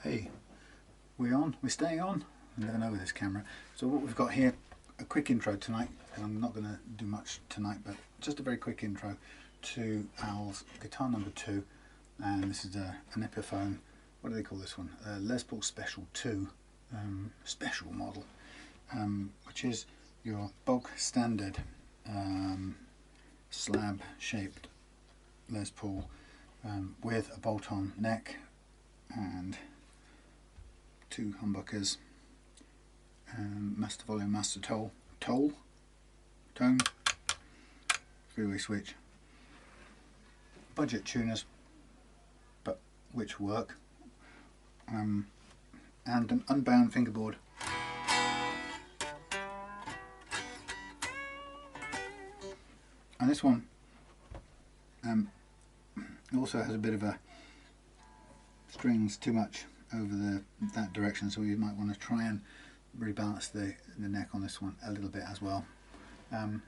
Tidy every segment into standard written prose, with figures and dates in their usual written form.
Hey, we're on, we're staying on. I never know with this camera. So what we've got here, a quick intro tonight, and I'm not going to do much tonight, but just a very quick intro to Al's guitar number 2, and this is an Epiphone. What do they call this one? Les Paul Special 2 special model, which is your bog standard slab shaped Les Paul with a bolt-on neck and 2 humbuckers, master volume, master tone, 3-way switch, budget tuners, but which work, and an unbound fingerboard. And this one also has a bit of a strings too much over that direction, so you might want to try and rebalance the neck on this one a little bit as well. Kind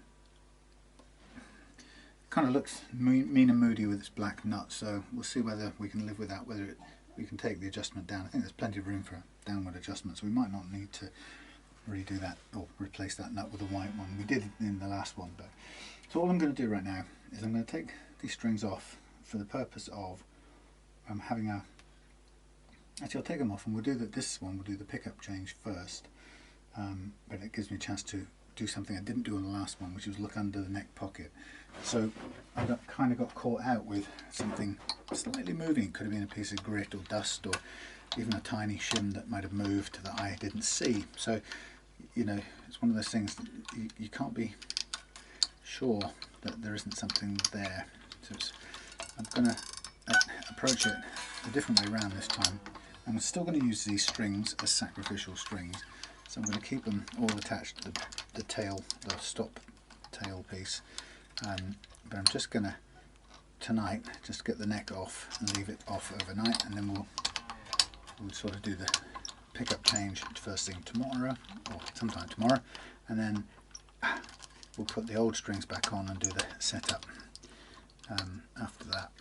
of looks mean and moody with its black nut, so we'll see whether we can live with that, whether we can take the adjustment down. I think there's plenty of room for downward adjustment, so we might not need to redo that or replace that nut with a white one. We did in the last one. But so all I'm going to do right now is I'm going to take these strings off for the purpose of having a... Actually, I'll take them off and we'll do this one, we'll do the pickup change first, but it gives me a chance to do something I didn't do on the last one, which was look under the neck pocket. So I kind of got caught out with something slightly moving. It could have been a piece of grit or dust or even a tiny shim that might have moved that I didn't see. So, you know, it's one of those things that you can't be sure that there isn't something there. So I'm going to approach it a different way around this time. I'm still going to use these strings as sacrificial strings, so I'm going to keep them all attached to the tail, the stop tail piece, but I'm just going to tonight just get the neck off and leave it off overnight, and then we'll sort of do the pickup change first thing tomorrow, or sometime tomorrow, and then we'll put the old strings back on and do the setup after that.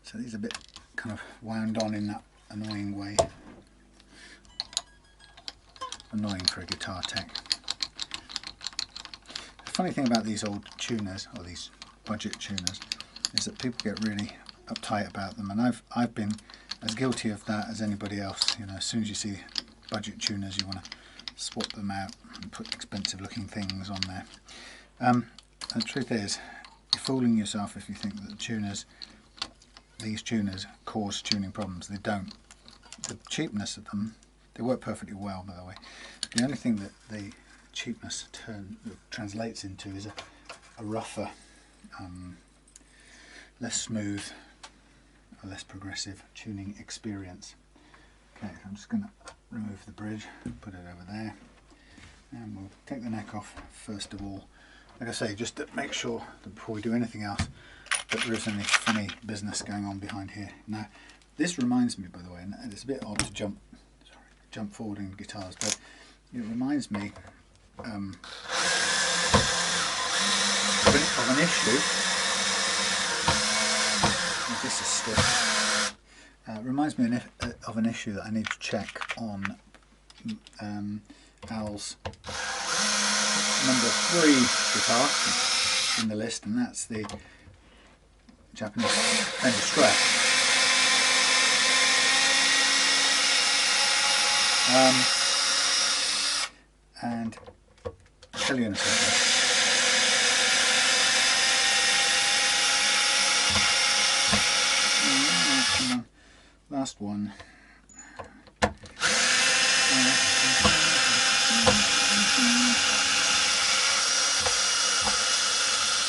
So these are a bit kind of wound on in that annoying way. Annoying for a guitar tech. The funny thing about these old tuners, or these budget tuners, is that people get really uptight about them, and I've been as guilty of that as anybody else. You know, as soon as you see budget tuners, you want to swap them out and put expensive looking things on there. The truth is, you're fooling yourself if you think that these tuners cause tuning problems. They don't. The cheapness of them, they work perfectly well, by the way. The only thing that the cheapness translates into is a rougher, less smooth, a less progressive tuning experience. Okay, so I'm just going to remove the bridge, put it over there, and we'll take the neck off first of all. Like I say, just to make sure that before we do anything else that there isn't any funny business going on behind here. Now, this reminds me, by the way, and it's a bit odd to jump forward in guitars, but it reminds me of an issue. Oh, this is stiff. Reminds me of an issue that I need to check on Al's number 3 guitar in the list, and that's the Japanese Fender Strat. And I'll tell you in a second. Last one.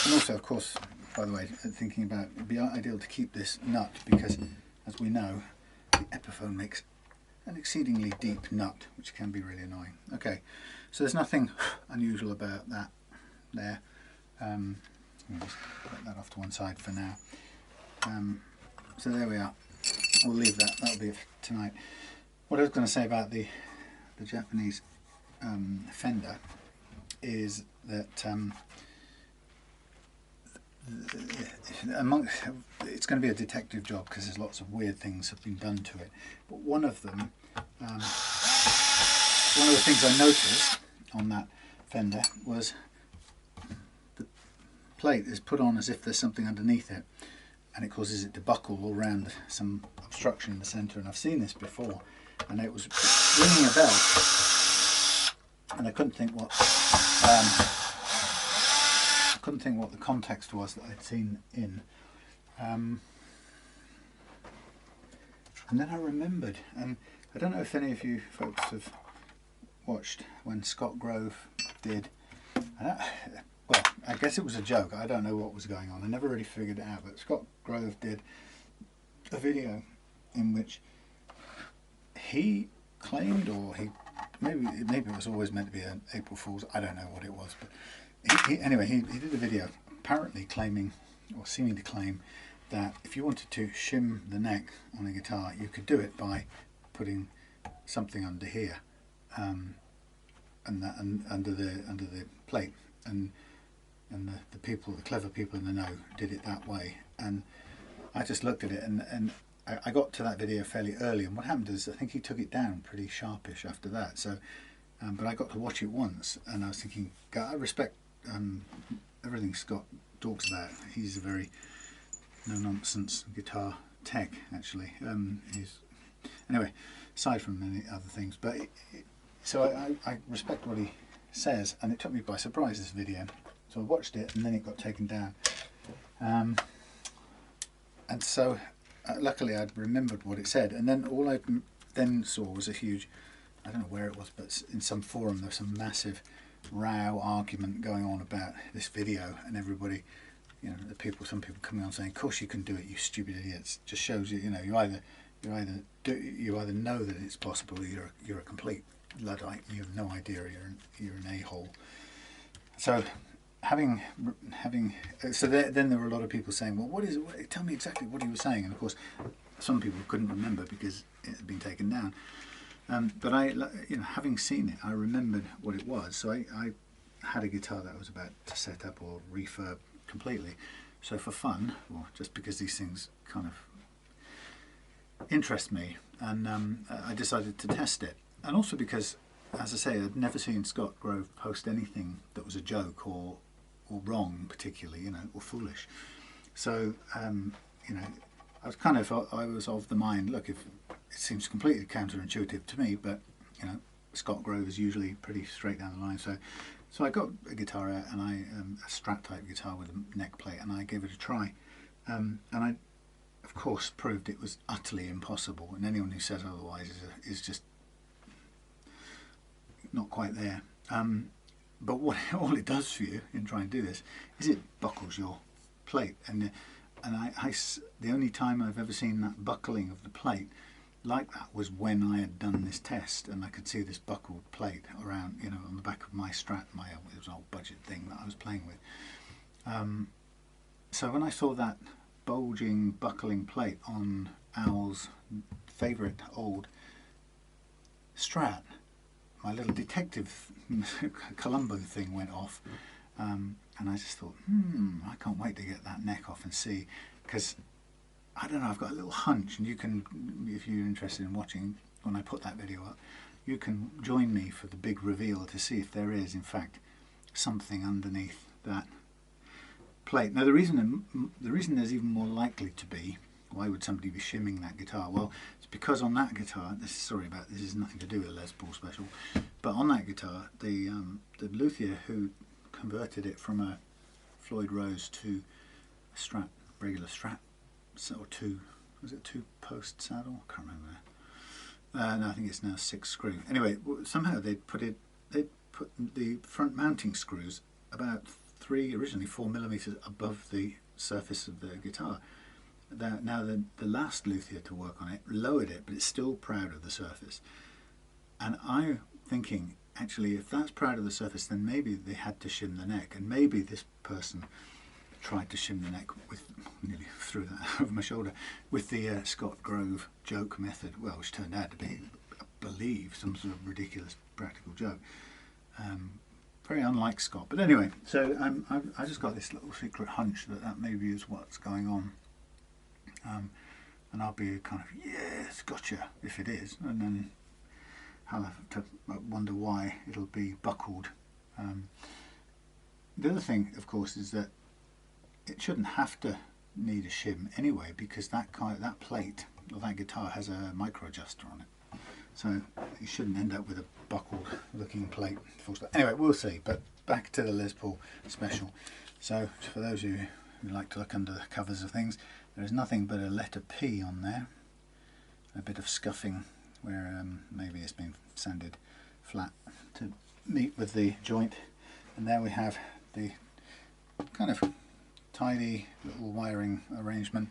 And also, of course, by the way, thinking about it would be ideal to keep this nut, because as we know, the Epiphone makes an exceedingly deep nut, which can be really annoying. Okay, so there's nothing unusual about that there. We'll just put that off to one side for now. So there we are. We'll leave that. That'll be it for tonight. What I was going to say about the Japanese Fender is that it's going to be a detective job because there's lots of weird things have been done to it. But one of them, one of the things I noticed on that fender was the plate is put on as if there's something underneath it, and it causes it to buckle all around some obstruction in the centre. And I've seen this before, and it was ringing a bell, and I couldn't think what the context was that I'd seen in. And then I remembered, and I don't know if any of you folks have watched when Scott Grove did, well, I guess it was a joke, I don't know what was going on, I never really figured it out, but Scott Grove did a video in which he claimed, or maybe it was always meant to be an April Fool's, I don't know what it was, but anyway, he did a video apparently claiming, or seeming to claim, that if you wanted to shim the neck on a guitar, you could do it by putting something under here, and under the plate, and the clever people in the know did it that way. And I just looked at it, and I got to that video fairly early, and what happened is I think he took it down pretty sharpish after that. So, but I got to watch it once, and I was thinking, I respect everything Scott talks about. He's a very no-nonsense guitar tech, actually. Anyway, aside from many other things, but so I respect what he says, and it took me by surprise, this video. So I watched it, and then it got taken down, and so luckily I'd remembered what it said, and then all I then saw was a huge, I don't know where it was, but in some forum there was some massive row argument going on about this video, and everybody, you know, some people coming on saying, of course you can do it, you stupid idiots. Just shows you, you know, you either know that it's possible, or you're a complete Luddite, you have no idea, you're an a-hole. So then there were a lot of people saying, well, tell me exactly what he was saying, and of course some people couldn't remember because it had been taken down. But having seen it, I remembered what it was. So I had a guitar that I was about to set up or refurb completely. So for fun, or just because these things kind of interest me, and I decided to test it. And also because, as I say, I'd never seen Scott Grove post anything that was a joke or wrong particularly, you know, or foolish. So you know, I was of the mind, look, if it seems completely counterintuitive to me, but you know, Scott Grove is usually pretty straight down the line. So I got a guitar out, and a Strat type guitar with a neck plate, and I gave it a try, and I of course proved it was utterly impossible, and anyone who says otherwise is just not quite there. But all it does for you in trying to do this is it buckles your plate, and the only time I've ever seen that buckling of the plate like that was when I had done this test, and I could see this buckled plate around, you know, on the back of my Strat, it was an old budget thing that I was playing with. So when I saw that bulging, buckling plate on Al's favourite old Strat, my little detective Columbo thing went off, and I just thought, I can't wait to get that neck off and see, because I don't know, I've got a little hunch, and you can, if you're interested in watching when I put that video up, you can join me for the big reveal to see if there is in fact something underneath that plate. Now the reason there's even more likely to be, why would somebody be shimming that guitar? Well, it's because on that guitar, this is nothing to do with a Les Paul special, but on that guitar, the luthier who converted it from a Floyd Rose to a Strat, regular Strat, or was it two post saddle? I can't remember. No, I think it's now 6 screw. Anyway, somehow they put the front mounting screws about originally 4 millimeters above the surface of the guitar. Now the last luthier to work on it lowered it, but it's still proud of the surface. And I'm thinking, actually, if that's proud of the surface, then maybe they had to shim the neck, and maybe this person tried to shim the neck with, nearly threw that over my shoulder, with the Scott Grove joke method, well, which turned out to be, I believe, some sort of ridiculous practical joke. very unlike Scott. But anyway, so I just got this little secret hunch that maybe is what's going on. And I'll be kind of, yes, gotcha, if it is. And then I'll have to wonder why it'll be buckled. The other thing, of course, is that it shouldn't have to need a shim anyway, because that plate, or that guitar, has a micro adjuster on it. So you shouldn't end up with a buckled looking plate. Anyway, we'll see. But back to the Les Paul Special. So for those of you who like to look under the covers of things, there is nothing but a letter P on there. A bit of scuffing where maybe it's been sanded flat to meet with the joint. And there we have the kind of tidy little wiring arrangement.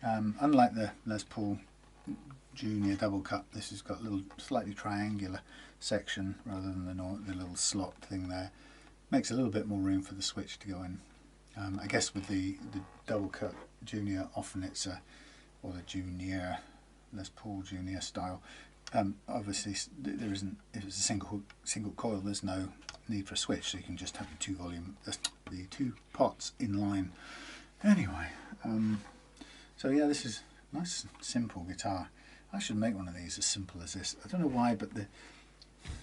Unlike the Les Paul Junior double cut, this has got a little slightly triangular section rather than the little slot thing there. Makes a little bit more room for the switch to go in. I guess with the double cut Junior, often it's or the Junior, Les Paul Junior style. Obviously there isn't, if it's a single coil, there's no need for a switch, so you can just have the two pots in line. Anyway, so yeah, this is a nice simple guitar. I should make one of these as simple as this. I don't know why, but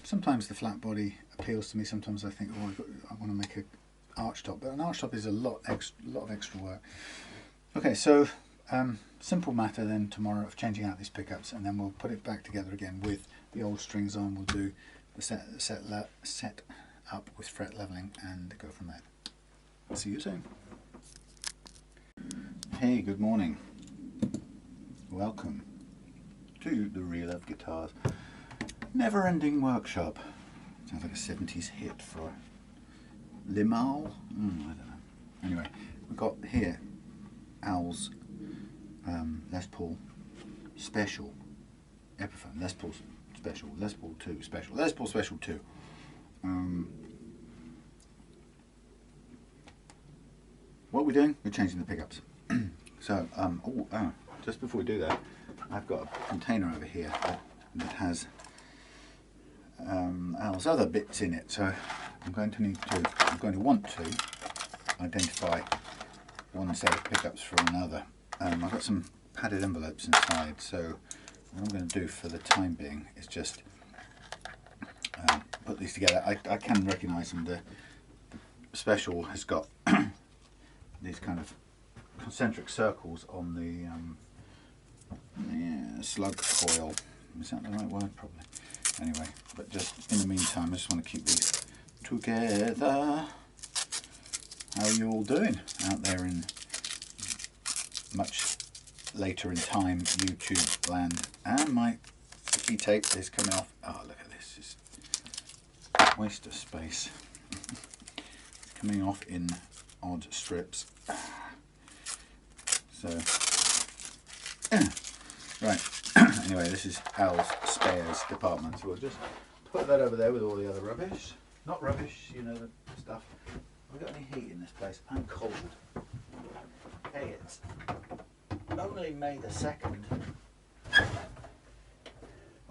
sometimes the flat body appeals to me. Sometimes I think, oh, I want to make an arch top, but an arch top is a lot of extra work. Okay, so simple matter then tomorrow of changing out these pickups, and then we'll put it back together again with the old strings on. We'll do the set up with fret leveling and go from there. I'll see you soon. Hey, good morning. Welcome to the Real Love Guitars never-ending workshop. Sounds like a 70s hit for Limahl? I don't know. Anyway, we've got here Al's Les Paul Special Epiphone, Les Paul Special, Les Paul 2 Special, Les Paul Special 2. What we're doing, we're changing the pickups. So, just before we do that, I've got a container over here that has Al's other bits in it. So I'm going to want to identify one set of pickups from another. I've got some padded envelopes inside, so what I'm going to do for the time being is just put these together. I can recognise them. The Special has got these kind of concentric circles on the slug coil. Is that the right word? Probably. Anyway, but just in the meantime, I just want to keep these together. How are you all doing out there in much later in time YouTube land? And my sticky tape is coming off. Oh, look at this. It's a waste of space. It's coming off in odd strips. So, right. Anyway, this is Al's spares department. So we'll just put that over there with all the other rubbish. Not rubbish, you know, the stuff. Have we got any heat in this place? I'm cold. Hey, it's only May the 2nd.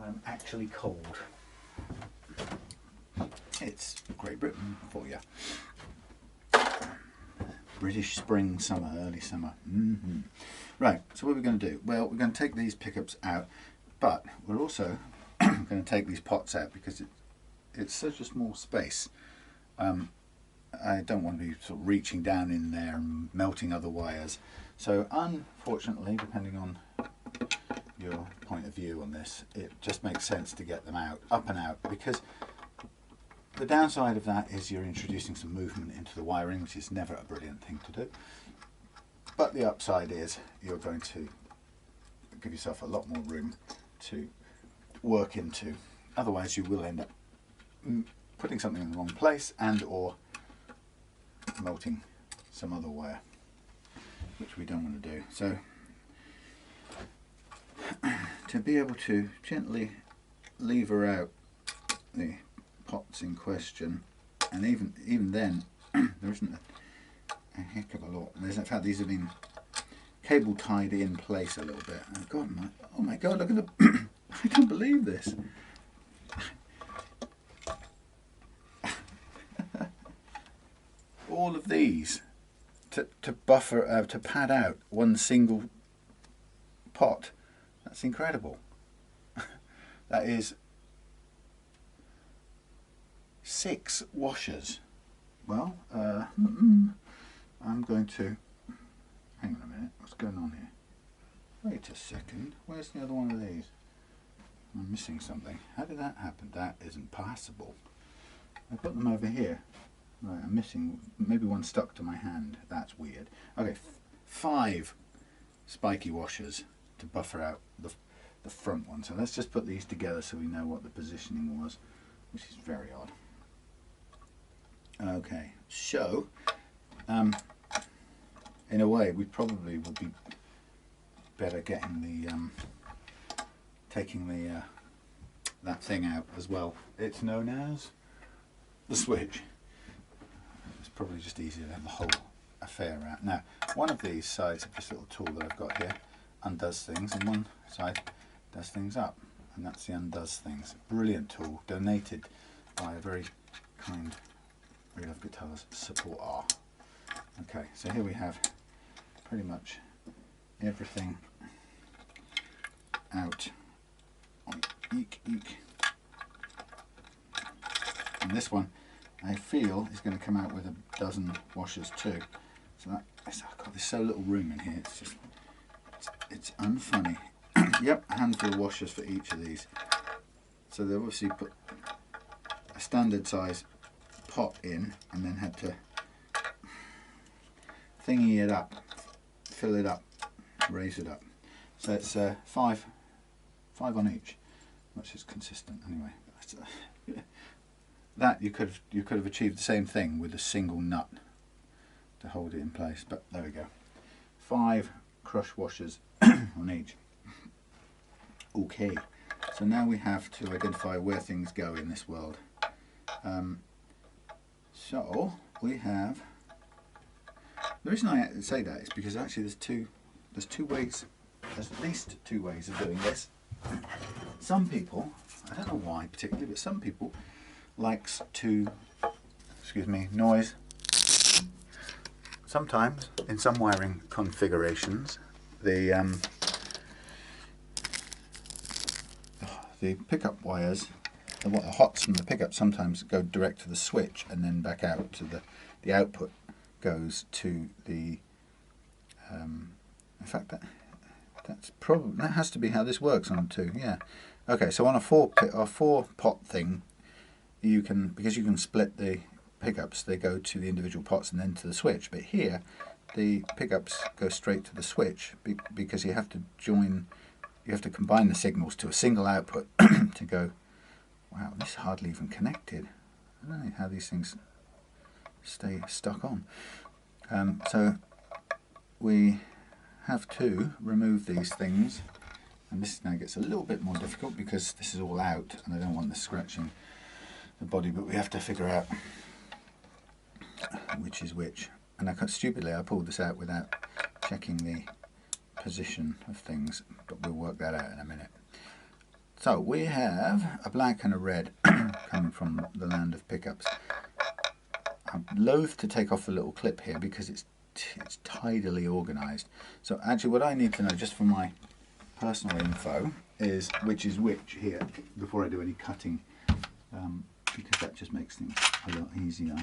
I'm actually cold. It's Great Britain for you. British spring, summer, early summer. Right, so what are we going to do? Well, we're going to take these pickups out, but we're also going to take these pots out because it's such a small space. I don't want to be sort of reaching down in there and melting other wires. So unfortunately, depending on your point of view on this, it just makes sense to get them out, up and out, because the downside of that is you're introducing some movement into the wiring, which is never a brilliant thing to do. But the upside is you're going to give yourself a lot more room to work into. Otherwise you will end up putting something in the wrong place and or melting some other wire, which we don't want to do. So to be able to gently lever out the pots in question, and even then there isn't a heck of a lot. There's, in fact, these have been cable tied in place a little bit. Oh my god, look at the I can't believe this. all of these to buffer, to pad out one single pot. That's incredible. That is 6 washers. Well, I'm going to, hang on a minute, what's going on here? Wait a second, where's the other one of these? I'm missing something. How did that happen? That isn't possible. I put them over here. Right, I'm missing, maybe one stuck to my hand. That's weird. Okay, 5 spiky washers to buffer out the front one. So let's just put these together so we know what the positioning was, which is very odd. Okay, so in a way we probably would be better getting the taking the that thing out as well. It's known as the switch. It's probably just easier to have the whole affair out. Now, one of these sides of this little tool that I've got here undoes things, and one side does things up, and that's the undoes things. Brilliant tool, donated by a very kind We Love Guitars supporter. Okay, so here we have pretty much everything out. Eek, eek. And this one I feel is going to come out with a dozen washers too. So that, God, there's so little room in here. It's just, it's unfunny. Yep, a handful of washers for each of these. So they obviously put a standard size pot in and then had to thingy it up, fill it up, raise it up. So it's 5 on each, which is consistent anyway. That you could have achieved the same thing with a single nut to hold it in place, but there we go. 5 crush washers on each. Okay, so now we have to identify where things go in this world. So we have, the reason I say that is because actually there's two ways, there's at least 2 ways of doing this. Some people, I don't know why particularly, but some people likes to, excuse me, noise. Sometimes in some wiring configurations the pickup wires, the hots from the pickup sometimes go direct to the switch and then back out to the output goes to the in fact that has to be how this works on 2, yeah. Okay, so on a 4 pot thing, you can, because you can split the pickups, they go to the individual pots and then to the switch. But here, the pickups go straight to the switch because you have to combine the signals to a single output to go. Wow, this is hardly even connected. I don't know how these things stay stuck on. So we have to remove these things, and this now gets a little bit more difficult because this is all out, and I don't want this scratching the body, but we have to figure out which is which. And stupidly I pulled this out without checking the position of things, but we'll work that out in a minute. So we have a black and a red coming from the land of pickups. I'm loath to take off the little clip here because it's tidily organised. So actually what I need to know, just for my personal info, is which is which here before I do any cutting, because that just makes things a lot easier.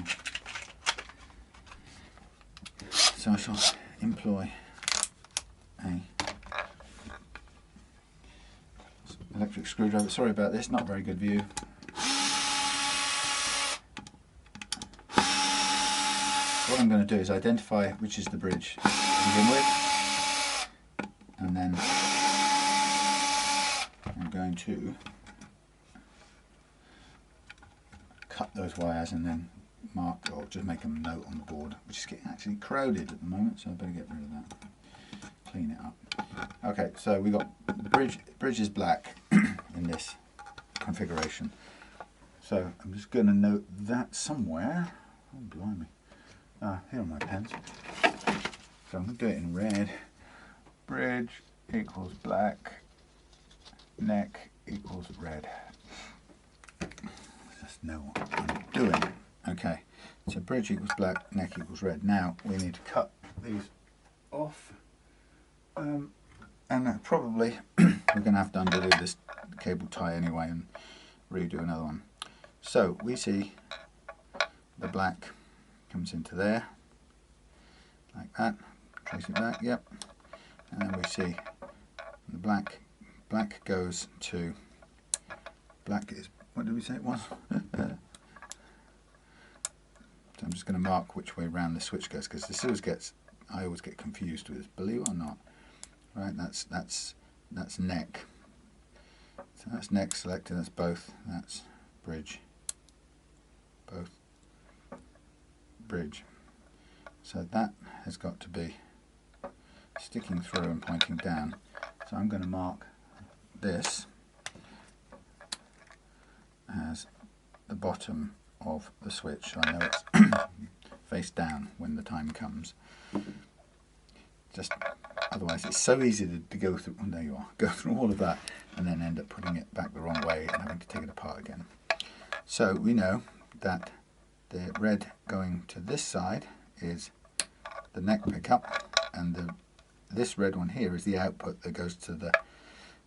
So I shall employ a electric screwdriver. Sorry about this, not very good view. What I'm going to do is identify which is the bridge to begin with, and then I'm going to cut those wires and then mark, or just make a note on the board, which is getting actually crowded at the moment, so I better get rid of that, clean it up. Okay, so we got the bridge is black in this configuration, so I'm just going to note that somewhere. Oh blimey, here are my pens. So I'm going to do it in red. Bridge equals black, neck equals red. Just know what I'm doing. Okay, So bridge equals black, neck equals red. Now we need to cut these off, and probably we're going to have to undo this cable tie anyway and redo another one. So we see the black comes into there, like that, trace it back, yep, and then we see the black goes to, black is, what did we say it was? So I'm just going to mark which way round the switch goes, because this always gets, I always get confused with this, believe it or not. Right, that's neck. So that's neck selected, that's both, that's bridge, both, bridge. So that has got to be sticking through and pointing down. So I'm going to mark this as the bottom of the switch. I know it's face down when the time comes. Just otherwise it's so easy to go through, oh, there you are, go through all of that and then end up putting it back the wrong way and having to take it apart again. So we know that the red going to this side is the neck pickup, and this red one here is the output that goes to the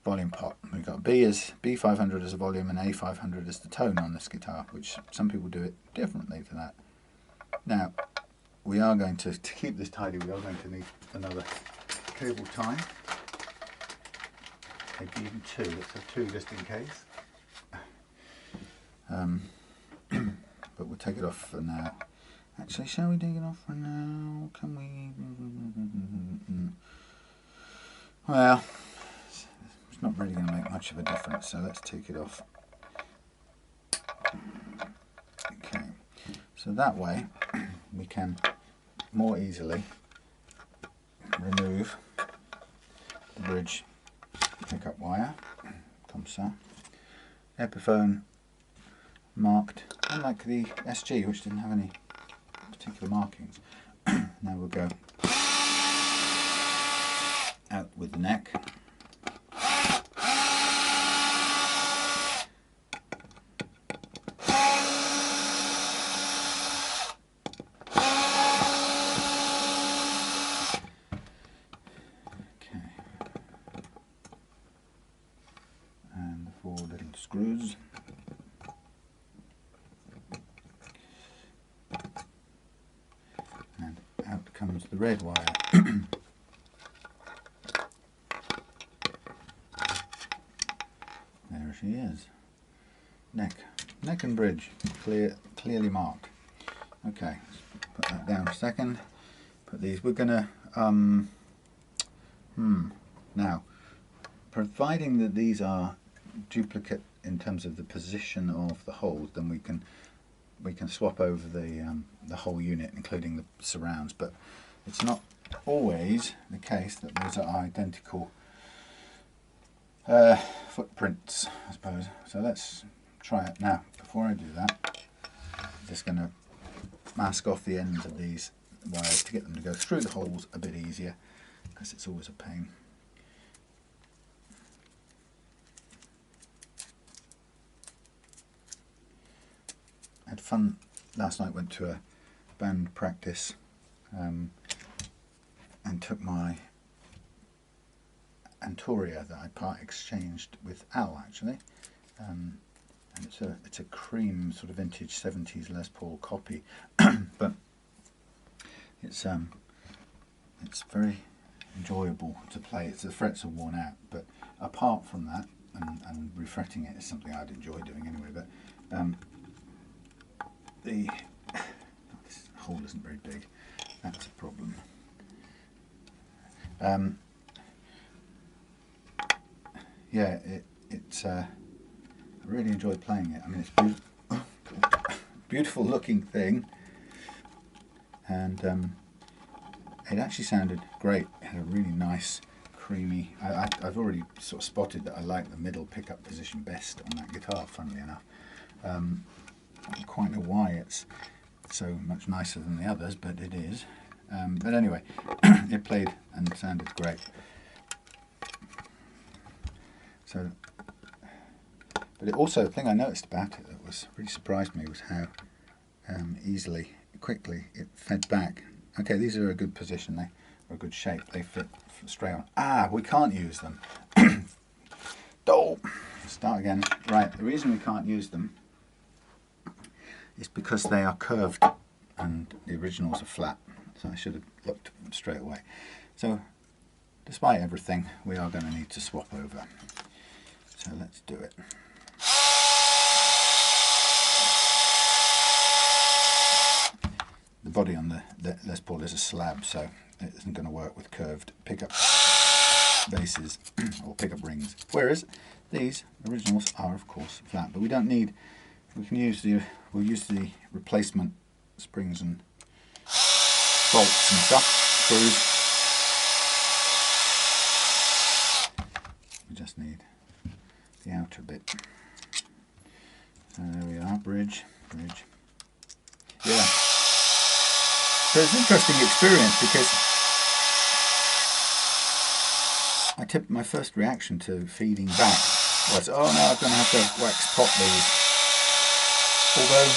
volume pot. We've got B500 as a volume and A500 as the tone on this guitar, which some people do it differently to that. Now we are going to keep this tidy, we are going to need another cable tie, maybe even two. Let's have two just in case. But we'll take it off for now. Actually, shall we take it off for now? Can we? Well, it's not really going to make much of a difference, so let's take it off. Okay, so that way we can more easily remove the bridge pickup wire, comme ça. Epiphone marked, unlike the SG, which didn't have any particular markings. Now we'll go out with the neck. Okay. And the 4 little screws. And out comes the red wire. There she is. Neck and bridge, clearly marked. Okay, put that down a second. Put these. We're gonna now, providing that these are duplicate in terms of the position of the holes, then we can swap over the whole unit, including the surrounds. But it's not always the case that those are identical footprints, I suppose. So let's try it now. Before I do that, I'm just going to mask off the ends of these wires to get them to go through the holes a bit easier, because it's always a pain. I had fun last night, went to a band practice and took my Antoria that I part exchanged with Al, actually, and it's a cream sort of vintage 70s Les Paul copy, but it's very enjoyable to play. The frets are worn out, but apart from that, and refretting it is something I'd enjoy doing anyway. But this hole isn't very big. That's a problem. Yeah, it's I really enjoyed playing it. I mean, it's beautiful looking thing, and it actually sounded great. It had a really nice, creamy. I've already sort of spotted that I like the middle pickup position best on that guitar. Funnily enough, I don't quite know why it's so much nicer than the others, but it is. But anyway, it played and sounded great. So, but it also, the thing I noticed about it that was really surprised me was how easily quickly it fed back. Okay, these are a good position, they are a good shape, they fit straight on. Ah, we can't use them. Oh, start again. Right, the reason we can't use them is because they are curved and the originals are flat, so I should have looked straight away. So despite everything, we are going to need to swap over, so let's do it. The body on the Les Paul is a slab, so it isn't going to work with curved pickup bases or pickup rings, whereas these originals are of course flat. But we don't need, we can use the, we'll use the replacement springs and bolts and stuff, screws. We just need the outer bit. So there we are, bridge. Yeah. So it's an interesting experience because my first reaction to feeding back was, oh no, I'm going to have to wax pot these. Although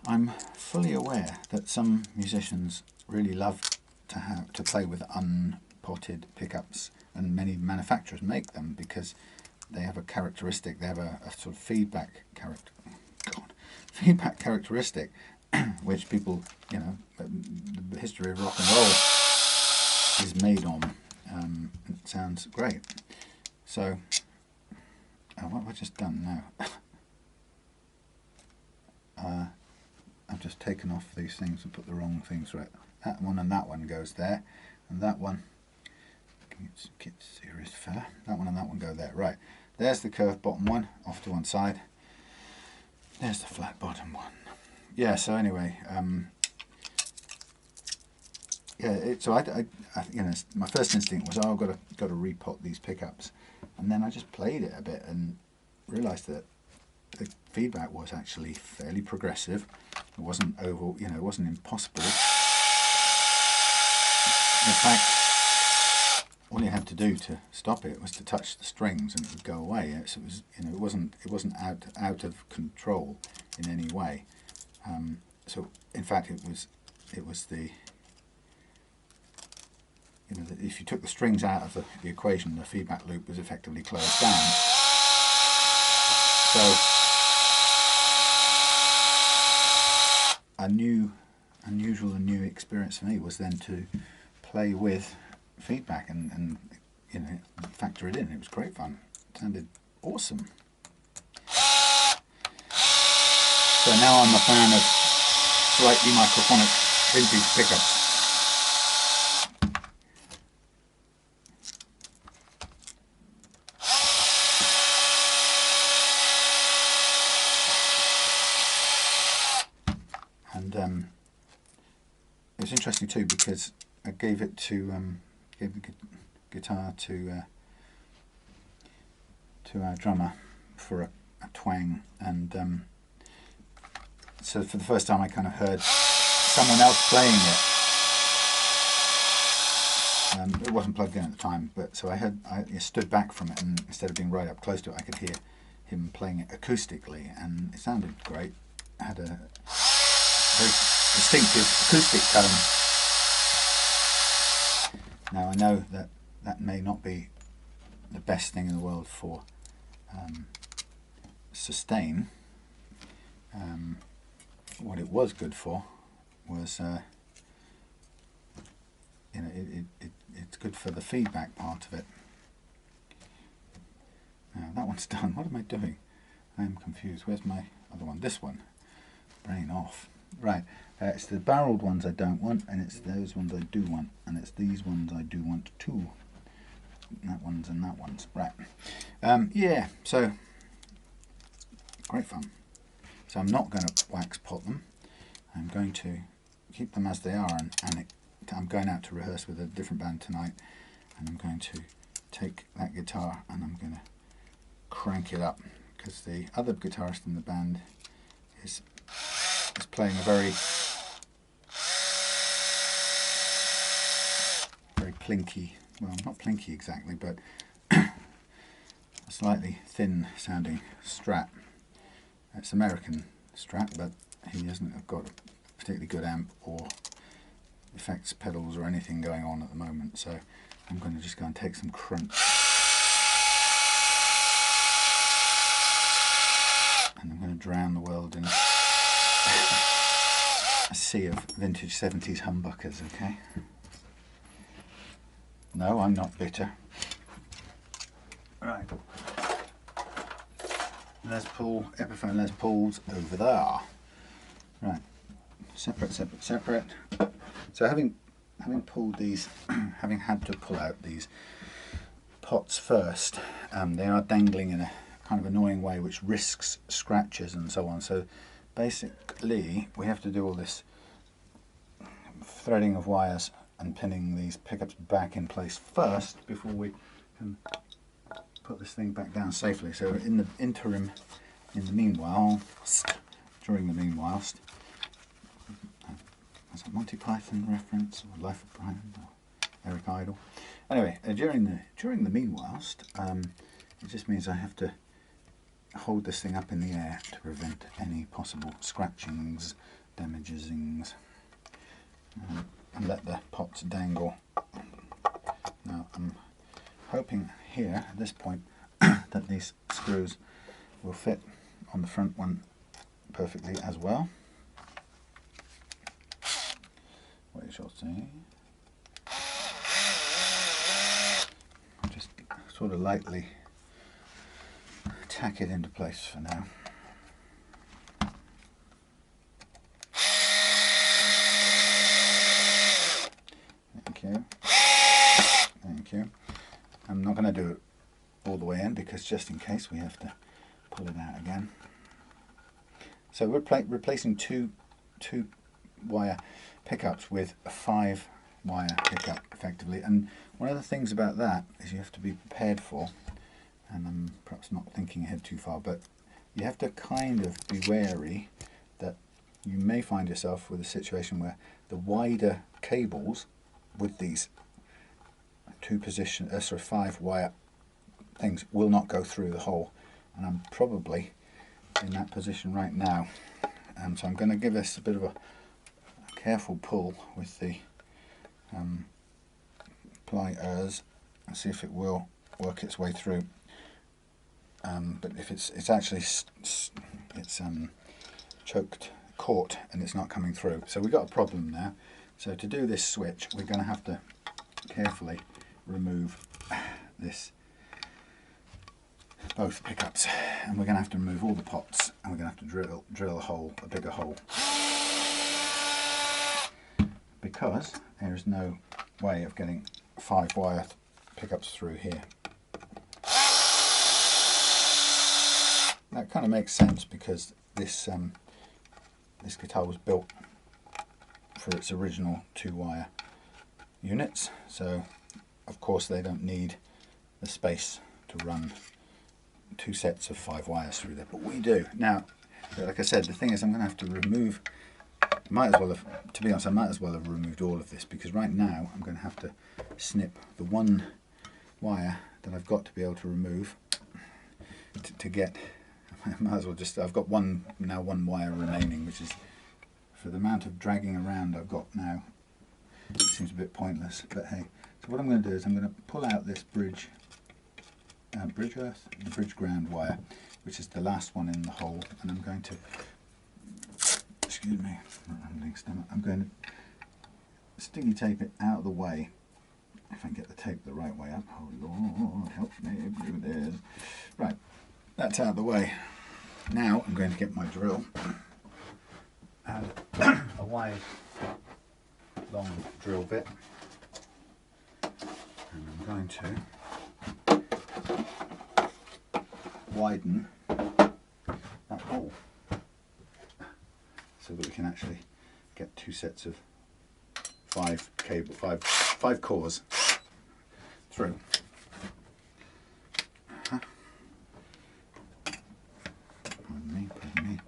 I'm fully aware that some musicians really love to play with unpotted pickups, and many manufacturers make them because they have a characteristic, they have a sort of feedback characteristic which people, you know, the history of rock and roll is made on. It sounds great. So what have I just done now? I've just taken off these things and put the wrong things right. That one and that one goes there, and that one, get serious fella, that one and that one go there. Right, there's the curved bottom one off to one side, there's the flat bottom one. Yeah, so anyway, yeah, so I you know, my first instinct was, oh, I've got to repot these pickups, and then I just played it a bit and realised that the feedback was actually fairly progressive. It wasn't you know, it wasn't impossible. In fact, all you had to do to stop it was to touch the strings and it would go away. So it was, you know, it wasn't out of control in any way. So in fact, it was the, you know, if you took the strings out of the equation, the feedback loop was effectively closed down. So a unusual and new experience for me was then to play with feedback and you know, factor it in. It was great fun. It sounded awesome. So now I'm a fan of slightly microphonic vintage pickups. And it was interesting too because I gave the guitar to our drummer for a twang, and so for the first time I kind of heard someone else playing it. It wasn't plugged in at the time, but so I stood back from it, and instead of being right up close to it, I could hear him playing it acoustically, and it sounded great. It had a very distinctive acoustic tone. Now I know that may not be the best thing in the world for sustain. What it was good for was, you know, it's good for the feedback part of it. Now that one's done. What am I doing? I am confused. Where's my other one? This one. Brain off. Right. It's the barreled ones I don't want, and it's those ones I do want, and it's these ones I do want too. That one's and that one's. Right. Yeah. So great fun. So I'm not going to wax pot them. I'm going to keep them as they are, and I'm going out to rehearse with a different band tonight, and I'm going to take that guitar and I'm going to crank it up, because the other guitarist in the band is playing a very plinky, well, not plinky exactly, but a slightly thin sounding Strat. It's American Strat, but he hasn't got a particularly good amp or effects pedals or anything going on at the moment, so I'm going to just go and take some crunch and I'm going to drown the world in a sea of vintage 70s humbuckers, okay? No, I'm not bitter. Right. Les Paul, Epiphone Les Pauls over there. Right. Separate, separate, separate. So having pulled these, having had to pull out these pots first, they are dangling in a kind of annoying way which risks scratches and so on. So basically we have to do all this threading of wires and pinning these pickups back in place first before we can put this thing back down safely. So in the interim, in the meanwhile, during the meanwhile, was that Monty Python reference or Life of Brian or Eric Idle? Anyway, during the meanwhile, it just means I have to hold this thing up in the air to prevent any possible scratchings, damagesings, and let the pots dangle. Now I'm hoping here at this point that these screws will fit on the front one perfectly as well. We shall see. Just sort of lightly tack it into place for now. Thank you. Thank you. I'm not going to do it all the way in because just in case we have to pull it out again. So we're replacing two wire pickups with a 5 wire pickup effectively, and one of the things about that is you have to be prepared for, and I'm perhaps not thinking ahead too far, but you have to kind of be wary that you may find yourself with a situation where the wider cables with these 5 wire things will not go through the hole, and I'm probably in that position right now, and so I'm going to give this a bit of a careful pull with the pliers and see if it will work its way through. But if it's actually choked, caught, and it's not coming through, so we've got a problem there. So to do this switch, we're going to have to carefully remove both pickups, and we're going to have to remove all the pots, and we're going to have to drill a bigger hole, because there is no way of getting 5 wire pickups through here. That kind of makes sense because this guitar was built for its original 2 wire units, so of course they don't need the space to run 2 sets of 5 wires through there, but we do. Now, like I said, the thing is I'm going to have to remove, to be honest, I might as well have removed all of this, because right now I'm going to have to snip the one wire that I've got to be able to remove to get, I might as well just, I've got one wire remaining, which is, for the amount of dragging around I've got now, it seems a bit pointless, but hey. So what I'm going to do is I'm going to pull out this the bridge ground wire, which is the last one in the hole, and I'm going to, excuse me, I'm going to sticky tape it out of the way, if I can get the tape the right way up. Oh Lord, help me do this. Right, that's out of the way. Now I'm going to get my drill and a wide, long drill bit, and I'm going to widen that hole so that we can actually get 2 sets of 5 cores through. Pardon me.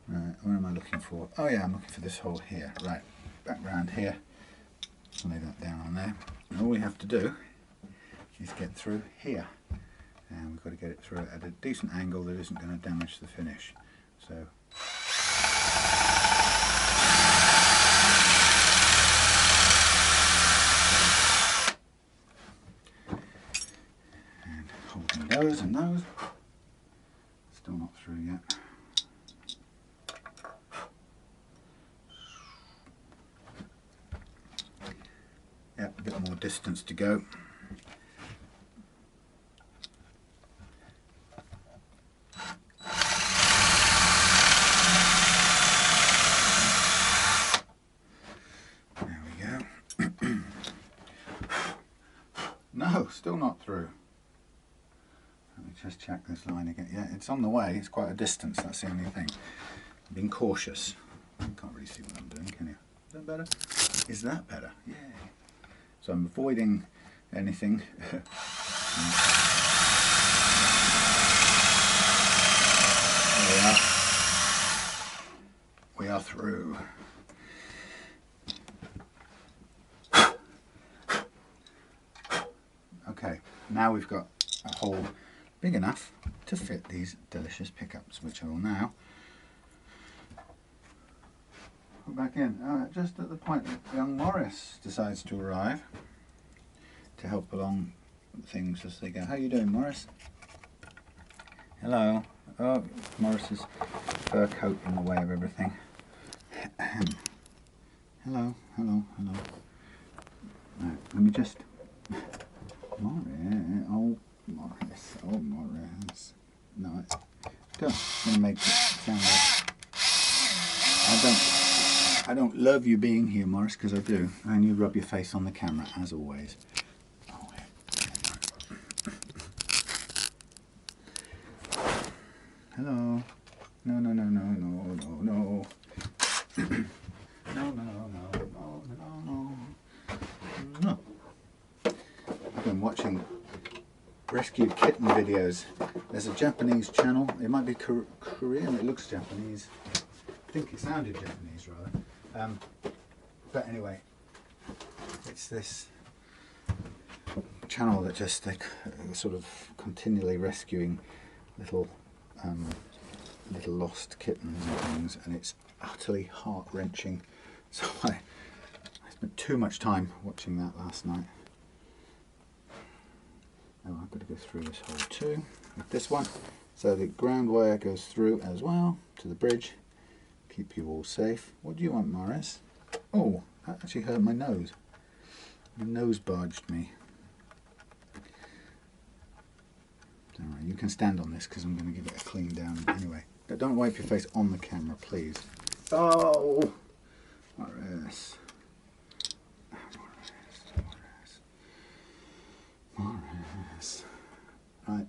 Right, where am I looking for? Oh yeah, I'm looking for this hole here. Right, back round here. Lay that down on there. And all we have to do is get through here. And we've got to get it through at a decent angle that isn't going to damage the finish. So tighten those. Still not through yet. Yep, a bit more distance to go. There we go. No, still not through. Let me just check this line again. Yeah, it's on the way. It's quite a distance. That's the only thing. I'm being cautious. You can't really see what I'm doing, can you? Is that better? Is that better? Yay. So I'm avoiding anything. We are through. Okay, now we've got a hole big enough to fit these delicious pickups, which I will now put back in. Just at the point that young Morris decides to arrive to help along things as they go. How are you doing, Morris? Hello. Oh, Morris's fur coat in the way of everything. Hello, hello, hello. Right, let me just... Morris, oh Morris, oh Morris. No, it's going to make it sound like... I don't love you being here, Morris, because I do. And you rub your face on the camera, as always. Oh, hello. No, no, no, no, no, no, no. No, no, no, no, no, no. No. I've been watching rescued kitten videos. There's a Japanese channel. It might be Korean. It looks Japanese. I think it sounded Japanese rather. But anyway, it's this channel that just sort of continually rescuing little little lost kittens and things, and it's utterly heart-wrenching. So I spent too much time watching that last night. Oh, I've got to go through this hole too with this one. So the ground wire goes through as well to the bridge. Keep you all safe. What do you want, Morris? Oh, that actually hurt my nose. My nose barged me. Alright, you can stand on this because I'm going to give it a clean down anyway. But don't wipe your face on the camera, please. Oh! Morris. Morris. Right.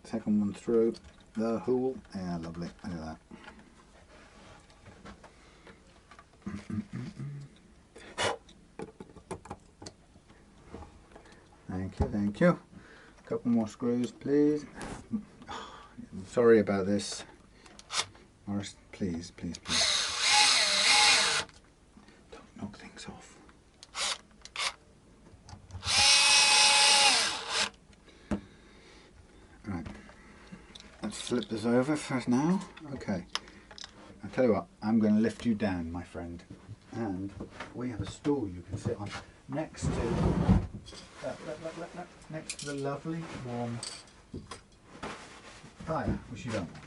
Second one through the hole. Yeah, lovely. Look at that. Thank you, thank you. A couple more screws, please. I'm sorry about this. Morris, please, please, please. Don't knock things off. Right. Let's flip this over first now. Okay. I'll tell you what, I'm going to lift you down, my friend. And we have a stool you can sit on next to the lovely warm fire, which you don't want.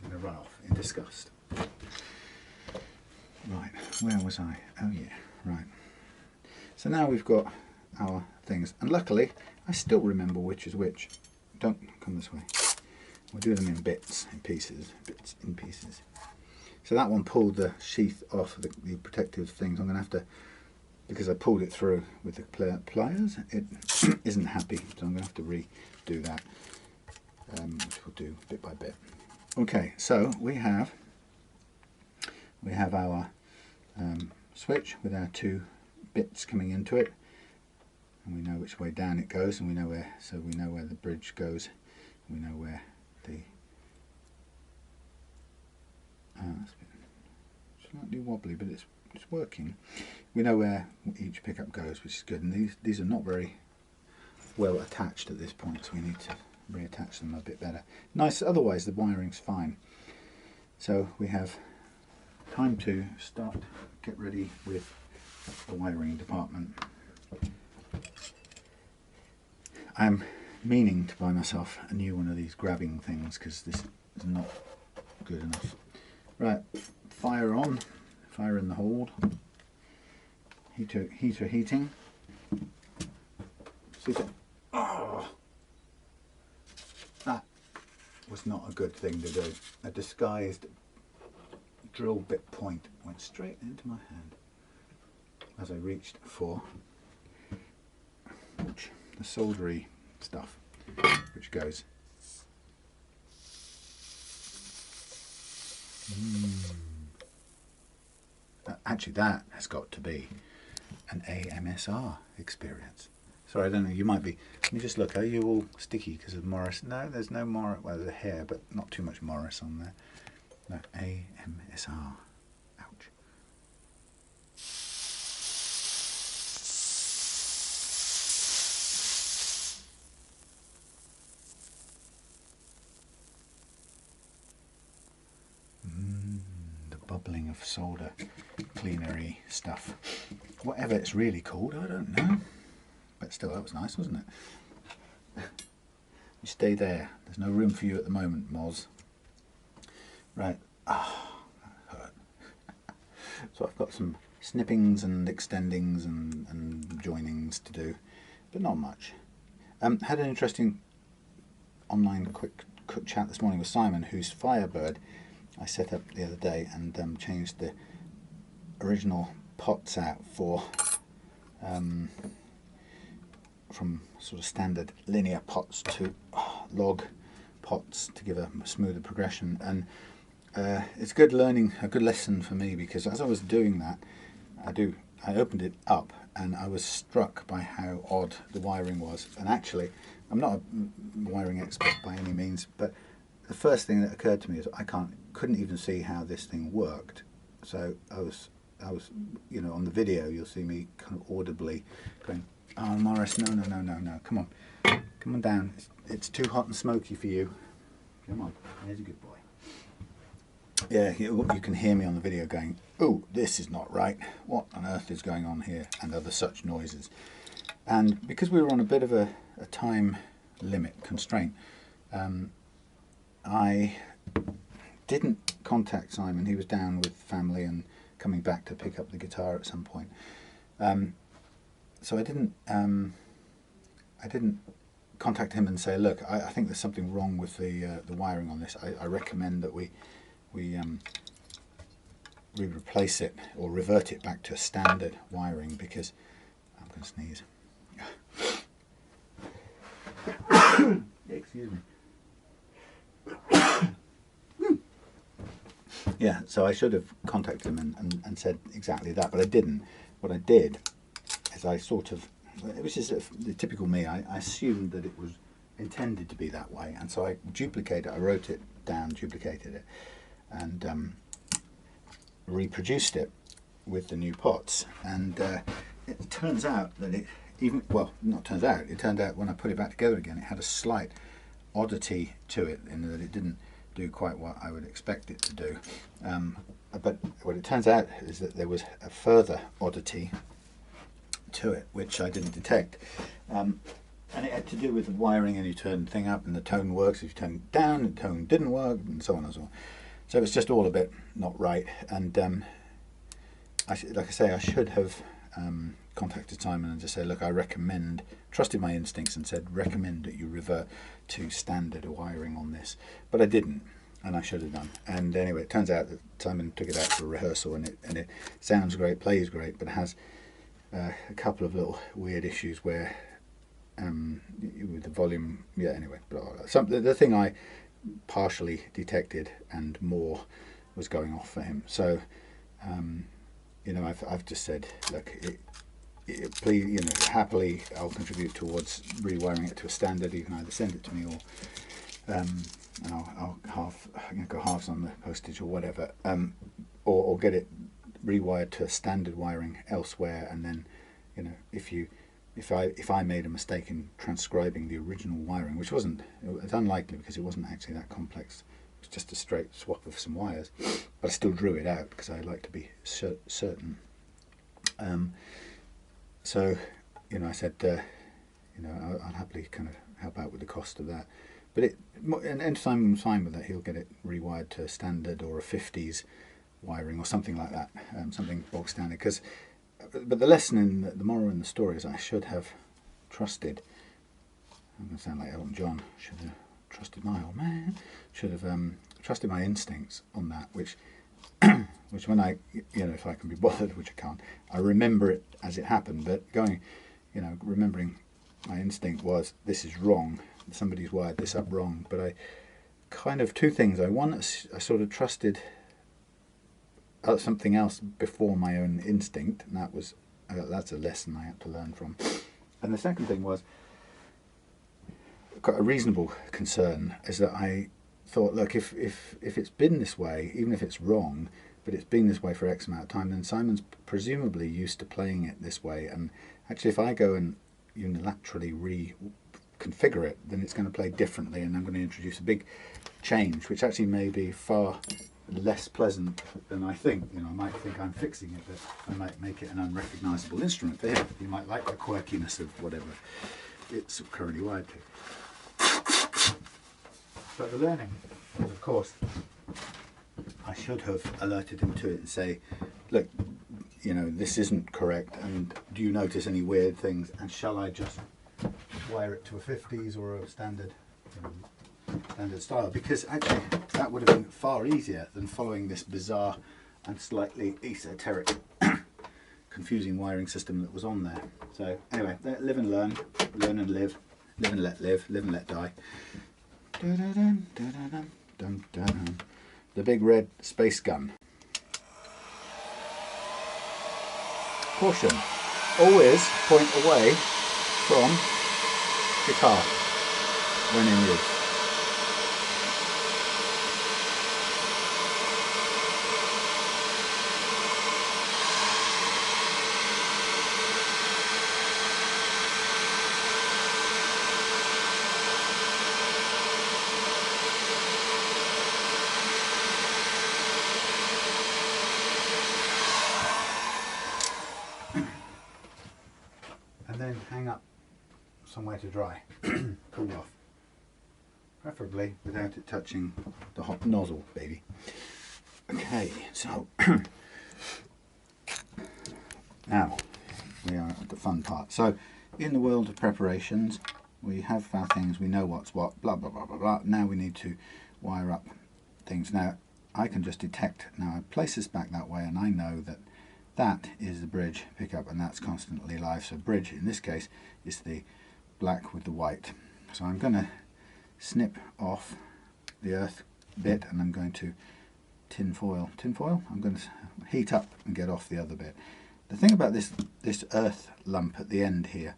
You're going to run off in disgust. Right, where was I? Oh yeah, right. So now we've got our things, and luckily I still remember which is which. Don't come this way. We'll do them in bits, in pieces, bits in pieces. So that one pulled the sheath off the protective things. I'm going to have to, because I pulled it through with the pliers, it isn't happy, so I'm going to have to redo that, which we'll do bit by bit. Okay, so we have our switch with our two bits coming into it, and we know which way down it goes, and we know where, so we know where the bridge goes, we know where the it's a bit slightly wobbly, but it's working. We know where each pickup goes, which is good, and these are not very well attached at this point, so we need to reattach them a bit better. Nice, otherwise the wiring's fine. So we have time to start, get ready with the wiring department. I'm meaning to buy myself a new one of these grabbing things because this is not good enough. Right, fire on, fire in the hold, heater heating. Oh, that was not a good thing to do. A disguised drill bit point went straight into my hand as I reached for the soldery stuff, which goes. Actually, that has got to be an AMSR experience. Sorry, I don't know, you might be. Let me just look. Are you all sticky because of Morris? No, there's no Morris. Well, there's a hair, but not too much Morris on there. No, AMSR. Ouch. The bubbling of solder cleanery stuff. Whatever it's really called, I don't know. But still, that was nice, wasn't it? You stay there. There's no room for you at the moment, Moz. Right. Ah, that hurt. So I've got some snippings and extendings and joinings to do, but not much. Had an interesting online quick chat this morning with Simon, whose Firebird I set up the other day and changed the original pots out for from sort of standard linear pots to log pots to give a smoother progression, and it's good learning, a good lesson for me, because as I was doing that, I opened it up and I was struck by how odd the wiring was. And actually, I'm not a wiring expert by any means, but the first thing that occurred to me is I couldn't even see how this thing worked. So I was, you know, on the video you'll see me kind of audibly going, "Oh, Morris, no, come on down. It's too hot and smoky for you. Come on, there's a good boy." Yeah, you can hear me on the video going, "Oh, this is not right. What on earth is going on here?" and other such noises. And because we were on a bit of a time limit constraint, I didn't contact Simon. He was down with family and coming back to pick up the guitar at some point. So I didn't contact him and say, "Look, I think there's something wrong with the wiring on this. I recommend that we replace it or revert it back to a standard wiring," because I'm going to sneeze. Excuse me. Yeah, so I should have contacted him and said exactly that, but I didn't. What I did is I sort of, it was just the typical me, I assumed that it was intended to be that way, and so I duplicated it, I wrote it down, duplicated it, and reproduced it with the new pots. And it turns out that it turned out when I put it back together again, it had a slight oddity to it in that it didn't do quite what I would expect it to do. But what it turns out is that there was a further oddity to it which I didn't detect, and it had to do with the wiring. And you turn the thing up and the tone works. If you turn it down, the tone didn't work, and so on and so on. So it's just all a bit not right. And like I say, I should have contacted Simon and just said, "Look, I recommend," trusted my instincts and said, "recommend that you revert to standard wiring on this," but I didn't, and I should have done. And anyway, it turns out that Simon took it out for a rehearsal, and it sounds great, plays great, but it has a couple of little weird issues where with the volume. Yeah, anyway, blah, blah, blah. The thing I partially detected and more was going off for him. So you know, I've just said, "Look, please, you know, happily I'll contribute towards rewiring it to a standard. You can either send it to me or and I'll go halves on the postage or whatever, or get it rewired to a standard wiring elsewhere." And then, you know, if I made a mistake in transcribing the original wiring, which it's unlikely because it wasn't actually that complex. It was just a straight swap of some wires, but I still drew it out because I like to be certain. So, you know, I said, you know, I'll happily kind of help out with the cost of that. But and Simon's fine with that. He'll get it rewired to a standard or a 50s wiring or something like that, something bog standard. But the lesson in the moral in the story is I should have trusted. I'm going to sound like Elton John. Should have trusted my old man. Should have trusted my instincts on that, which when I, if I can be bothered, which I can't, I remember it as it happened. But remembering my instinct was, this is wrong. Somebody's wired this up wrong. But I kind of, two things. I sort of trusted something else before my own instinct, and that's a lesson I had to learn from. And the second thing was, got a reasonable concern, is that I thought, look, if it's been this way, even if it's wrong, but it's been this way for X amount of time, then Simon's presumably used to playing it this way, and actually if I go and unilaterally reconfigure it, then it's going to play differently, and I'm going to introduce a big change, which actually may be far less pleasant than I think. I might think I'm fixing it, but I might make it an unrecognisable instrument for him. He might like the quirkiness of whatever it's currently wired to. But the learning was, of course, I should have alerted him to it and say, look, this isn't correct, and do you notice any weird things, and shall I just wire it to a 50s or a standard style? Because actually that would have been far easier than following this bizarre and slightly esoteric confusing wiring system that was on there. So anyway, live and learn and live and let live, live and let die. The big red space gun. Caution, always point away from guitar when in use. And then hang up somewhere to dry, cool off, preferably without it touching the hot nozzle, baby. Okay, so now we are at the fun part. So in the world of preparations, we have our things, we know what's what, blah blah blah blah blah. Now we need to wire up things. Now I can just detect, now I place this back that way, and I know that that is the bridge pickup, and that's constantly live. So bridge in this case is the black with the white. So I'm going to snip off the earth bit, and I'm going to tin foil. I'm going to heat up and get off the other bit. The thing about this earth lump at the end here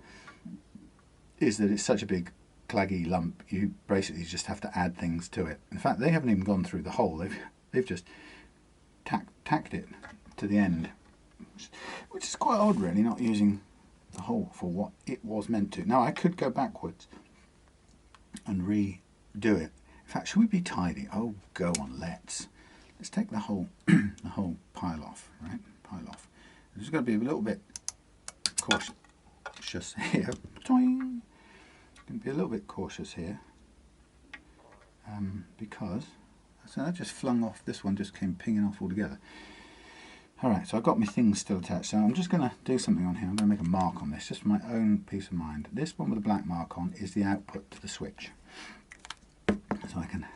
is that it's such a big claggy lump, you basically just have to add things to it. In fact, they haven't even gone through the hole, they've just tacked it to the end, which is quite odd really, not using the hole for what it was meant to. Now I could go backwards and redo it. In fact, should we be tidy? Oh, go on, let's take the whole the whole pile off, right? Pile off. I'm just got to be a little bit cautious here. Going to be a little bit cautious here, because so I just flung off. This one just came pinging off altogether. Alright, so I've got my things still attached, so I'm just going to do something on here. I'm going to make a mark on this, just for my own peace of mind. This one with the black mark on is the output to the switch. So I can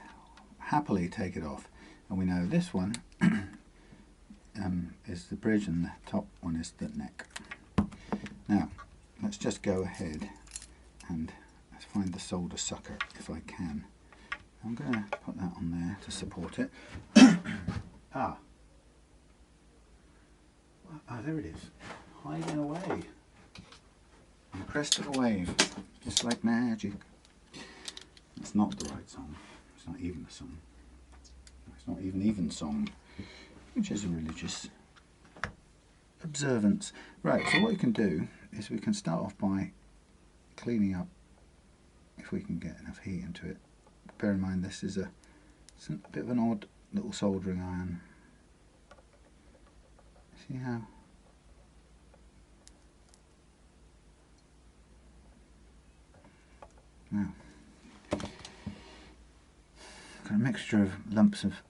happily take it off. And we know this one is the bridge, and the top one is the neck. Now, let's just go ahead and let's find the solder sucker if I can. I'm going to put that on there to support it. Ah, there it is, hiding away on the crest of a wave, just like magic. It's not the right song, it's not even a song, it's not even song, which is a religious observance. Right, so what you can do is we can start off by cleaning up, if we can get enough heat into it. Bear in mind this is a bit of an odd little soldering iron. See how Now, got a mixture of lumps of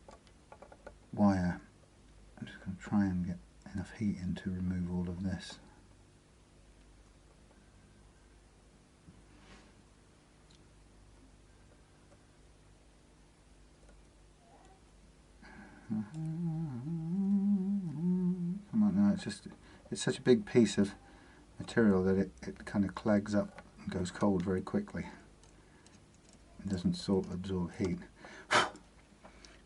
wire. I'm just going to try and get enough heat in to remove all of this. Come on, no, it's such a big piece of material that it kind of clags up and goes cold very quickly. It doesn't sort of absorb heat.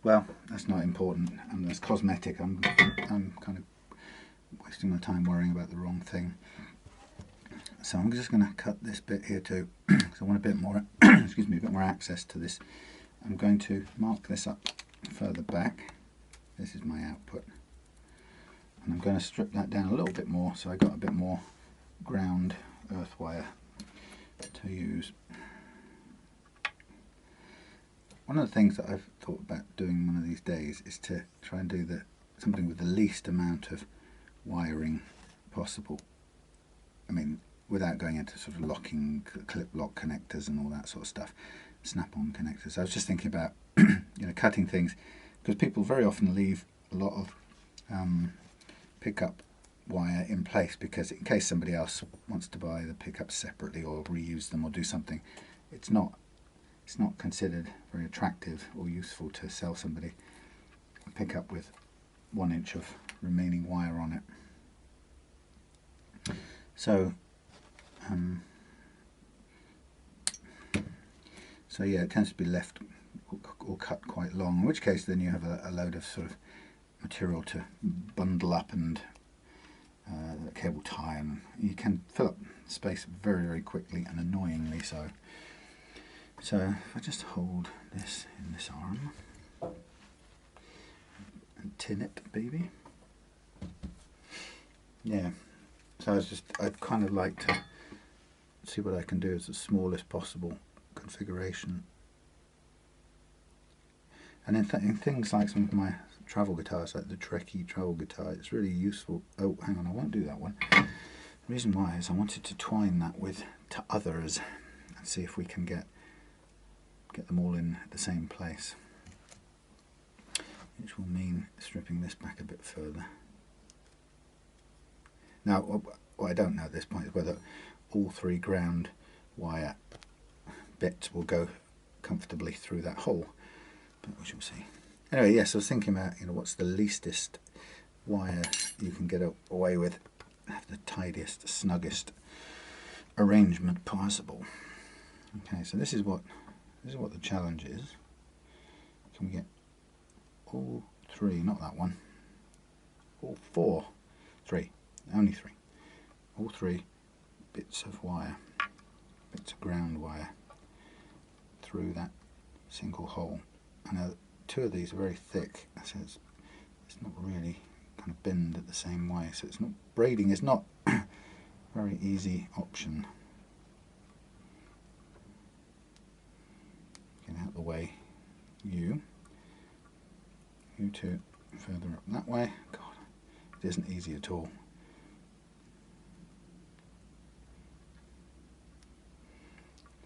Well, that's not important, and that's cosmetic. I'm kind of wasting my time worrying about the wrong thing. So I'm just going to cut this bit here too, because I want a bit more, excuse me, a bit more access to this. I'm going to mark this up further back. This is my output, and I'm going to strip that down a little bit more so I got a bit more ground earth wire to use. One of the things that I've thought about doing one of these days is to try and do something with the least amount of wiring possible. I mean, without going into sort of locking, clip lock connectors and all that sort of stuff, snap-on connectors. I was just thinking about cutting things, because people very often leave a lot of pickup wire in place, because in case somebody else wants to buy the pickups separately or reuse them or do something, it's not considered very attractive or useful to sell somebody a pickup with 1 inch of remaining wire on it. So yeah, it tends to be left or cut quite long, in which case then you have a load of sort of material to bundle up and cable tie, and you can fill up space very, very quickly and annoyingly so. So if I just hold this in this arm and tin it, baby. Yeah, so I'd kind of like to see what I can do as the smallest possible configuration. And in things like some of my travel guitars, like the Trekkie travel guitar, it's really useful. Oh, hang on, I won't do that one. The reason why is I wanted to twine that with to others and see if we can get them all in the same place, which will mean stripping this back a bit further. Now, what I don't know at this point is whether all 3 ground wire bits will go comfortably through that hole, but we shall see. Anyway, yes, I was thinking about what's the leastest wire you can get away with, have the tidiest, snuggest arrangement possible. Okay, so this is what the challenge is. Can we get all 3, not that one, all 4, 3, only 3, all 3 bits of wire, bits of ground wire through that single hole? I know 2 of these are very thick, so it's not really kind of bend it the same way, so it's not, braiding is not a very easy option. Get out the way, you 2 further up that way. God, it isn't easy at all.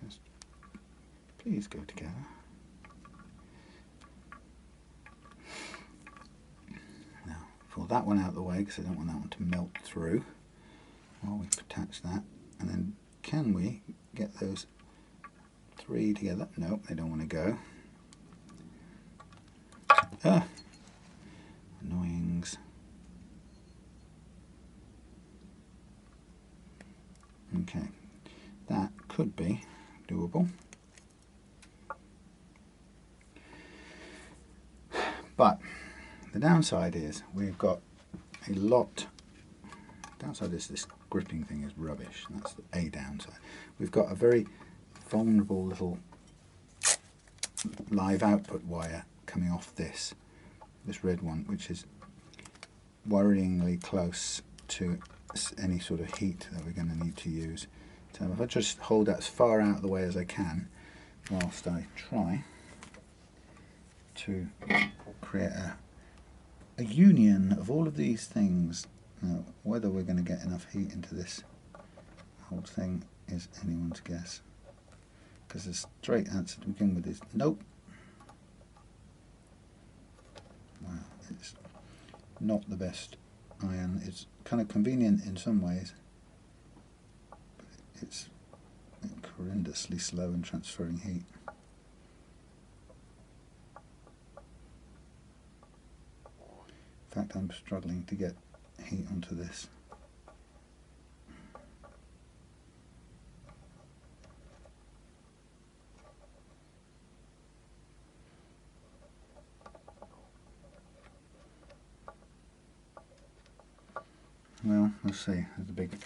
Just please go together. Now, pull that one out of the way because I don't want that one to melt through while we attach that. And then can we get those 3 together? Nope, they don't want to go. Ah, annoyings. Okay, that could be doable. But the downside is we've got a lot. Downside is this gripping thing is rubbish. That's a downside. We've got a very vulnerable little live output wire coming off this red one, which is worryingly close to any sort of heat that we're going to need to use. So if I just hold that as far out of the way as I can whilst I try to create a union of all of these things. Now, whether we're going to get enough heat into this whole thing is anyone's guess. because the straight answer to begin with is nope. Wow, it's not the best iron. It's kind of convenient in some ways, but it's horrendously slow in transferring heat. In fact, I'm struggling to get heat onto this. Well, we'll see. There's a big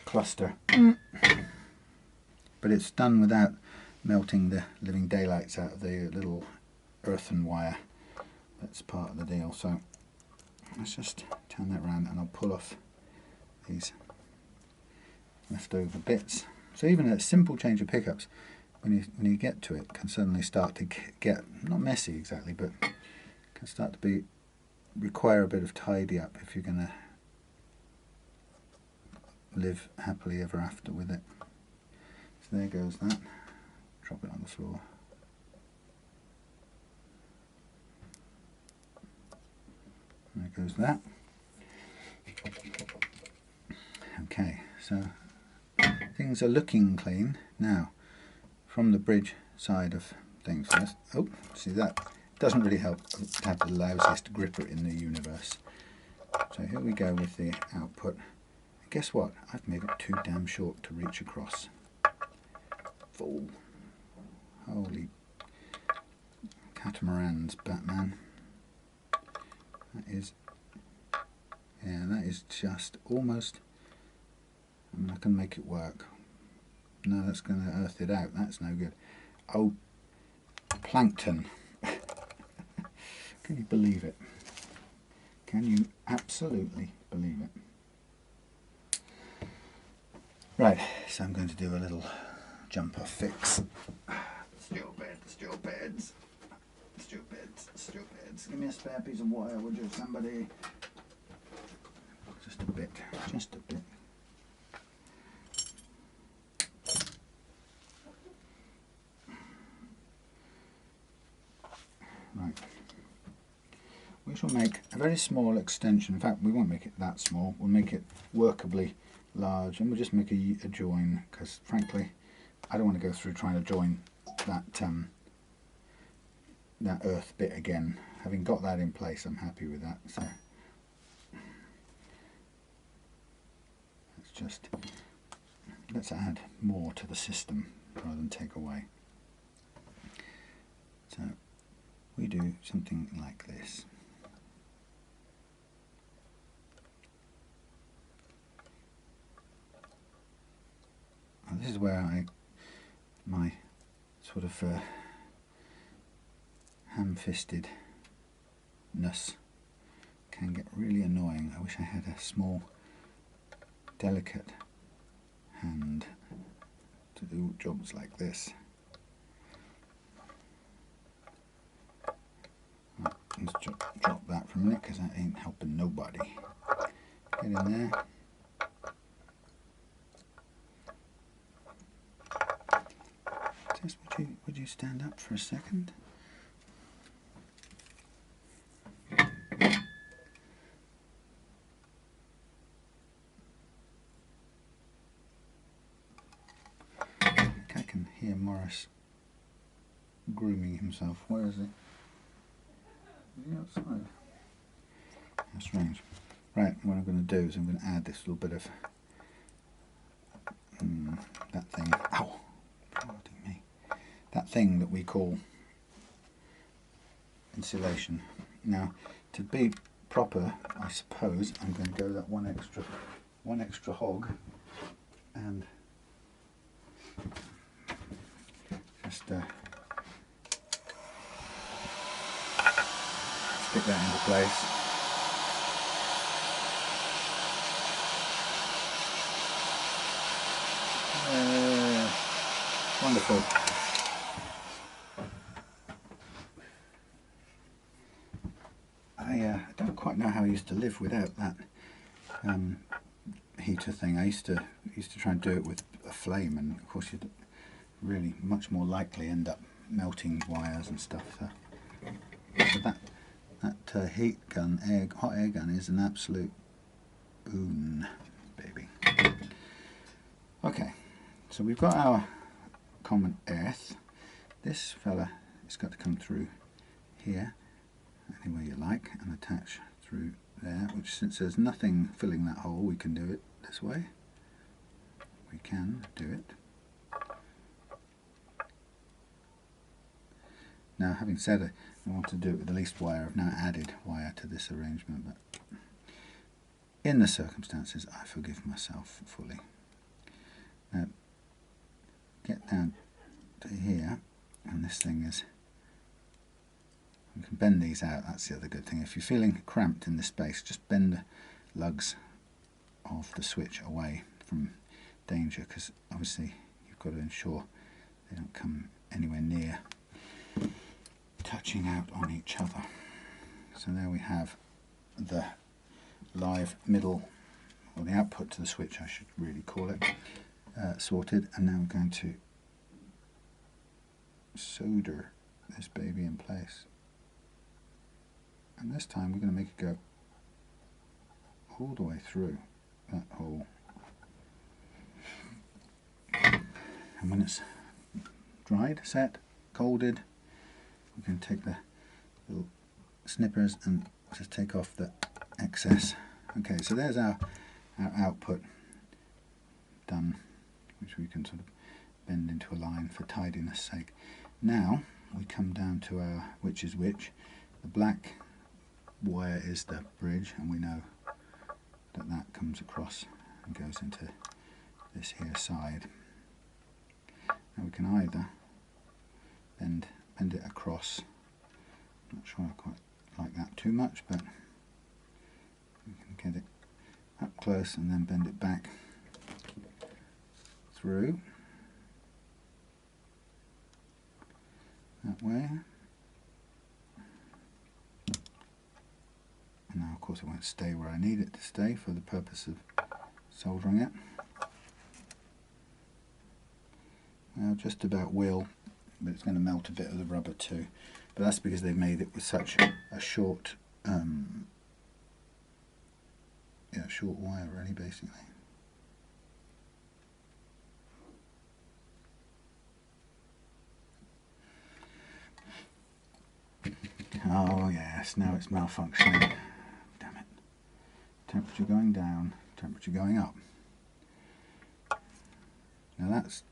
cluster. But it's done without melting the living daylights out of the little earthen wire. That's part of the deal. So let's just turn that around and I'll pull off these leftover bits. So even a simple change of pickups, when you get to it, can suddenly start to get, not messy exactly, but can start to require a bit of tidy up if you're going to live happily ever after with it. So there goes that. Drop it on the floor. There goes that. Okay, so things are looking clean now from the bridge side of things. Oh, see, that doesn't really help to have the lousiest gripper in the universe. So here we go with the output. Guess what? I've made it too damn short to reach across. Fool. Holy catamarans, Batman. That is, yeah, that is just almost, I mean, I can make it work. No, that's going to earth it out. That's no good. Oh, plankton. Can you believe it? Can you absolutely believe it? Right, so I'm going to do a little jumper fix. Stupids. Give me a spare piece of wire, would you, somebody? Just a bit, just a bit. Right. We shall make a very small extension. In fact, we won't make it that small. We'll make it workably large, and we'll just make a join, because frankly I don't want to go through trying to join that that earth bit again. Having got that in place, I'm happy with that. So let's add more to the system rather than take away. So we do something like this. This is where my sort of ham-fistedness can get really annoying. I wish I had a small, delicate hand to do jobs like this. Right, let's drop that for a minute, because that ain't helping nobody. Get in there. Would you stand up for a second? I can hear Morris grooming himself. Where is he? Is he outside? That's strange. Right, what I'm going to do is I'm going to add this little bit of that thing. Ow! Pardon me. That thing that we call insulation. Now, to be proper, I suppose I'm going to go that one extra hog and just stick that into place. Wonderful. I don't quite know how I used to live without that heater thing. I used to try and do it with a flame, and of course you'd really much more likely end up melting wires and stuff. So that heat gun, hot air gun, is an absolute boon, baby. Okay, so we've got our common earth. This fella has got to come through here, anywhere you like, and attach through there, which, since there's nothing filling that hole, we can do it this way. We can do it. Now, having said it, I want to do it with the least wire. I've now added wire to this arrangement, but in the circumstances, I forgive myself fully. Now, get down to here, and this thing is, we can bend these out. That's the other good thing. If you're feeling cramped in this space, just bend the lugs of the switch away from danger, because obviously you've got to ensure they don't come anywhere near touching out on each other. So there we have the live middle, or the output to the switch, I should really call it, sorted. And now we're going to solder this baby in place. And this time we're going to make it go all the way through that hole. And when it's dried, set, colded, we can take the little snippers and just take off the excess. Okay, so there's our output done, which we can sort of bend into a line for tidiness sake. Now we come down to our which is which. The black wire is the bridge, and we know that that comes across and goes into this here side. Now we can either bend it across. I'm not sure I quite like that too much, but we can get it up close and then bend it back through that way. And now, of course, it won't stay where I need it to stay for the purpose of soldering it. Well, just about will, but it's going to melt a bit of the rubber too. But that's because they've made it with such a short, short wire, really, basically. Oh yes, now it's malfunctioning. Damn it. Temperature going down, temperature going up. Now that's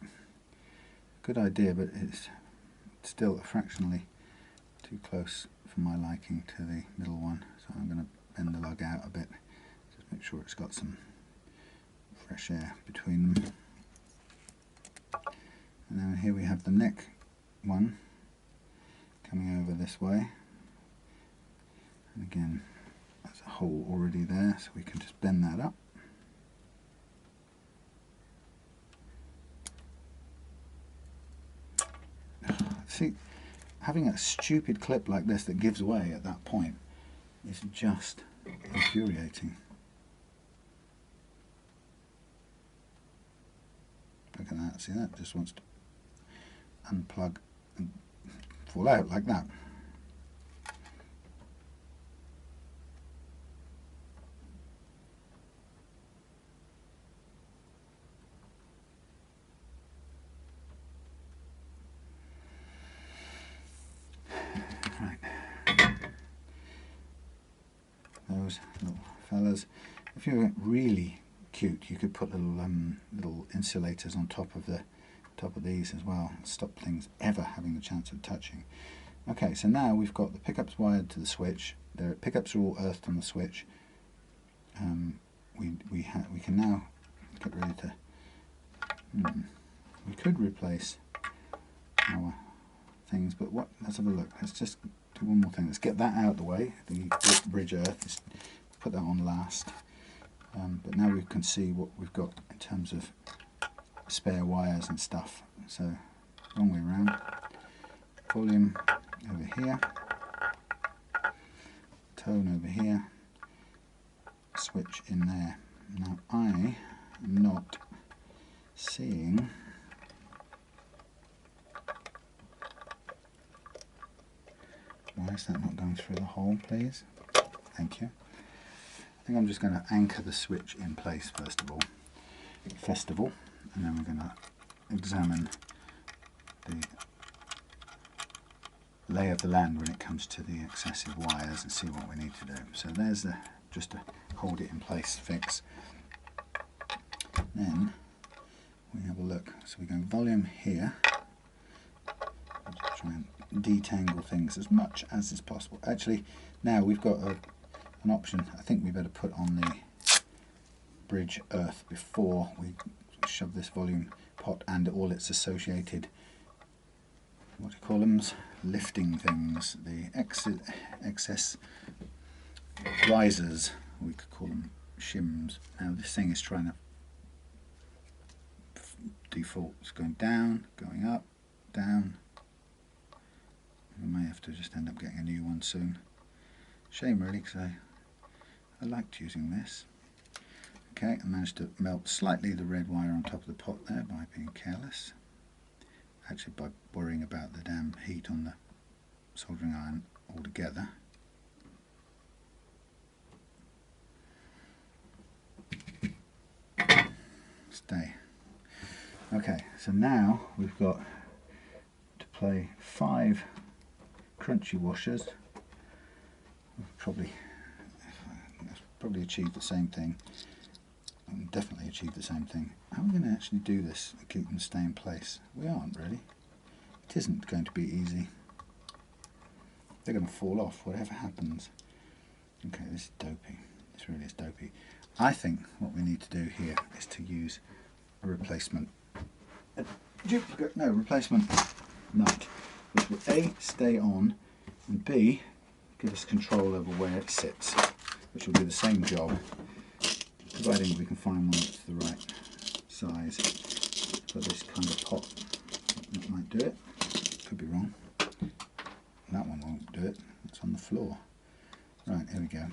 a good idea, but it's still fractionally too close for my liking to the middle one. So I'm going to bend the lug out a bit, just make sure it's got some fresh air between them. And then here we have the neck one coming over this way, and again there's a hole already there, so we can just bend that up. See, having a stupid clip like this that gives way at that point is just infuriating. Look at that, see, that just wants to unplug and fall out like that. Right. Those little fellas. If you were really cute, you could put little insulators on top of these as well, stop things ever having the chance of touching. Okay, so now we've got the pickups wired to the switch. The pickups are all earthed on the switch. We can now get ready to. We could replace our things, but let's have a look. Let's just do one more thing. Let's get that out of the way. The bridge earth. Let's put that on last. But now we can see what we've got in terms of spare wires and stuff. So wrong way around. Volume over here, tone over here, switch in there. Now I am not seeing Why is that not going through the hole, please? Thank you. I think I'm just going to anchor the switch in place first of all. Festival, and then we're going to examine the lay of the land when it comes to the excessive wires and see what we need to do. So there's the, just to hold it in place fix. Then we have a look. So we go volume here. Try and detangle things as much as is possible. Actually, now we've got an option. I think we better put on the bridge earth before we shove this volume pot and all its associated, what do you call them, lifting things, the excess risers, we could call them shims. Now this thing is trying to default, it's going down, going up, down. We may have to just end up getting a new one soon. Shame really, because I liked using this. Okay, I managed to melt slightly the red wire on top of the pot there by being careless. Actually by worrying about the damn heat on the soldering iron altogether. Stay. Okay, so now we've got to play 5 crunchy washers. We've probably achieved the same thing. Definitely achieved the same thing. How are we going to actually do this and keep them stay in place? We aren't really. It isn't going to be easy. They're going to fall off whatever happens. Okay, this is dopey. This really is dopey. I think what we need to do here is to use a replacement replacement nut, which will A, stay on, and B, give us control over where it sits, which will do the same job, providing we can find one that's the right size for this kind of pot. That might do it. Could be wrong. That one won't do it. It's on the floor. Right, here we go.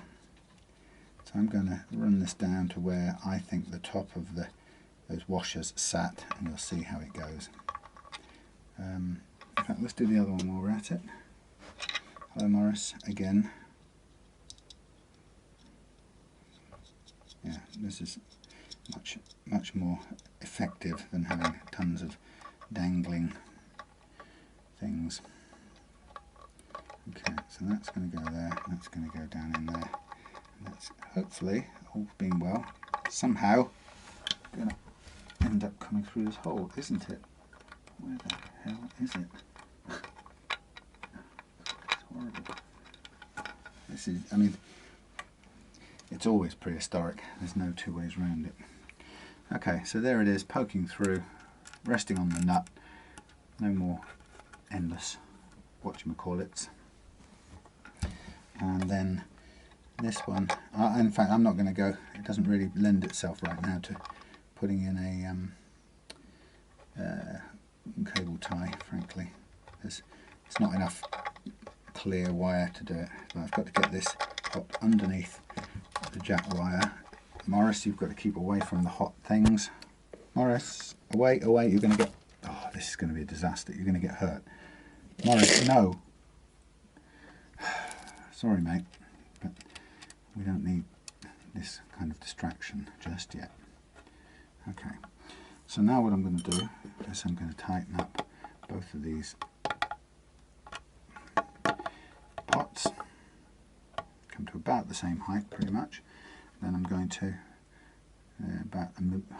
So I'm going to run this down to where I think the top of those washers sat, and we'll see how it goes. In fact, let's do the other one while we're at it. Hello Morris, again. Yeah, this is much more effective than having tons of dangling things. Okay, so that's going to go there, that's going to go down in there. And that's hopefully, all being well, somehow going to end up coming through this hole, isn't it? Where the hell is it? It's horrible. This is, I mean, it's always prehistoric. There's no two ways around it. Okay, so there it is, poking through, resting on the nut. No more endless whatchamacallits. And then this one, in fact I'm not going to go, it doesn't really lend itself right now to putting in a cable tie, frankly. It's not enough clear wire to do it, but I've got to get this pot underneath the jack wire. Morris, you've got to keep away from the hot things. Morris, away, away, you're going to get, oh, this is going to be a disaster, you're going to get hurt. Morris, no. Sorry mate, but we don't need this kind of distraction just yet. Okay, so now what I'm going to do is I'm going to tighten up both of these pots, come to about the same height pretty much. Then I'm going to, about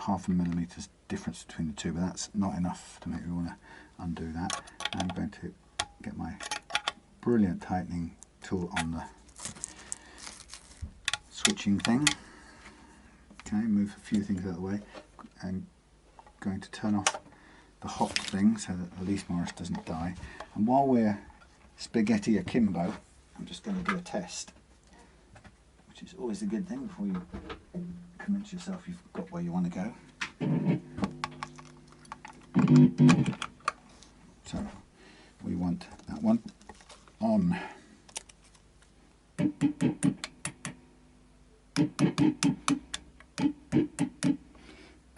half a millimeter's difference between the two, but that's not enough to make me want to undo that. I'm going to get my brilliant tightening tool on the switching thing. Okay, move a few things out of the way. I'm going to turn off the hot thing so that at least Morris doesn't die. And while we're spaghetti akimbo, I'm just going to do a test, which is always a good thing before you convince yourself you've got where you want to go. So we want that one on.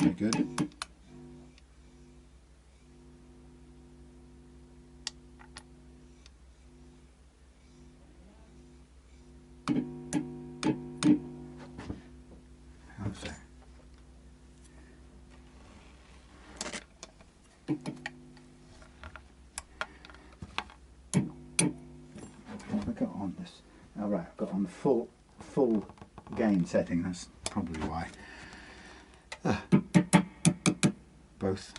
Very good. Oh right, I've got on the full gain setting, that's probably why. Both.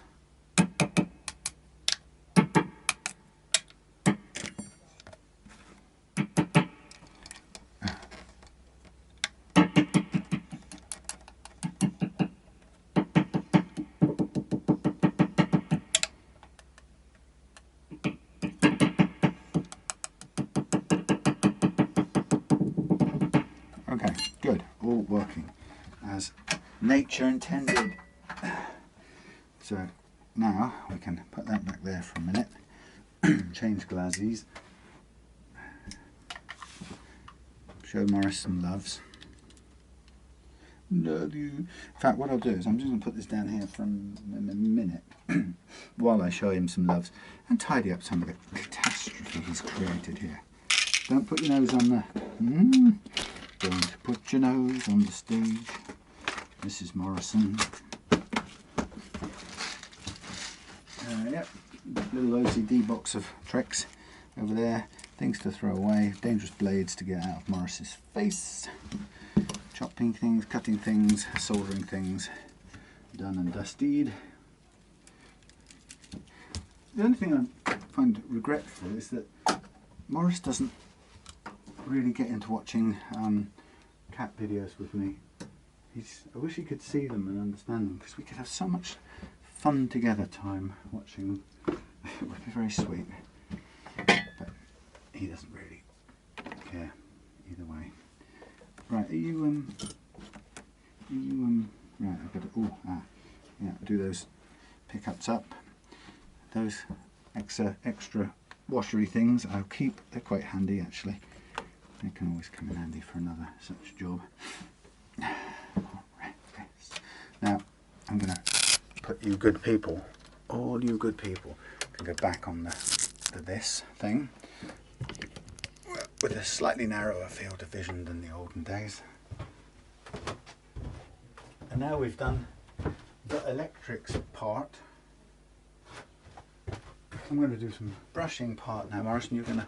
Okay, good, all working as nature intended. So now we can put that back there for a minute, change glasses, show Morris some loves. Love you. In fact, what I'll do is I'm just going to put this down here for a minute while I show him some loves and tidy up some of the catastrophe he's created here. Don't put your nose on the... Don't put your nose on the stage, Mrs. Morrison. Yep, little OCD box of tricks over there. Things to throw away, dangerous blades to get out of Morris's face. Chopping things, cutting things, soldering things. Done and dusted. The only thing I find regretful is that Morris doesn't really get into watching cat videos with me. I wish he could see them and understand them, because we could have so much fun together time watching them. It would be very sweet. But he doesn't really care either way. Right, are you right, I've got to, yeah, do those pickups up. Those extra washery things I'll keep, they're quite handy actually. They can always come in handy for another such job. Now, I'm going to put you good people, all you good people, can go back on the this thing with a slightly narrower field of vision than the olden days. And now we've done the electrics part. I'm going to do some brushing part now, Morris, and you're going to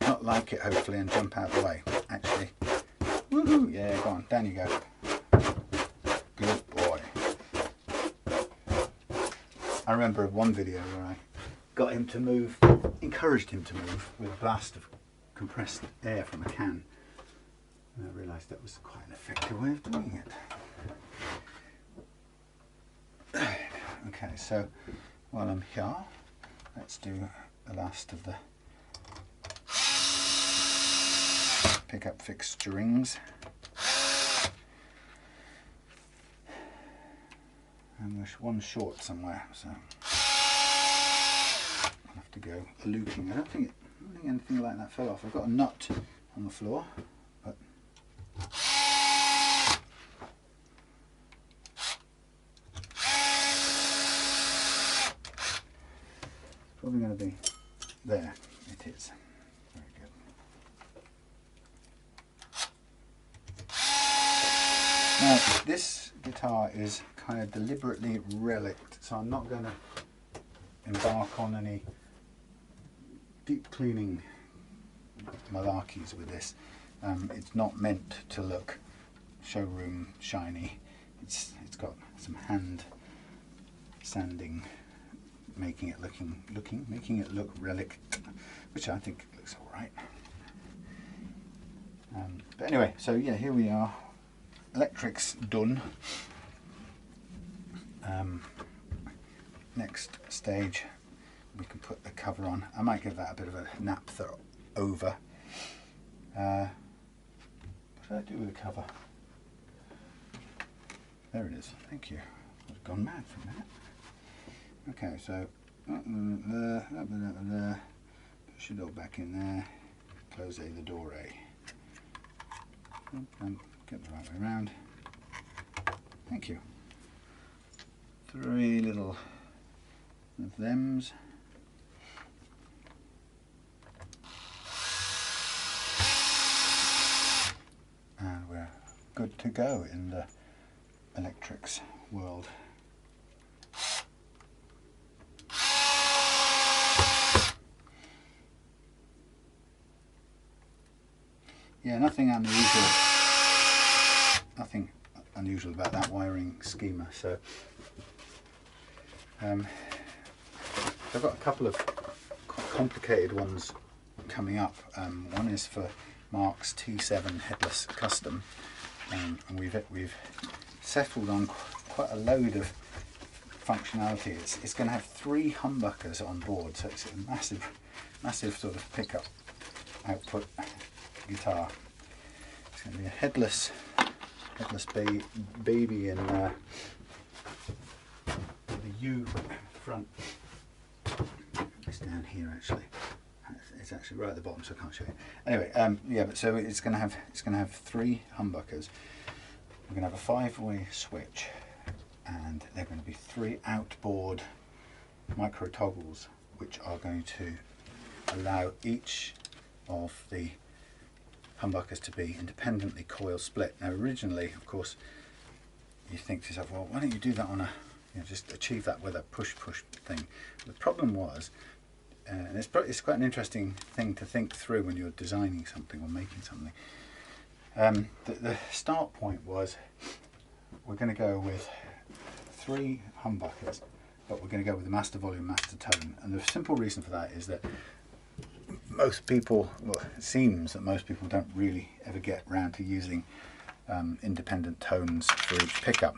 not like it hopefully and jump out of the way. Actually, woohoo! Yeah, go on, down you go. Good boy. I remember one video where I got him to move, encouraged him to move with a blast of compressed air from a can, and I realised that was quite an effective way of doing it. Okay, so while I'm here, let's do the last of the pickup fixturings. And there's one short somewhere, so I'll have to go looking. I don't think anything like that fell off. I've got a nut on the floor, but probably going to be there. It is. Very good. Now this guitar is kind of deliberately relicked, so I'm not going to embark on any deep cleaning malarkeys with this. It's not meant to look showroom shiny. It's got some hand sanding, making it look relic, which I think looks all right. But anyway, so yeah, here we are. Electrics done. Next stage, we can put the cover on. I might give that a bit of a nap over. What did I do with the cover? There it is. Thank you. I've gone mad from that. Okay, so push it all back in there. Close the door. And get the right way around. Thank you. 3 little of thems. And we're good to go in the electrics world. yeah, nothing unusual. Nothing unusual about that wiring schema. So I've got a couple of quite complicated ones coming up. One is for Mark's T7 headless custom, and we've settled on quite a load of functionality. It's going to have 3 humbuckers on board, so it's a massive sort of pickup output guitar. It's going to be a headless baby in the U front. It's down here actually. It's actually right at the bottom, so I can't show you. Anyway, yeah, but so it's going to have 3 humbuckers. We're going to have a 5-way switch, and they're going to be 3 outboard micro toggles, which are going to allow each of the humbuckers to be independently coil split. Now, originally, of course, you think to yourself, well, why don't you do that on a, just achieve that with a push thing. The problem was, and it's quite an interesting thing to think through when you're designing something or making something. The start point was, we're going to go with 3 humbuckers, but we're going to go with the master volume, master tone. And the simple reason for that is that most people, well, it seems that most people don't really ever get around to using independent tones for each pickup.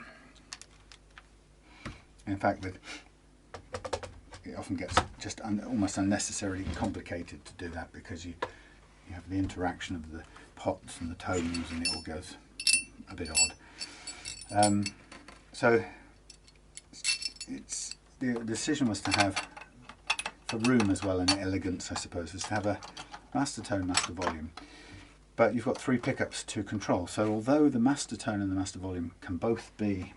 In fact, it often gets just almost unnecessarily complicated to do that, because you have the interaction of the pots and the tones, and it all goes a bit odd. So the decision was to have, for room as well and elegance, I suppose, was to have a master tone, master volume. But you've got 3 pickups to control. So although the master tone and the master volume can both be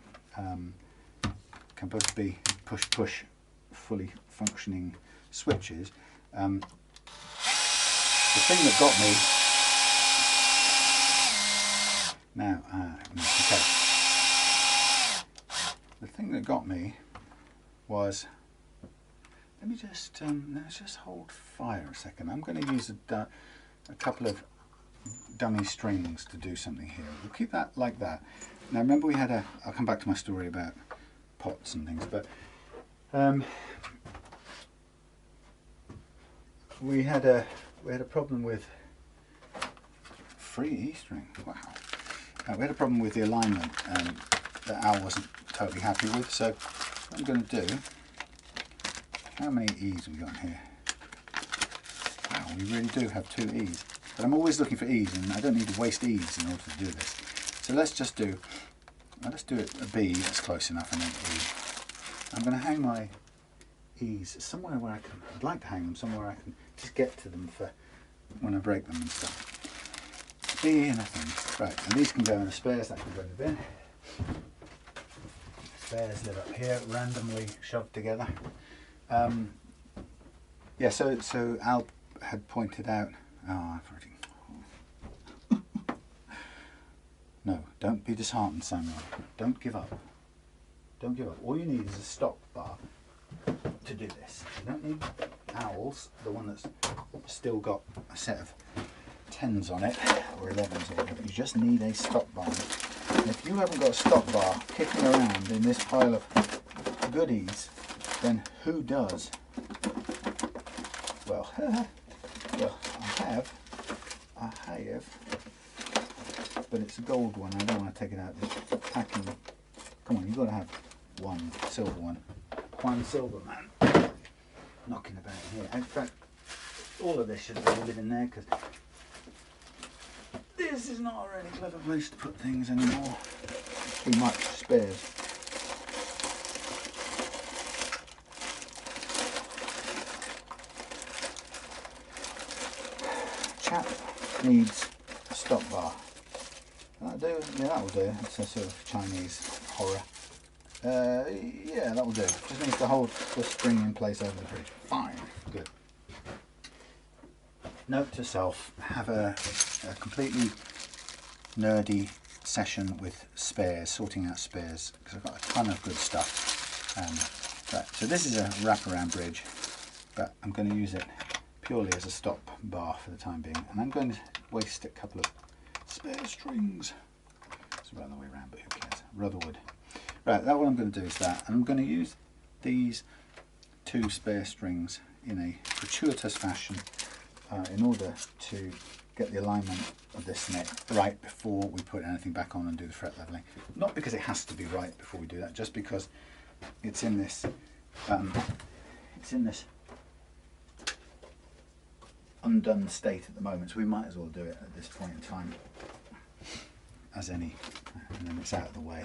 push fully functioning switches, the thing that got me now, okay. The thing that got me was, let's just hold fire a second. I'm going to use a couple of dummy strings to do something here. We'll keep that like that. Now remember, we had I'll come back to my story about pots and things, but we had a problem with free E string. Wow. We had a problem with the alignment that Al wasn't totally happy with. So what I'm going to do, how many E's have we got here? Wow, we really do have 2 E's. But I'm always looking for E's, and I don't need to waste E's in order to do this. So let's do a B, that's close enough, and then E. I'm going to hang my E's somewhere where I'd like to hang them somewhere I can just get to them for when I break them and stuff. B and a thing. Right, and these can go in the spares, that can go in the bin. Spares live up here, randomly shoved together. Yeah, so Al had pointed out, I've already... No, don't be disheartened, Samuel. Don't give up. Don't give up. All you need is a stop bar to do this. You don't need owls, the one that's still got a set of 10s on it, or 11s or whatever. You just need a stop bar. And if you haven't got a stop bar kicking around in this pile of goodies, then who does? Well, well, I have, but it's a gold one. I don't want to take it out. This packing. Come on, you've got to have one silver one. One silver man knocking about here. In fact, all of this should have been in there, because this is not a really clever place to put things anymore. Too much spares. Chap needs a stop bar. That'll do. Yeah, that'll do. It's a sort of Chinese horror. Yeah, that'll do. Just needs to hold the spring in place over the bridge. Fine. Good. Note to self, have a completely nerdy session with spares, sorting out spares, because I've got a ton of good stuff. Right, so this is a wraparound bridge, but I'm going to use it purely as a stop bar for the time being. And I'm going to waste a couple of spare strings. It's the other way around, but who cares? Rutherwood. Right, that what I'm going to do is that, and I'm going to use these 2 spare strings in a gratuitous fashion in order to get the alignment of this neck right before we put anything back on and do the fret leveling. Not because it has to be right before we do that, just because it's in this undone state at the moment, so we might as well do it at this point in time as any, and then it's out of the way.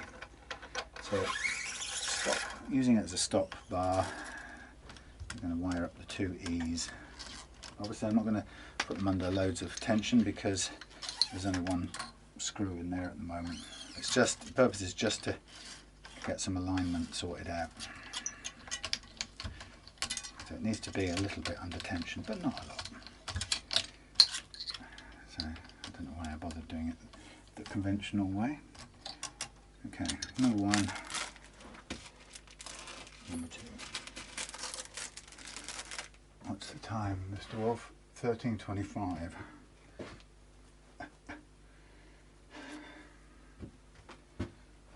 So stop, using it as a stop bar, I'm going to wire up the 2 E's. Obviously I'm not going to put them under loads of tension because there's only 1 screw in there at the moment. It's just, the purpose is just to get some alignment sorted out. So it needs to be a little bit under tension, but not a lot. So I don't know why I bothered doing it the conventional way. Okay, number 1, number 2. What's the time, Mr. Wolf? 13:25.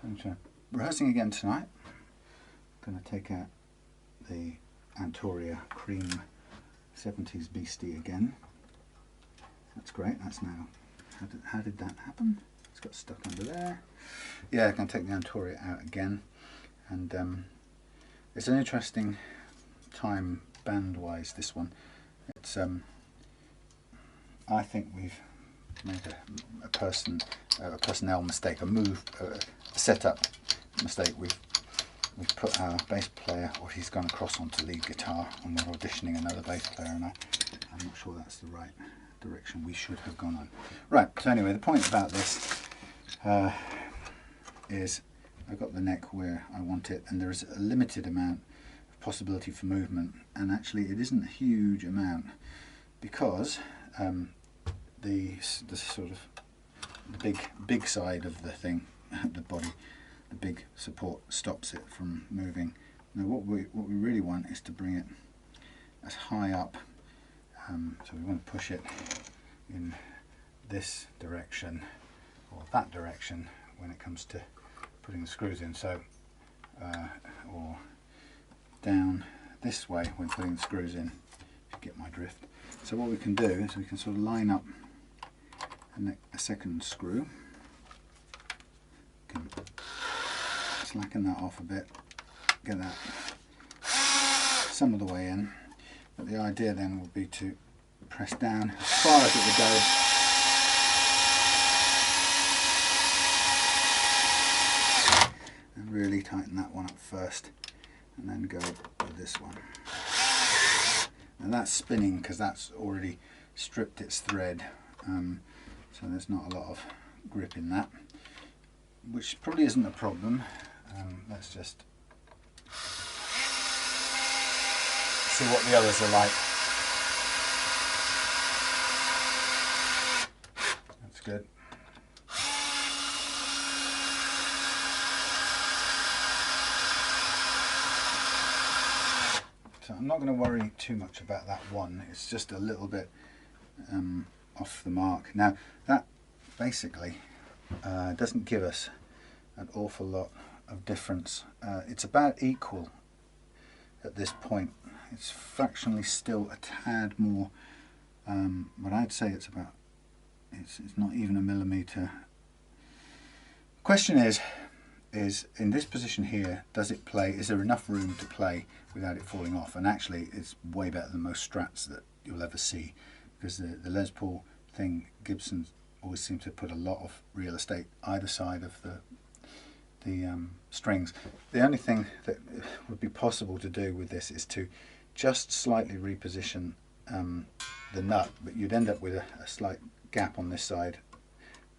I'm rehearsing again tonight. I'm going to take out the Antoria Cream 70s Beastie again. That's great. That's now. How did that happen? It's got stuck under there. Yeah, I can take the Antoria out again, and it's an interesting time band-wise. This one, it's I think we've made a personnel mistake, a setup mistake. We've put our bass player, or he's gone across onto lead guitar, and we're auditioning another bass player, and I'm not sure that's the right direction we should have gone on. Right, so anyway, the point about this is I've got the neck where I want it, and there is a limited amount of possibility for movement, and actually it isn't a huge amount, because the sort of the big side of the thing, the body, the big support stops it from moving. Now what we really want is to bring it as high up, so we want to push it in this direction or that direction when it comes to putting the screws in, so or down this way when putting the screws in, if you get my drift. So what we can do is we can sort of line up a second screw, can slacken that off a bit, get that some of the way in, but the idea then would be to press down as far as it would go, and really tighten that one up first, and then go with this one. And that's spinning because that's already stripped its thread, so there's not a lot of grip in that, which probably isn't a problem. Let's just see what the others are like. That's good. So I'm not going to worry too much about that one. It's just a little bit off the mark. Now that basically doesn't give us an awful lot of difference. It's about equal at this point. It's fractionally still a tad more, but I'd say it's about, it's not even a millimetre. Question is in this position here, does it play, is there enough room to play without it falling off? And actually it's way better than most Strats that you'll ever see, because the Les Paul thing, Gibson always seems to put a lot of real estate either side of the strings. The only thing that would be possible to do with this is to just slightly reposition the nut, but you'd end up with a slight gap on this side,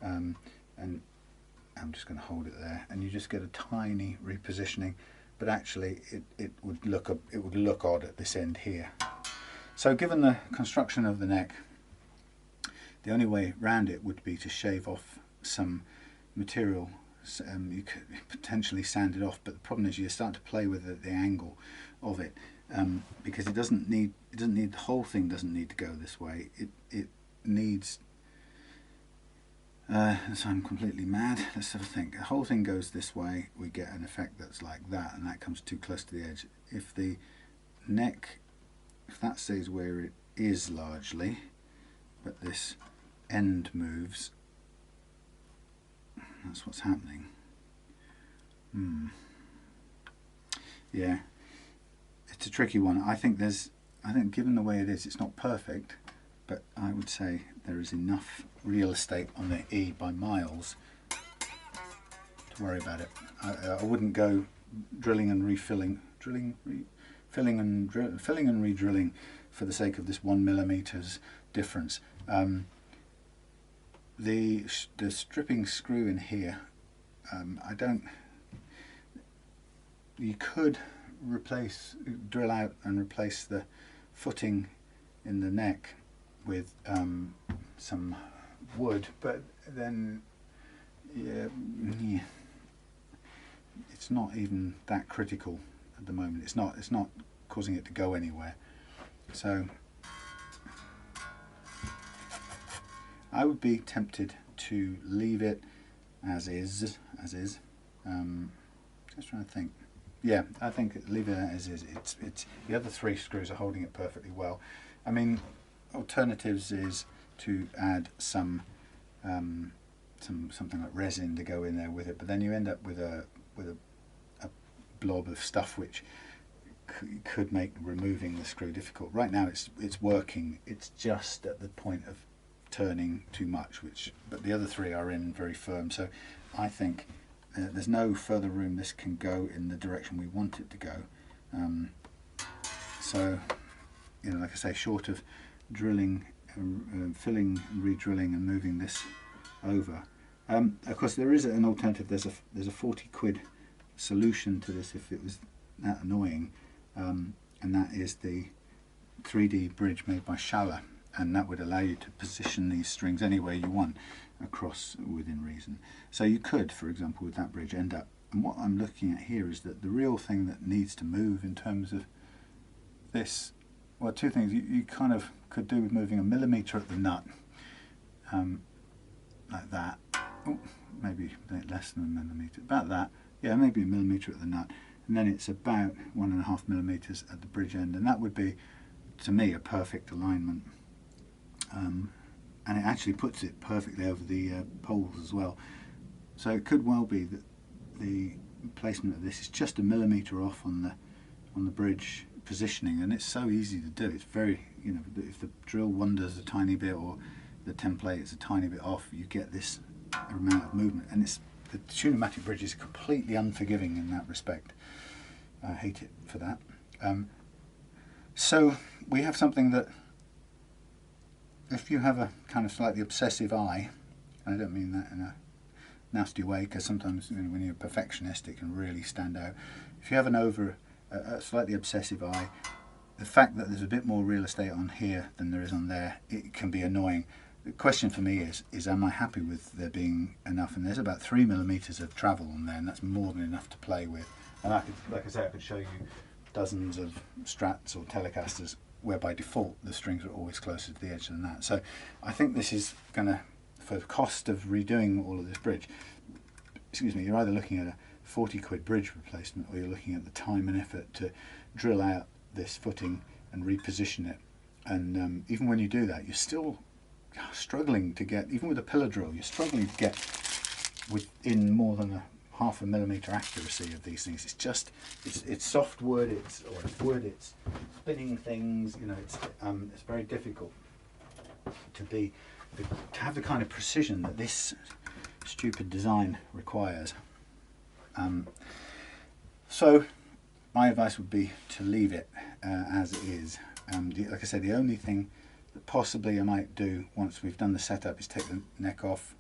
and I'm just going to hold it there, and you just get a tiny repositioning, but actually it would look odd at this end here. So given the construction of the neck, the only way round it would be to shave off some material. You could potentially sand it off, but the problem is you start to play with the angle of it, because it doesn't need the whole thing doesn't need to go this way. It needs. So I'm completely mad. Let's have a think. The whole thing goes this way. We get an effect that's like that, and that comes too close to the edge. If the neck, if that stays where it is largely, but this end moves, that's what's happening. Yeah, it's a tricky one. I think given the way it is, it's not perfect, but I would say there is enough real estate on the E by miles to worry about it. I wouldn't go drilling and refilling, filling and re-drilling for the sake of this 1 millimeters difference. The stripping screw in here, you could drill out and replace the footing in the neck with some wood, but then yeah, it's not even that critical at the moment. It's not causing it to go anywhere. So I would be tempted to leave it as is. Just trying to think. Yeah, I think leave it as is. It's the other 3 screws are holding it perfectly well. I mean, alternatives is to add something like resin to go in there with it, but then you end up with a blob of stuff which could make removing the screw difficult. Right now it's working. It's just at the point of turning too much, but the other 3 are in very firm. So I think there's no further room this can go in the direction we want it to go. So, like I say, short of drilling, filling, re-drilling, and moving this over. Of course, there is an alternative. There's a 40 quid solution to this if it was that annoying, and that is the 3D bridge made by Schaller, and that would allow you to position these strings anywhere you want across within reason. So you could, for example, with that bridge end up, and what I'm looking at here is that the real thing that needs to move in terms of this, well, 2 things you kind of could do with moving a millimetre at the nut, like that. Oh, maybe a bit less than a millimetre, about that. Yeah, maybe a millimetre at the nut, and then it's about 1.5 millimetres at the bridge end, and that would be, to me, a perfect alignment. And it actually puts it perfectly over the poles as well. So it could well be that the placement of this is just a millimetre off on the bridge positioning, and it's so easy to do. It's very, if the drill wanders a tiny bit or the template is a tiny bit off, you get this amount of movement. And the Tunematic bridge is completely unforgiving in that respect. I hate it for that. So we have something that, if you have a kind of slightly obsessive eye, and I don't mean that in a nasty way, because sometimes when you're a perfectionist it can really stand out. If you have a slightly obsessive eye, the fact that there's a bit more real estate on here than there is on there, it can be annoying. The question for me is am I happy with there being enough? And there's about 3 millimeters of travel on there, and that's more than enough to play with. And I could show you dozens of Strats or Telecasters where by default the strings are always closer to the edge than that. So I think this is going to, for the cost of redoing all of this bridge, you're either looking at a 40 quid bridge replacement, or you're looking at the time and effort to drill out this footing and reposition it. And even when you do that, you're still struggling to get, even with a pillar drill, you're struggling to get within more than a 0.5 millimetre accuracy of these things. It's just, it's soft wood, it's wood, it's spinning things, it's very difficult to have the kind of precision that this stupid design requires. So my advice would be to leave it as it is. Like I said, the only thing that possibly I might do once we've done the setup is take the neck off.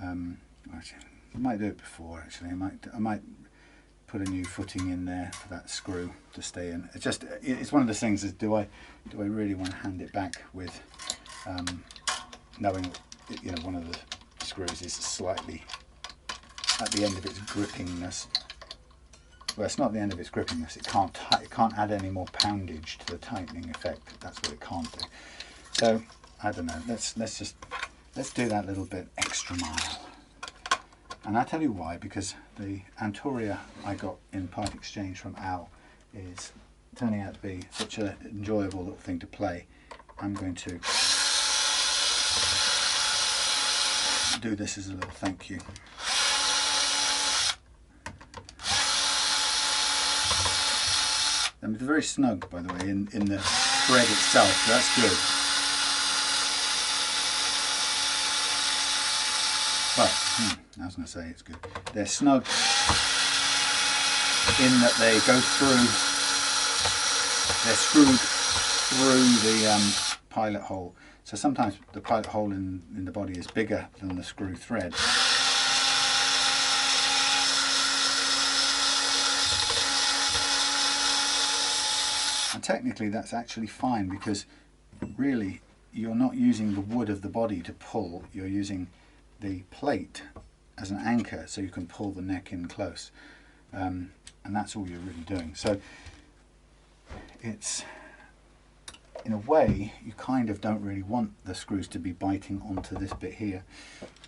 Actually, I might do it before. Actually, I might put a new footing in there for that screw to stay in. It's one of those things. Is do I really want to hand it back with knowing one of the screws is slightly at the end of its grippingness. well, it's not the end of its grippiness. It can't add any more poundage to the tightening effect. That's what it can't do. So I don't know. Let's do that little bit extra mile. And I'll tell you why, because the Antoria I got in part exchange from Al is turning out to be such an enjoyable little thing to play. I'm going to do this as a little thank you. And it's very snug, by the way, in the thread itself, so that's good. Well, I was going to say it's good. They're snug in that they go through, they're screwed through the pilot hole. So sometimes the pilot hole in the body is bigger than the screw thread. And technically that's actually fine, because really you're not using the wood of the body to pull, you're using the plate as an anchor so you can pull the neck in close. And that's all you're really doing. So it's, in a way, you kind of don't really want the screws to be biting onto this bit here.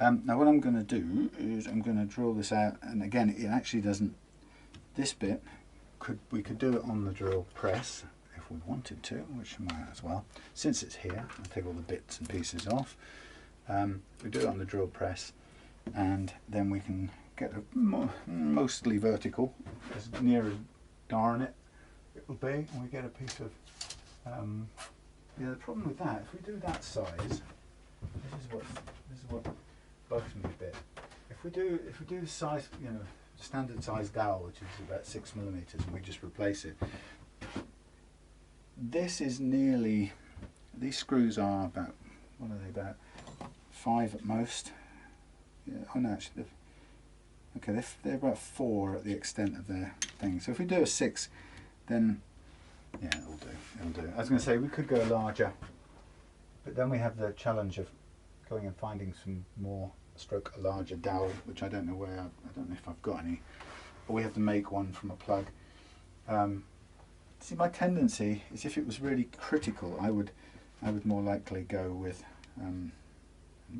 Now what I'm going to do is I'm going to drill this out, and again it actually doesn't, this bit, we could do it on the drill press if we wanted to, which we might as well. Since it's here, I'll take all the bits and pieces off. We do it on the drill press, and then we can get a mostly vertical, as near as darn it will be, and we get a piece of yeah, the problem with that, if we do that size, this is what bugs me a bit. If we do the size, you know, standard size dowel, which is about 6mm, and we just replace it, this is nearly, these screws are about, what are they, about 5 at most. Yeah, oh no, actually, okay, they're about 4 at the extent of their thing. So if we do a 6, then yeah, it'll do. I was going to say we could go larger, but then we have the challenge of going and finding some more stroke a larger dowel, which I don't know where, I don't know if I've got any, or we have to make one from a plug. See, my tendency is, if it was really critical, I would more likely go with, let me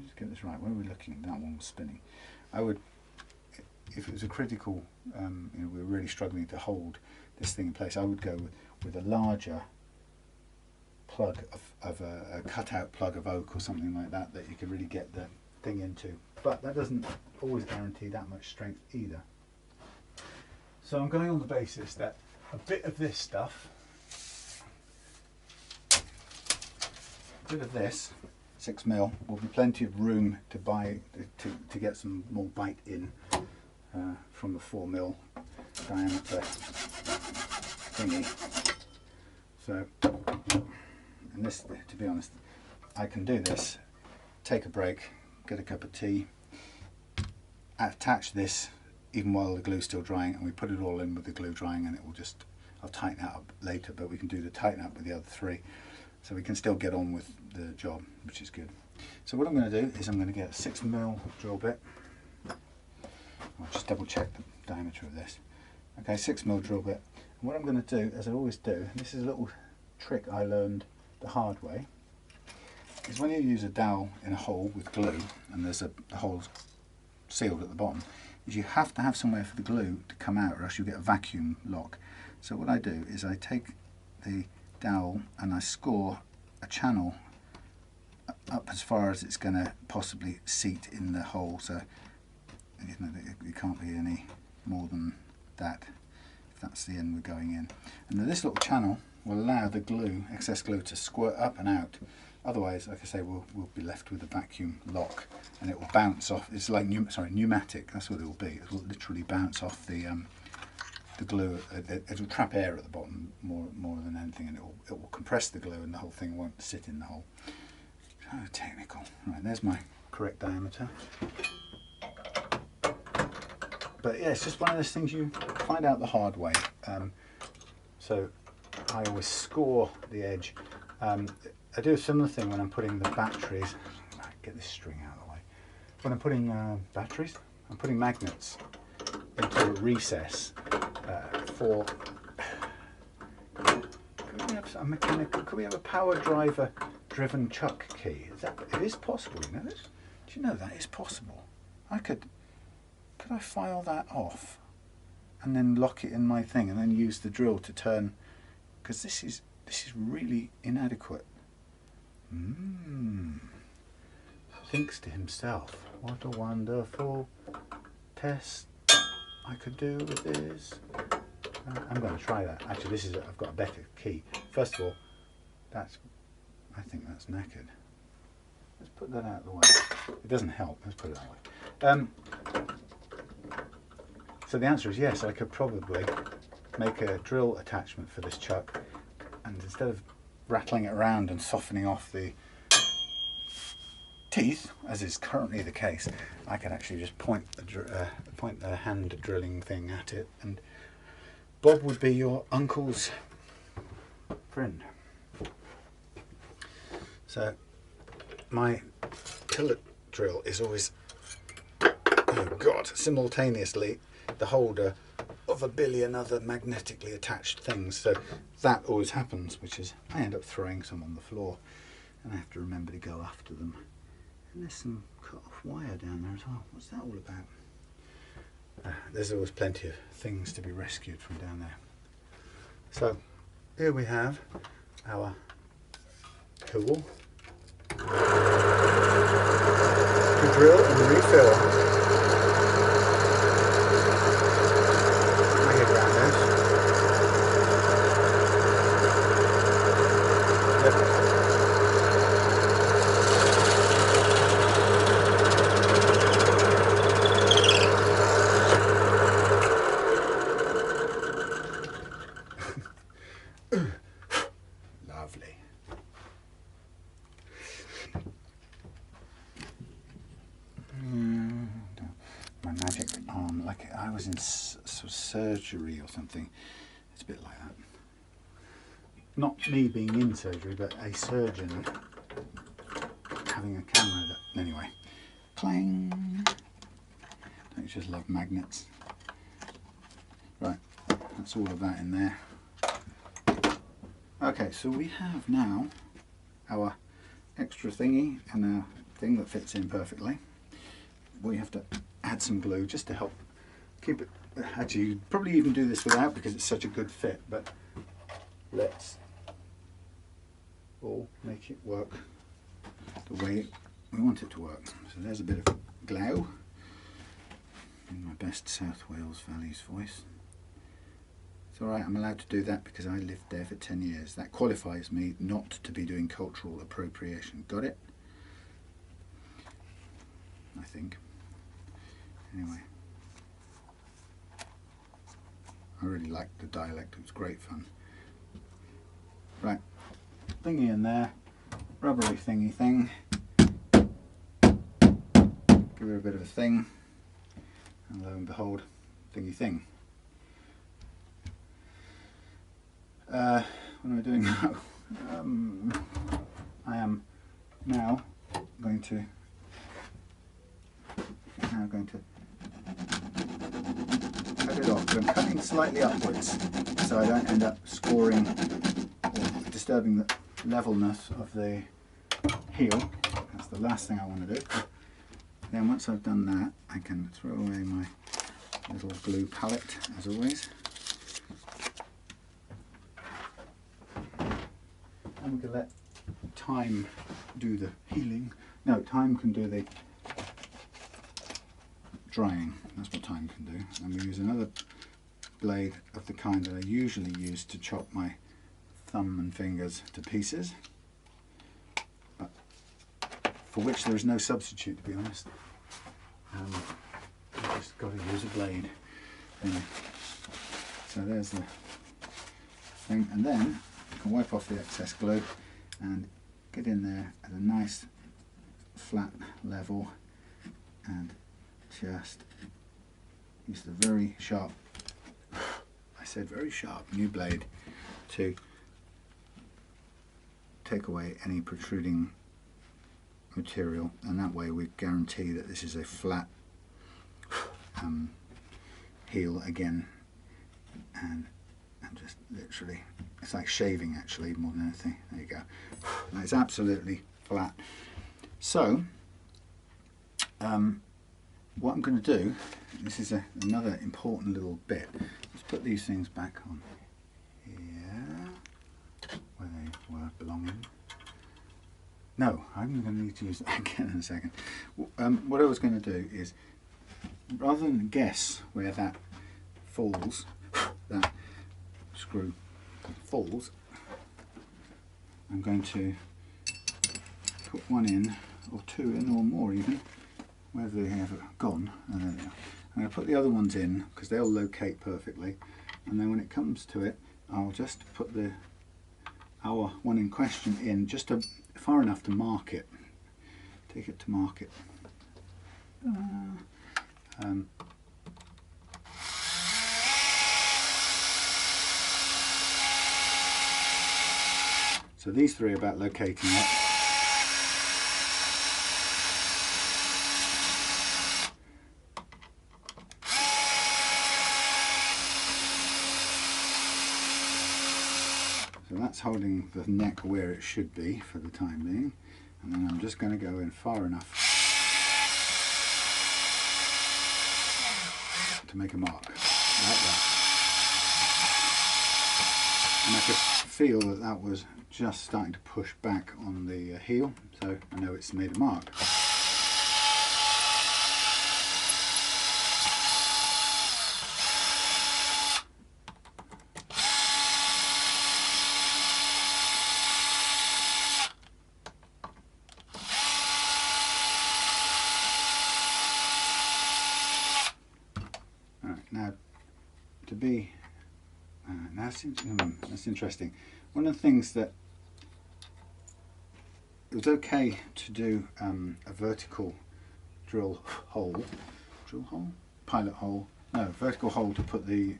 just get this right, where are we looking? That one was spinning. I would, if it was a critical, you know, we were really struggling to hold this thing in place, I would go with a larger plug of a cutout plug of oak or something like that, that you could really get the thing into. But that doesn't always guarantee that much strength either. So I'm going on the basis that a bit of this stuff, a bit of this 6mm will be plenty of room to buy to get some more bite in from the 4mm diameter thingy. So, and this, to be honest, I can do this, take a break, get a cup of tea, attach this even while the glue's still drying, and we put it all in with the glue drying, and it will just, I'll tighten it up later, but we can do the tighten up with the other 3. So we can still get on with the job, which is good. So what I'm going to do is I'm going to get a 6mm drill bit. I'll just double check the diameter of this. Okay, 6mm drill bit. And what I'm going to do, as I always do, and this is a little trick I learned the hard way, is when you use a dowel in a hole with glue, and there's the hole's sealed at the bottom, is you have to have somewhere for the glue to come out, or else you get a vacuum lock. So what I do is I take the dowel and I score a channel up as far as it's going to possibly seat in the hole, so you know, it can't be any more than that, if that's the end we're going in. And then this little channel will allow the glue, excess glue, to squirt up and out. Otherwise, like I say, we'll be left with a vacuum lock, and it will bounce off. It's like pneumatic. That's what it will be. It will literally bounce off the glue. It will trap air at the bottom more than anything, and it will compress the glue, and the whole thing won't sit in the hole. So technical. Right, there's my correct diameter. But yeah, it's just one of those things you find out the hard way. So I always score the edge. I do a similar thing when I'm putting the batteries. Get this string out of the way. When I'm putting batteries, I'm putting magnets into a recess for. Could we have a mechanical? Could we have a power driver driven chuck key? It is possible, you know this? Do you know that is possible? Could I file that off and then lock it in my thing and then use the drill to turn, because this is really inadequate. Thinks to himself, what a wonderful test I could do with this. I'm going to try that. Actually, I've got a better key. First of all, I think that's knackered. Let's put that out of the way. It doesn't help. Let's put it that way. So the answer is yes. I could probably make a drill attachment for this chuck, and instead of rattling it around and softening off the teeth, as is currently the case, I could actually just point the hand drilling thing at it, and Bob would be your uncle's friend. So my pilot drill is always, oh God, simultaneously the holder of a billion other magnetically attached things. So that always happens, which is I end up throwing some on the floor and I have to remember to go after them. And there's some cut off wire down there as well. What's that all about? There's always plenty of things to be rescued from down there. So here we have our tool to drill and refill. I get around this. Yep. Lovely. My magic arm, like I was in sort of surgery or something. It's a bit like that. Not me being in surgery, but a surgeon having a camera that, anyway. Clang! Don't you just love magnets? Right, that's all of that in there. Okay, so we have now our extra thingy and our thing that fits in perfectly. We have to add some glue just to help keep it. Actually, you'd probably even do this without because it's such a good fit, but let's all make it work the way we want it to work. So there's a bit of glue in my best South Wales Valleys voice. It's alright, I'm allowed to do that because I lived there for 10 years. That qualifies me not to be doing cultural appropriation. Got it? I think. Anyway. I really liked the dialect, it was great fun. Right, thingy in there, rubbery thingy thing. Give it a bit of a thing, and lo and behold, thingy thing. What am I doing now? I am now going to cut it off. So I'm cutting slightly upwards so I don't end up scoring or disturbing the levelness of the heel. That's the last thing I want to do. Then once I've done that, I can throw away my little glue palette as always. And we can let time do the healing. No, time can do the drying. That's what time can do. And we use another blade of the kind that I usually use to chop my thumb and fingers to pieces, but for which there is no substitute, to be honest. I've just got to use a blade. Anyway, so there's the thing, and then you can wipe off the excess glue and get in there at a nice flat level and just use the very sharp, I said very sharp, new blade to take away any protruding material, and that way we guarantee that this is a flat heel again, and just literally, it's like shaving actually more than anything. There you go. That's absolutely flat. So what I'm going to do, this is another important little bit. Let's put these things back on here where they were belonging. No, I'm going to need to use that again in a second. What I was going to do is, rather than guess where that falls, that screw falls, I'm going to put one in, or two in, or more even, where they have gone, and there they are. I'm going to put the other ones in because they'll locate perfectly, and then when it comes to it, I'll just put our one in question in just far enough to mark it. Take it to market. So these three are about locating it. So that's holding the neck where it should be for the time being, and then I'm just going to go in far enough to make a mark, like that. And I could feel that that was just starting to push back on the heel, so I know it's made a mark. Now, to be, that's interesting. One of the things that it was okay to do a vertical pilot hole, vertical hole to put the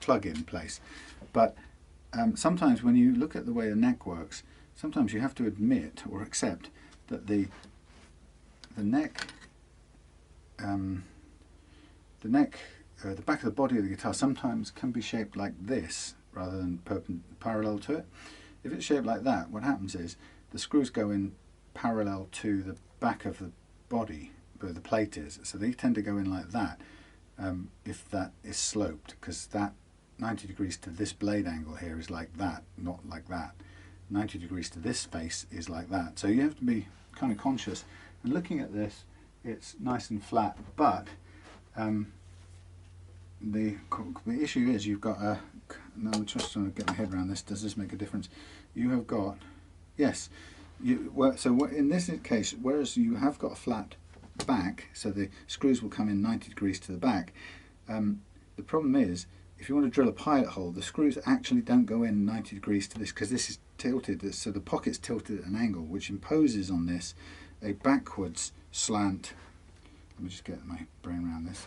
plug in place. But sometimes when you look at the way the neck works, sometimes you have to admit or accept that the neck, the back of the body of the guitar sometimes can be shaped like this rather than parallel to it. If it's shaped like that, what happens is the screws go in parallel to the back of the body where the plate is, so they tend to go in like that if that is sloped, because that 90 degrees to this blade angle here is like that, not like that. 90 degrees to this face is like that, so you have to be kind of conscious. And looking at this, it's nice and flat, but the issue is you've got a, now I'm just trying to get my head around this, does this make a difference? You have got, yes, so in this case, whereas you have got a flat back, so the screws will come in 90 degrees to the back, the problem is, if you want to drill a pilot hole, the screws actually don't go in 90 degrees to this, because this is tilted, so the pocket's tilted at an angle, which imposes on this a backwards slant. Let me just get my brain around this.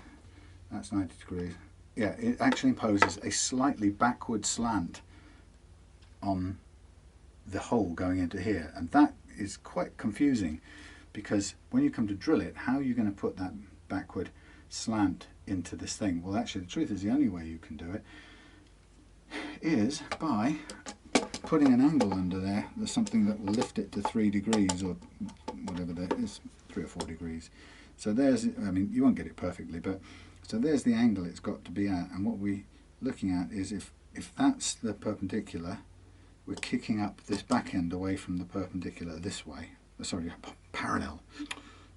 That's 90 degrees. Yeah, it actually imposes a slightly backward slant on the hole going into here, and that is quite confusing, because when you come to drill it, how are you going to put that backward slant into this thing? Well, actually the truth is the only way you can do it is by putting an angle under there. There's something that will lift it to 3 degrees or whatever that is, 3 or 4 degrees. So there's, I mean, you won't get it perfectly, but so there's the angle it's got to be at, and what we're looking at is if that's the perpendicular, we're kicking up this back end away from the perpendicular this way. Sorry, parallel.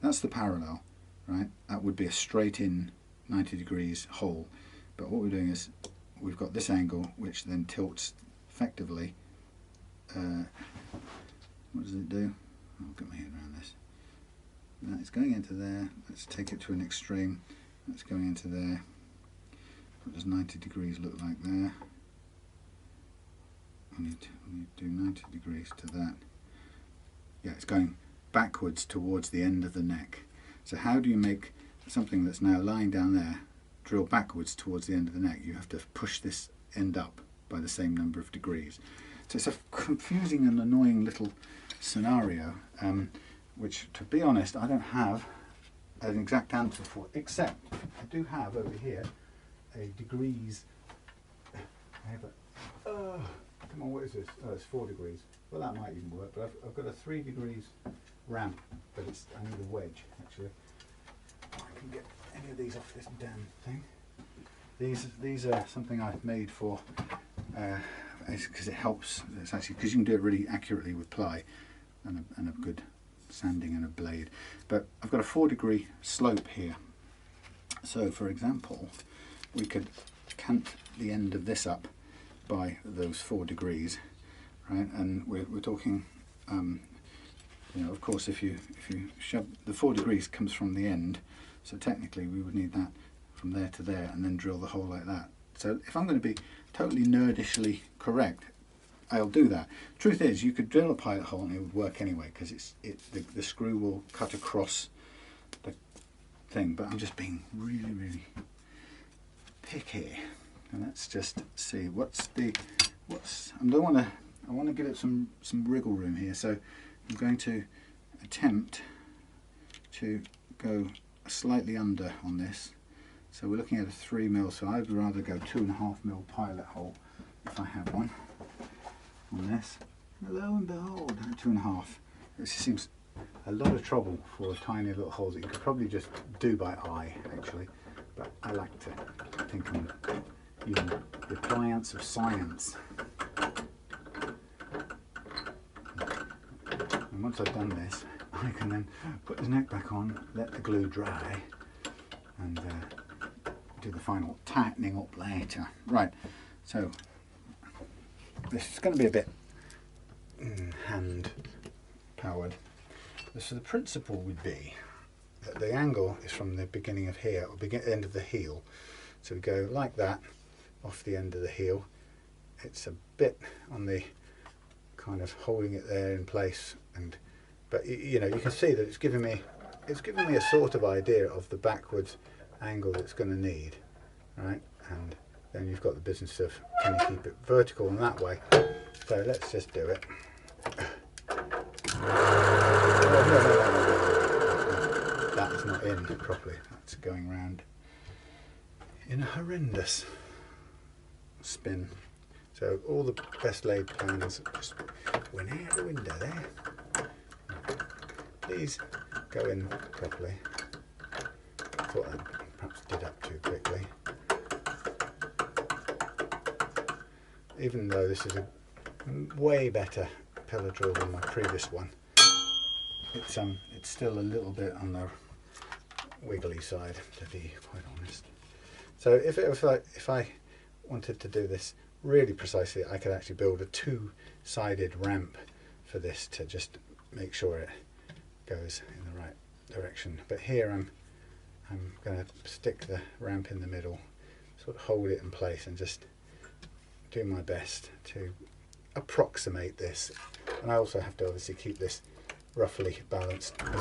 That's the parallel, right? That would be a straight in 90 degrees hole. But what we're doing is we've got this angle which then tilts effectively. What does it do? I'll get my head around this. Now it's going into there. Let's take it to an extreme. That's going into there. What does 90 degrees look like there? We need to do 90 degrees to that. Yeah, it's going backwards towards the end of the neck. So how do you make something that's now lying down there drill backwards towards the end of the neck? You have to push this end up by the same number of degrees. So it's a confusing and annoying little scenario, which, to be honest, I don't have an exact answer for, except I do have over here a degrees. I have a, come on, what is this? Oh, it's 4 degrees. Well, that might even work, but I've got a 3 degrees ramp, but I need a wedge actually. I can get any of these off this damn thing. These are something I've made for because it helps. It's actually because you can do it really accurately with ply and a good sanding and a blade. But I've got a 4 degree slope here. So for example, we could cant the end of this up by those 4 degrees, right? And we're talking, you know, of course, if you shove the 4 degrees comes from the end, so technically we would need that from there to there, and then drill the hole like that. So if I'm going to be totally nerdishly correct, I'll do that. Truth is, you could drill a pilot hole and it would work anyway, because the screw will cut across the thing. But I'm just being really picky. And let's just see I want to give it some wriggle room here. So I'm going to attempt to go slightly under on this. So we're looking at a 3mm, so I'd rather go 2.5mm pilot hole if I have one on this. And lo and behold, 2.5. This seems a lot of trouble for tiny little holes that you could probably just do by eye actually, but I like to think on using the appliance of science. And once I've done this, I can then put the neck back on, let the glue dry, and do the final tightening up later. Right, so this is going to be a bit hand powered. So the principle would be that the angle is from the beginning of here, or end of the heel. So we go like that off the end of the heel. It's a bit on the kind of holding it there in place, but you know, you can see that it's giving me a sort of idea of the backwards angle that it's going to need, right? And then you've got the business of can you keep it vertical in that way. So let's just do it. That's not in properly. That's going round in a horrendous spin. So all the best laid plans just went out the window there. Please go in properly. I thought I perhaps did up too quickly. Even though this is a way better pillar drill than my previous one, it's still a little bit on the wiggly side, to be quite honest. So if I wanted to do this really precisely, I could actually build a 2-sided ramp for this to just make sure it goes in the right direction. But here I'm going to stick the ramp in the middle, sort of hold it in place, and just do my best to approximate this. And I also have to obviously keep this roughly balanced as well.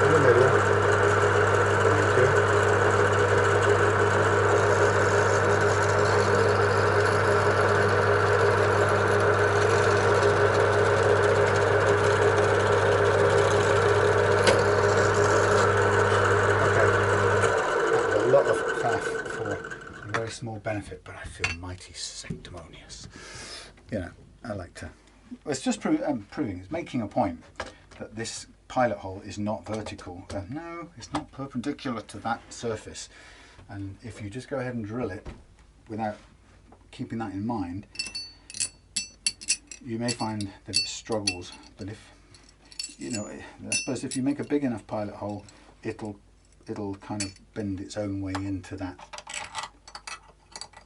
In the middle. Thank you. Small benefit, but I feel mighty sanctimonious. You know, I like to. It's just proving, it's making a point that this pilot hole is not vertical. No, it's not perpendicular to that surface. And if you just go ahead and drill it without keeping that in mind, you may find that it struggles. But if, you know, I suppose if you make a big enough pilot hole, it'll kind of bend its own way into that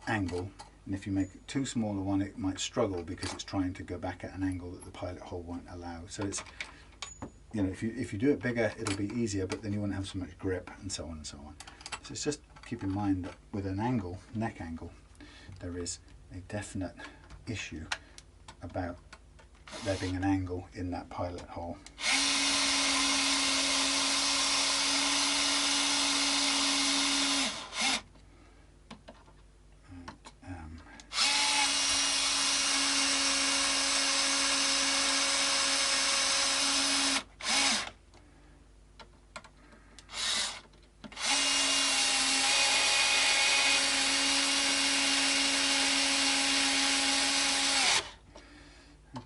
angle, and if you make it too small a one, it might struggle because it's trying to go back at an angle that the pilot hole won't allow. So it's, you know, if you do it bigger, it'll be easier, but then you won't have so much grip, and so on and so on. So it's just keep in mind that with an angle, neck angle, there is a definite issue about there being an angle in that pilot hole.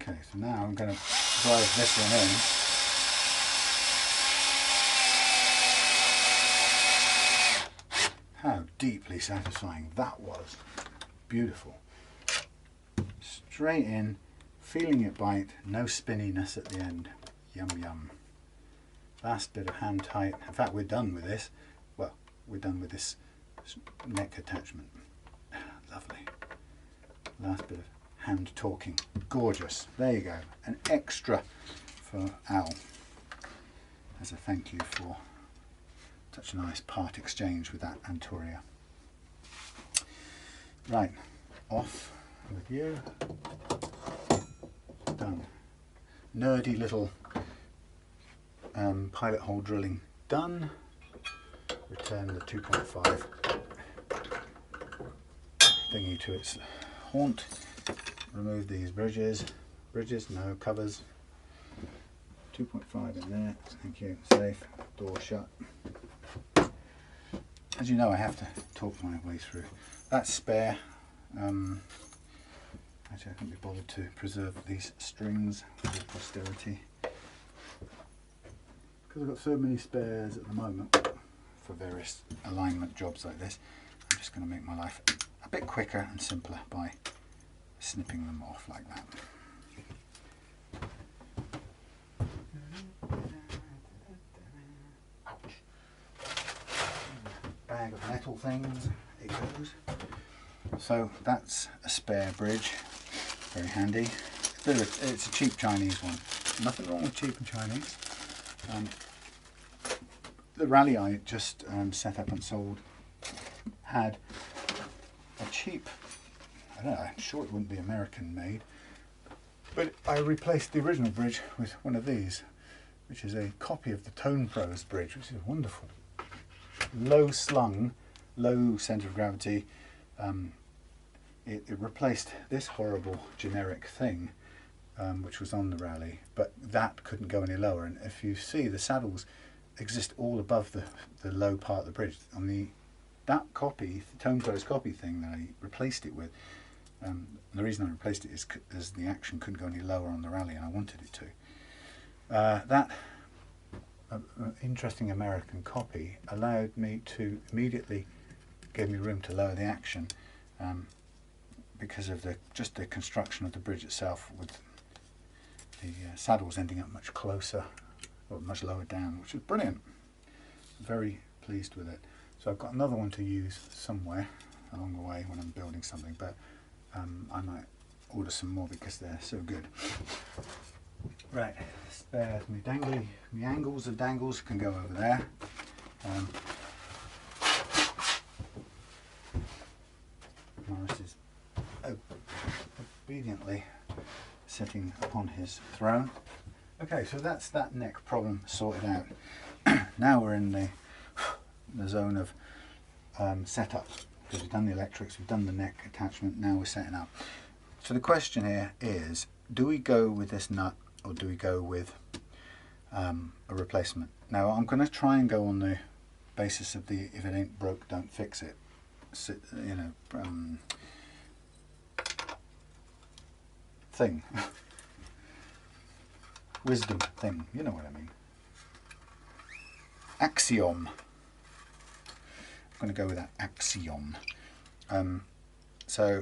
Okay, so now I'm going to drive this one in. How deeply satisfying that was. Beautiful. Straight in, feeling it bite, no spinniness at the end. Yum yum. Last bit of hand tight. In fact, we're done with this. Well, we're done with this neck attachment. Lovely. Last bit of hand talking. Gorgeous. There you go. An extra for Al as a thank you for such a nice part exchange with that Antoria. Right, off with you. Done. Nerdy little pilot hole drilling done. Return the 2.5 thingy to its haunt. Remove these bridges. Bridges, no covers. 2.5 in there. Thank you. Safe. Door shut. As you know, I have to talk my way through. That's spare. Actually, I can't be bothered to preserve these strings for posterity because I've got so many spares at the moment for various alignment jobs like this. I'm just going to make my life a bit quicker and simpler by snipping them off like that. Bag of metal things, it goes. So that's a spare bridge, very handy. It's a cheap Chinese one. Nothing wrong with cheap and Chinese. The rally I just set up and sold had a cheap, I don't know, I'm sure it wouldn't be American made, but I replaced the original bridge with one of these, which is a copy of the Tone Pros bridge, which is wonderful. Low slung, low centre of gravity. It replaced this horrible generic thing which was on the rally, but that couldn't go any lower. And if you see, the saddles exist all above the low part of the bridge. On that copy, the Tone Pros copy thing that I replaced it with, the reason I replaced it is the action couldn't go any lower on the rally, and I wanted it to. That interesting American copy allowed me to immediately give me room to lower the action because of just the construction of the bridge itself, with the saddles ending up much closer or much lower down, which is brilliant. Very pleased with it. So I've got another one to use somewhere along the way when I'm building something, but I might order some more because they're so good. Right, spare me dangly, me angles and dangles can go over there. Morris is obediently sitting upon his throne. Okay, so that's that neck problem sorted out. Now we're in the zone of setup, because we've done the electrics, we've done the neck attachment, now we're setting up. So the question here is, do we go with this nut or do we go with a replacement? Now I'm going to try and go on the basis of the if it ain't broke don't fix it, thing. Wisdom thing, you know what I mean. Axiom. I'm going to go with that axiom. So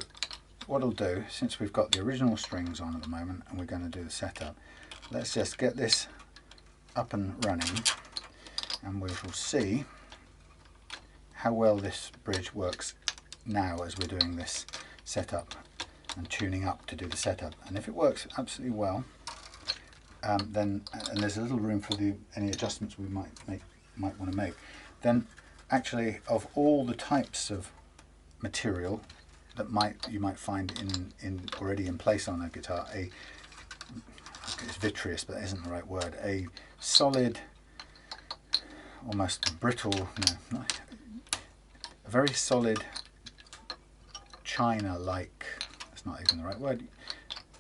what I'll do, since we've got the original strings on at the moment and we're going to do the setup, let's just get this up and running and we will see how well this bridge works now as we're doing this setup and tuning up to do the setup. And if it works absolutely well, then and there's a little room for any adjustments we might want to make, then actually of all the types of material that you might find already in place on a guitar, it's vitreous, but that isn't the right word, a solid, almost brittle, a very solid china-like, that's not even the right word,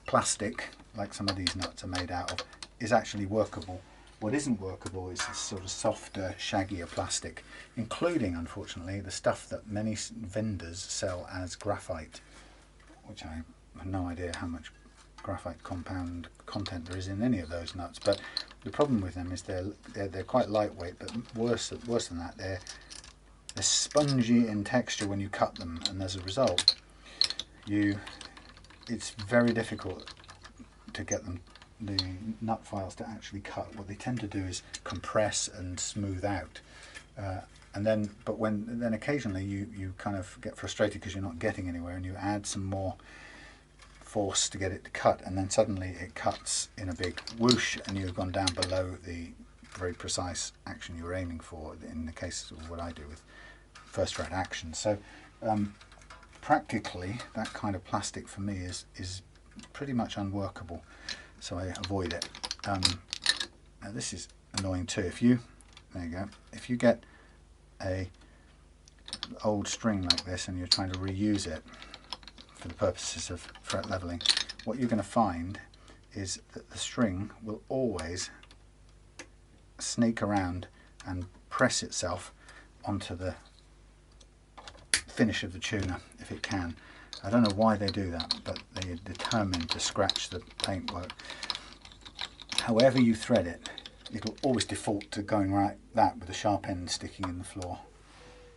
plastic, like some of these nuts are made out of, is actually workable. What isn't workable is this sort of softer, shaggier plastic, including, unfortunately, the stuff that many vendors sell as graphite, which I have no idea how much graphite compound content there is in any of those nuts. But the problem with them is they're quite lightweight, but worse than that, they're spongy in texture when you cut them, and as a result it's very difficult to get the nut files to actually cut. What they tend to do is compress and smooth out, and then occasionally you kind of get frustrated because you're not getting anywhere, and you add some more force to get it to cut, and then suddenly it cuts in a big whoosh and you've gone down below the very precise action you were aiming for, in the case of what I do with first fret action. So practically that kind of plastic for me is pretty much unworkable, so I avoid it. Now this is annoying too. There you go. If you get a old string like this and you're trying to reuse it for the purposes of fret leveling, what you're going to find is that the string will always snake around and press itself onto the finish of the tuner if it can. I don't know why they do that, but they are determined to scratch the paintwork. However you thread it, it'll always default to going like that with the sharp end sticking in the floor.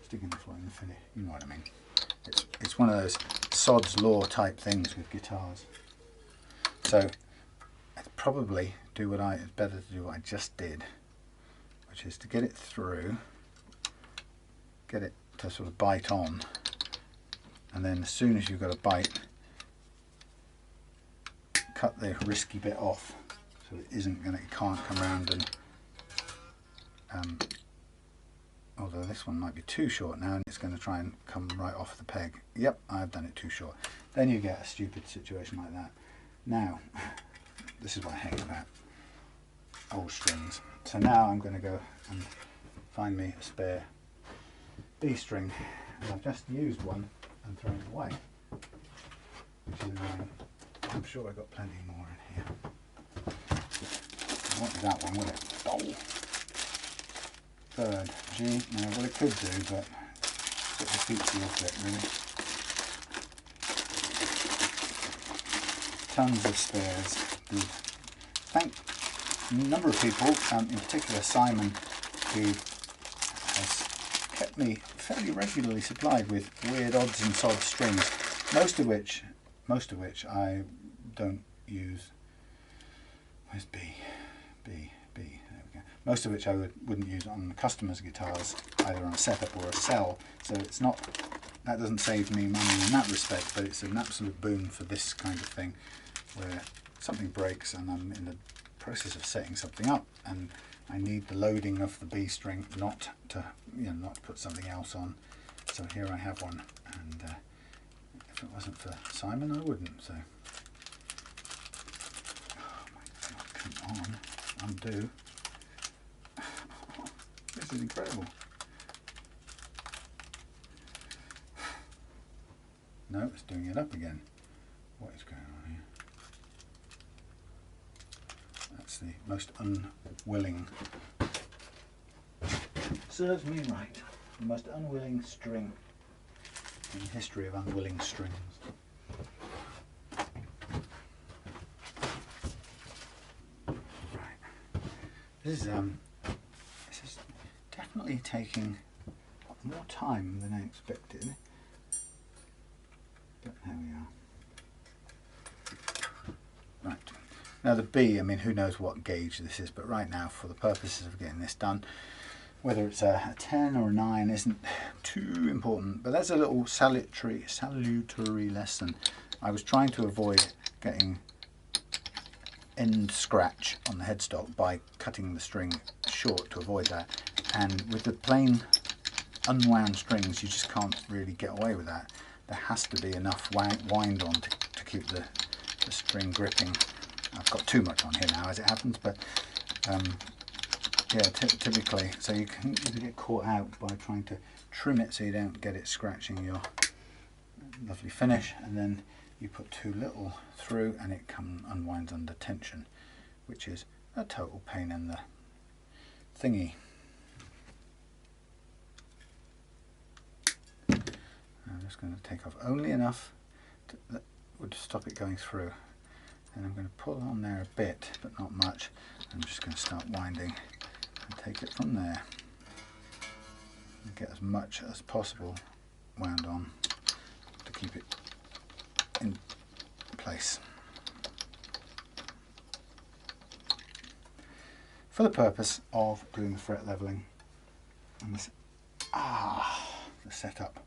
Sticking in the floor in the finish, you know what I mean. It's one of those sod's law type things with guitars. So I'd probably it's better to do what I just did, which is to get it through, get it to sort of bite on, and then as soon as you've got a bite, cut the risky bit off so it can't come around and although this one might be too short now and it's going to try and come right off the peg. Yep, I've done it too short. Then you get a stupid situation like that. Now, this is what I hate about old strings. So now I'm going to go and find me a spare B string, and I've just used one and thrown it away, which is annoying. I'm sure I've got plenty more in here. It won't be that one, will it? Oh. Third G. Now what it could do, but it defeats the object really. Tons of spares. Thank a number of people, in particular Simon, who has kept me fairly regularly supplied with weird odds and sods strings, most of which I don't use. Where's B? There we go. Most of which I wouldn't use on customers' guitars, either on a setup or a cell. So it's not, that doesn't save me money in that respect, but it's an absolute boon for this kind of thing, where something breaks and I'm in the process of setting something up, and I need the loading of the B string, not to put something else on. So here I have one, and if it wasn't for Simon, I wouldn't. So, oh my God, come on, undo. This is incredible. No, it's doing it up again. What is going on here? That's the most unwilling. Serves me right. The most unwilling string in the history of unwilling strings. Right. This is definitely taking more time than I expected. But there we are. Right. Now the B, I mean, who knows what gauge this is, but right now, for the purposes of getting this done, whether it's a 10 or a 9 isn't too important, but that's a little salutary lesson. I was trying to avoid getting end scratch on the headstock by cutting the string short to avoid that, and with the plain unwound strings you just can't really get away with that. There has to be enough wind on to keep the string gripping. I've got too much on here now as it happens, but yeah, typically, so you can get caught out by trying to trim it so you don't get it scratching your lovely finish, and then you put too little through and it unwinds under tension, which is a total pain in the thingy. I'm just going to take off only enough that would stop it going through. and I'm going to pull on there a bit, but not much. I'm just going to start winding and take it from there and get as much as possible wound on to keep it in place. For the purpose of doing the fret leveling and this, the setup.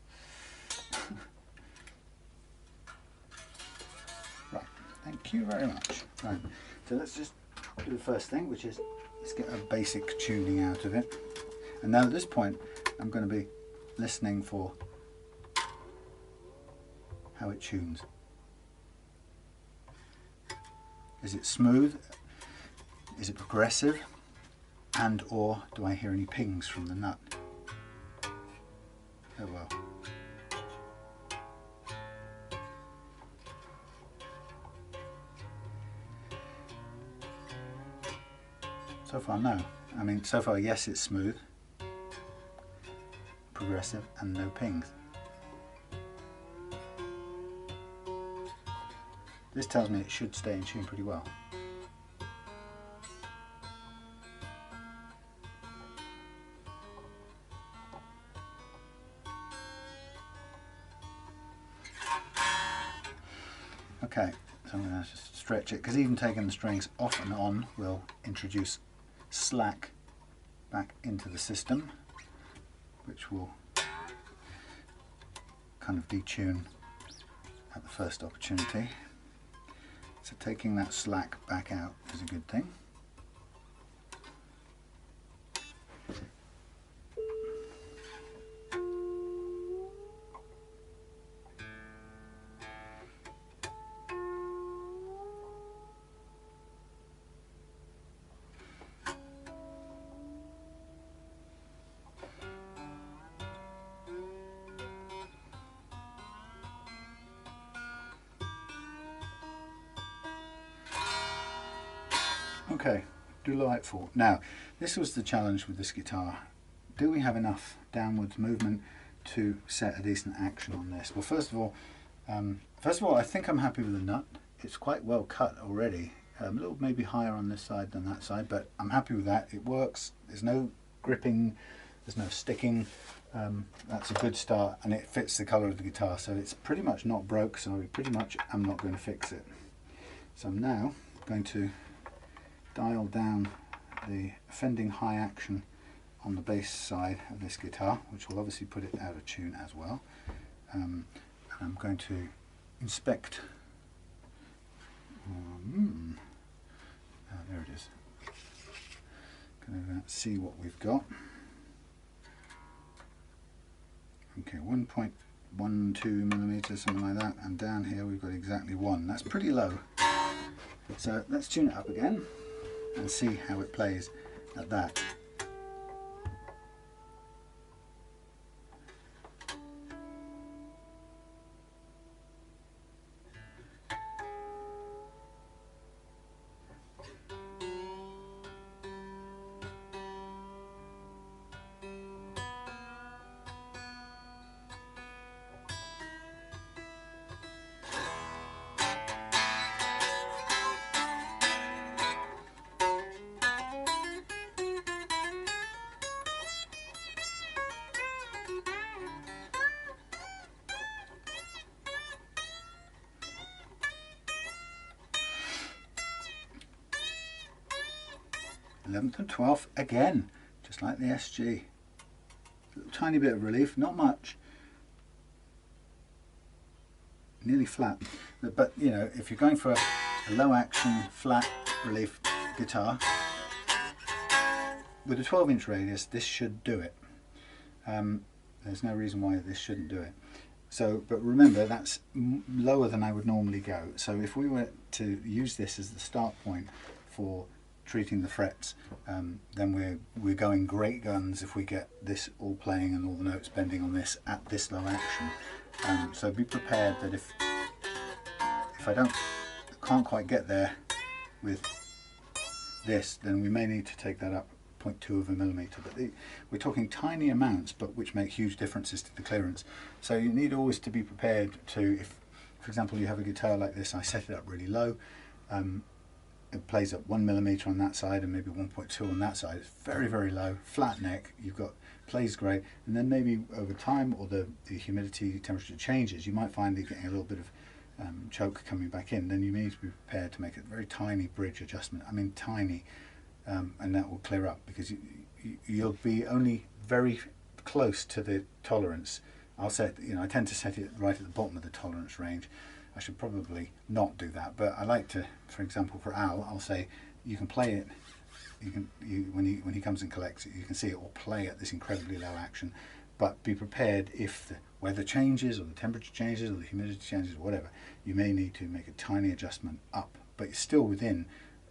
Right, thank you very much. Right, so let's just do the first thing, which is let's get a basic tuning out of it. And now at this point, I'm going to be listening for how it tunes. Is it smooth? Is it progressive? And or do I hear any pings from the nut? Oh well. So far no. I mean, so far yes, it's smooth, progressive and no pings. This tells me it should stay in tune pretty well. Okay, so I'm going to just stretch it, because even taking the strings off and on will introduce slack back into the system, which will kind of detune at the first opportunity. So taking that slack back out is a good thing. Okay, delightful. Now, this was the challenge with this guitar. Do we have enough downwards movement to set a decent action on this? Well, first of all, I think I'm happy with the nut. It's quite well cut already. A little maybe higher on this side than that side, but I'm happy with that. It works. There's no gripping. There's no sticking. That's a good start, and it fits the colour of the guitar. So it's pretty much not broke. So pretty much I'm not going to fix it. So I'm now going to dial down the offending high action on the bass side of this guitar, which will obviously put it out of tune as well. And I'm going to inspect. There it is. Going to see what we've got. Okay, 1.12 millimeters, something like that, and down here we've got exactly 1. That's pretty low. So let's tune it up again and see how it plays at that. Eleventh and 12th again, just like the SG. A little tiny bit of relief, not much. Nearly flat. But you know, if you're going for a low action, flat relief guitar with a 12-inch radius, this should do it. There's no reason why this shouldn't do it. So, but remember, that's lower than I would normally go. So if we were to use this as the start point for treating the frets, then we're going great guns if we get this all playing and all the notes bending on this at this low action. So be prepared that if I can't quite get there with this, then we may need to take that up 0.2 of a millimeter. But we're talking tiny amounts, but which make huge differences to the clearance. So you need always to be prepared to, if for example you have a guitar like this, I set it up really low, it plays at 1mm on that side and maybe 1.2 on that side. It's very, very low, flat neck. You've got plays great, and then maybe over time, or the humidity temperature changes, you might find that you're getting a little bit of choke coming back in. Then you need to be prepared to make a very tiny bridge adjustment. I mean tiny, and that will clear up, because you'll be only very close to the tolerance. I'll set, I tend to set it right at the bottom of the tolerance range. I should probably not do that, but I like to, for example, for Al, I'll say you can play it. When he comes and collects it, you can see it will play at this incredibly low action, but be prepared if the weather changes or the temperature changes or the humidity changes or whatever, you may need to make a tiny adjustment up, but you're still within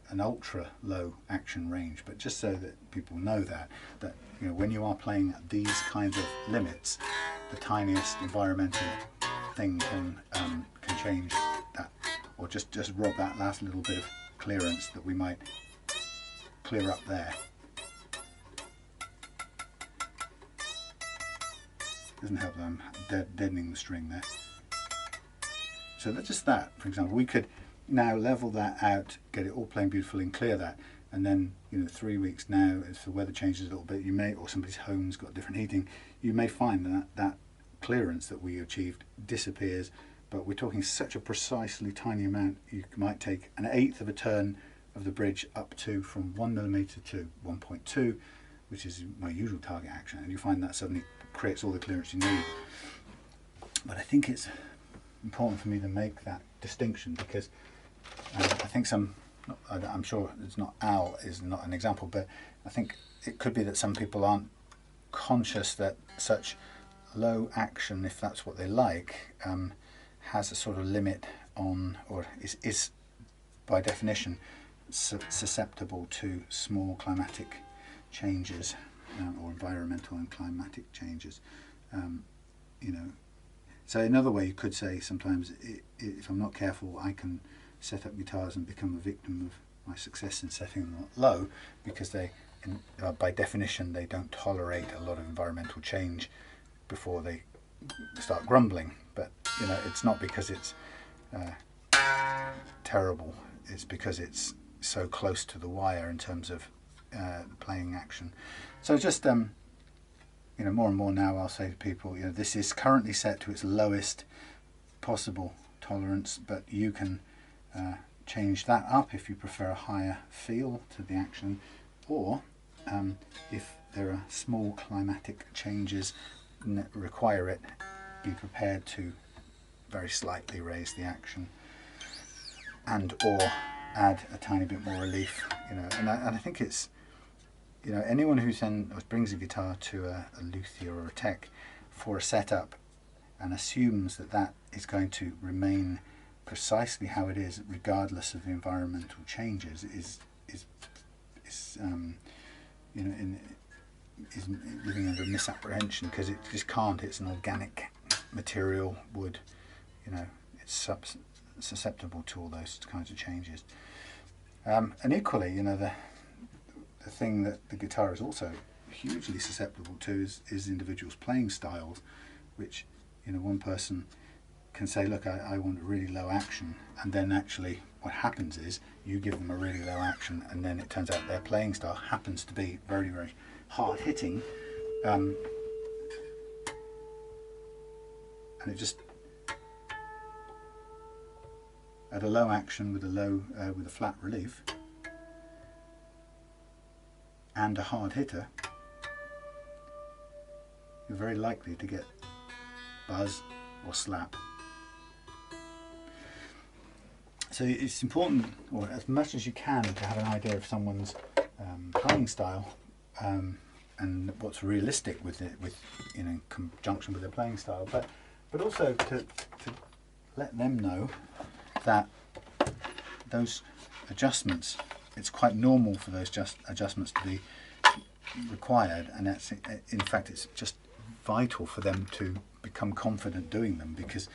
an ultra low action range. But just so that people know that when you are playing at these kinds of limits, the tiniest environmental thing can change that, or just rob that last little bit of clearance that we might clear up there. Doesn't help them deadening the string there. So that's just that. For example, we could now level that out, get it all playing beautifully, and clear that. And then 3 weeks now, if the weather changes a little bit, you may, or somebody's home's got different heating, you may find that clearance that we achieved disappears. But we're talking such a precisely tiny amount. You might take an eighth of a turn of the bridge up to from 1mm to 1.2, which is my usual target action, and you find that suddenly creates all the clearance you need. But I think it's important for me to make that distinction, because I think I'm sure it's not, Al is not an example, but I think it could be that some people aren't conscious that such low action, if that's what they like, has a sort of limit on, or is by definition susceptible to small climatic changes, or environmental and climatic changes. So another way you could say, sometimes if I'm not careful, I can set up guitars and become a victim of my success in setting them low, because they, by definition, they don't tolerate a lot of environmental change before they start grumbling. But it's not because it's terrible, it's because it's so close to the wire in terms of playing action. So just more and more now, I'll say to people, this is currently set to its lowest possible tolerance, but you can change that up if you prefer a higher feel to the action, or if there are small climatic changes that require it, be prepared to very slightly raise the action, and or add a tiny bit more relief. And I think it's, anyone who brings a guitar to a luthier or a tech for a setup and assumes that is going to remain precisely how it is regardless of the environmental changes is living under misapprehension, because it just can't. It's an organic material, wood, it's susceptible to all those kinds of changes. And equally, the thing that the guitar is also hugely susceptible to is individuals' playing styles, which one person can say, look, I want a really low action, and then actually what happens is you give them a really low action, and then it turns out their playing style happens to be very, very hard hitting, and it just, at a low action with a flat relief and a hard hitter, you're very likely to get buzz or slap. So it's important, or as much as you can, to have an idea of someone's playing style, and what's realistic with it, in conjunction with their playing style, but also to let them know that those adjustments, it's quite normal for those adjustments to be required, and that's, in fact, it's just vital for them to become confident doing them, because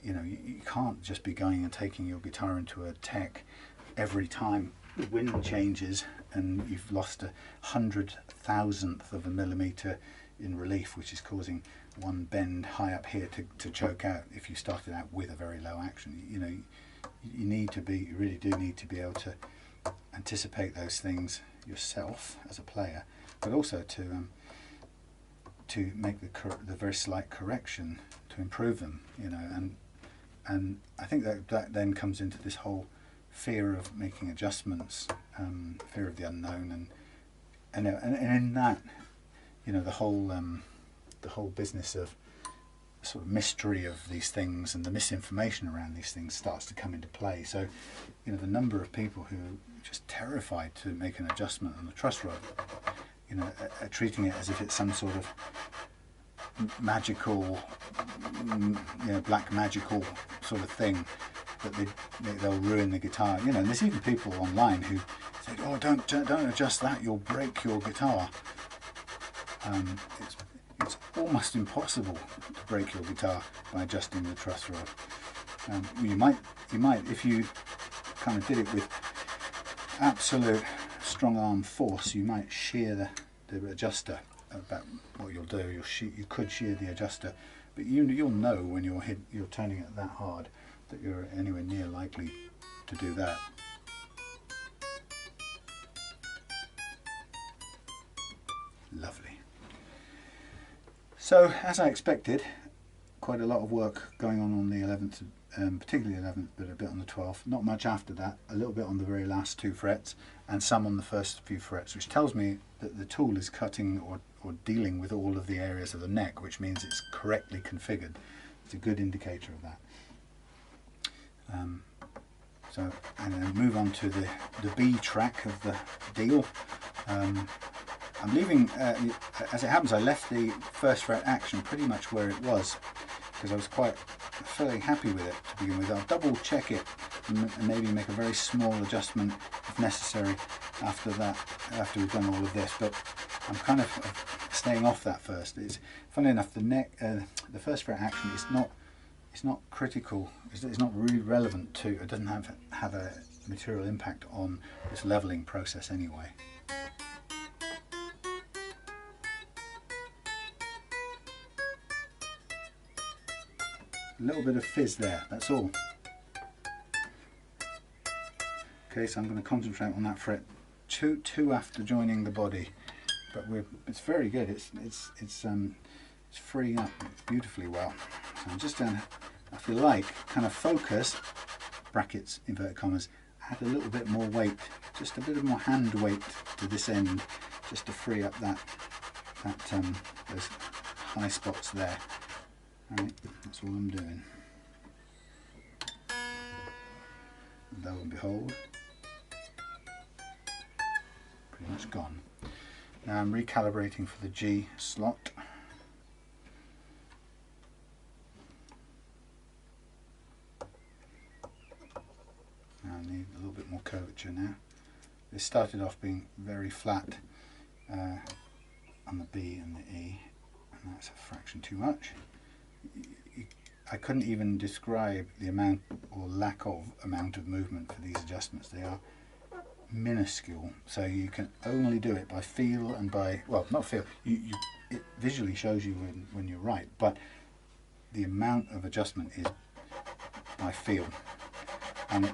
you can't just be going and taking your guitar into a tech every time the wind changes and you've lost 100,000th of a millimeter in relief, which is causing one bend high up here to choke out if you started out with a very low action. you really do need to be able to anticipate those things yourself as a player, but also to make the very slight correction to improve them, you know, and I think that then comes into this whole fear of making adjustments, fear of the unknown, and in that, you know, the whole business of sort of mystery of these things and the misinformation around these things starts to come into play. So, you know, the number of people who are just terrified to make an adjustment on the truss rod, you know, are treating it as if it's some sort of magical, you know, black magical sort of thing that they'll ruin the guitar. You know, and there's even people online who say, "Oh, don't adjust that, you'll break your guitar." It's almost impossible to break your guitar by adjusting the truss rod. You might, if you kind of did it with absolute strong arm force, you might shear the adjuster. About what you'll do, you could shear the adjuster, but you'll know when you're turning it that hard that you're anywhere near likely to do that. Lovely. So, as I expected, quite a lot of work going on the 11th, particularly the 11th, but a bit on the 12th. Not much after that, a little bit on the very last 2 frets, and some on the first few frets, which tells me that the tool is cutting or dealing with all of the areas of the neck, which means it's correctly configured. It's a good indicator of that. So, and then move on to the B track of the deal. I'm leaving, as it happens, I left the first fret action pretty much where it was, because I was quite fairly happy with it to begin with. I'll double check it and maybe make a very small adjustment if necessary after that, after we've done all of this, but I'm kind of staying off that first. It's funny enough, the first fret action is not critical, it's not really relevant to, it doesn't have a material impact on this leveling process anyway. A little bit of fizz there, that's all. Okay, so I'm going to concentrate on that fret two after joining the body, but it's very good. It's freeing up beautifully well. So I'm just going to, if you like, kind of focus, brackets, inverted commas, add a little bit more weight, just a bit of more hand weight to this end, just to free up those high spots there. Alright, that's all I'm doing. And lo and behold, pretty much gone. Now I'm recalibrating for the G slot. Now I need a little bit more curvature now. This started off being very flat on the B and the E, and that's a fraction too much. I couldn't even describe the amount or lack of amount of movement for these adjustments. They are minuscule, so you can only do it by feel and by, well, not feel, it visually shows you when you're right, but the amount of adjustment is by feel, and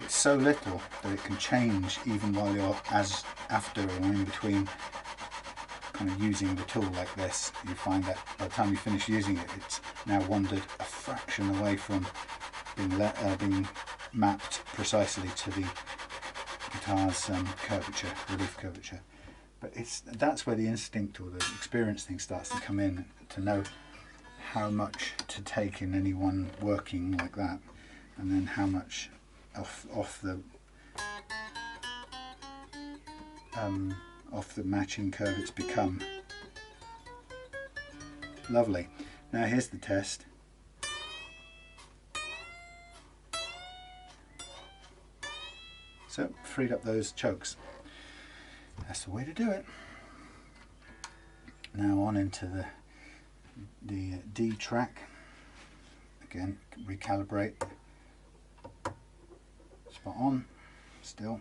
it's so little that it can change even while you're after or in between kind of using the tool like this. You find that by the time you finish using it, it's now wandered a fraction away from being mapped precisely to the guitar's curvature, relief curvature. But that's where the instinct or the experience thing starts to come in, to know how much to take in any one working like that, and then how much off the matching curve it's become. Lovely. Now here's the test. So, freed up those chokes. That's the way to do it. Now on into the D track. Again, recalibrate. Spot on, still.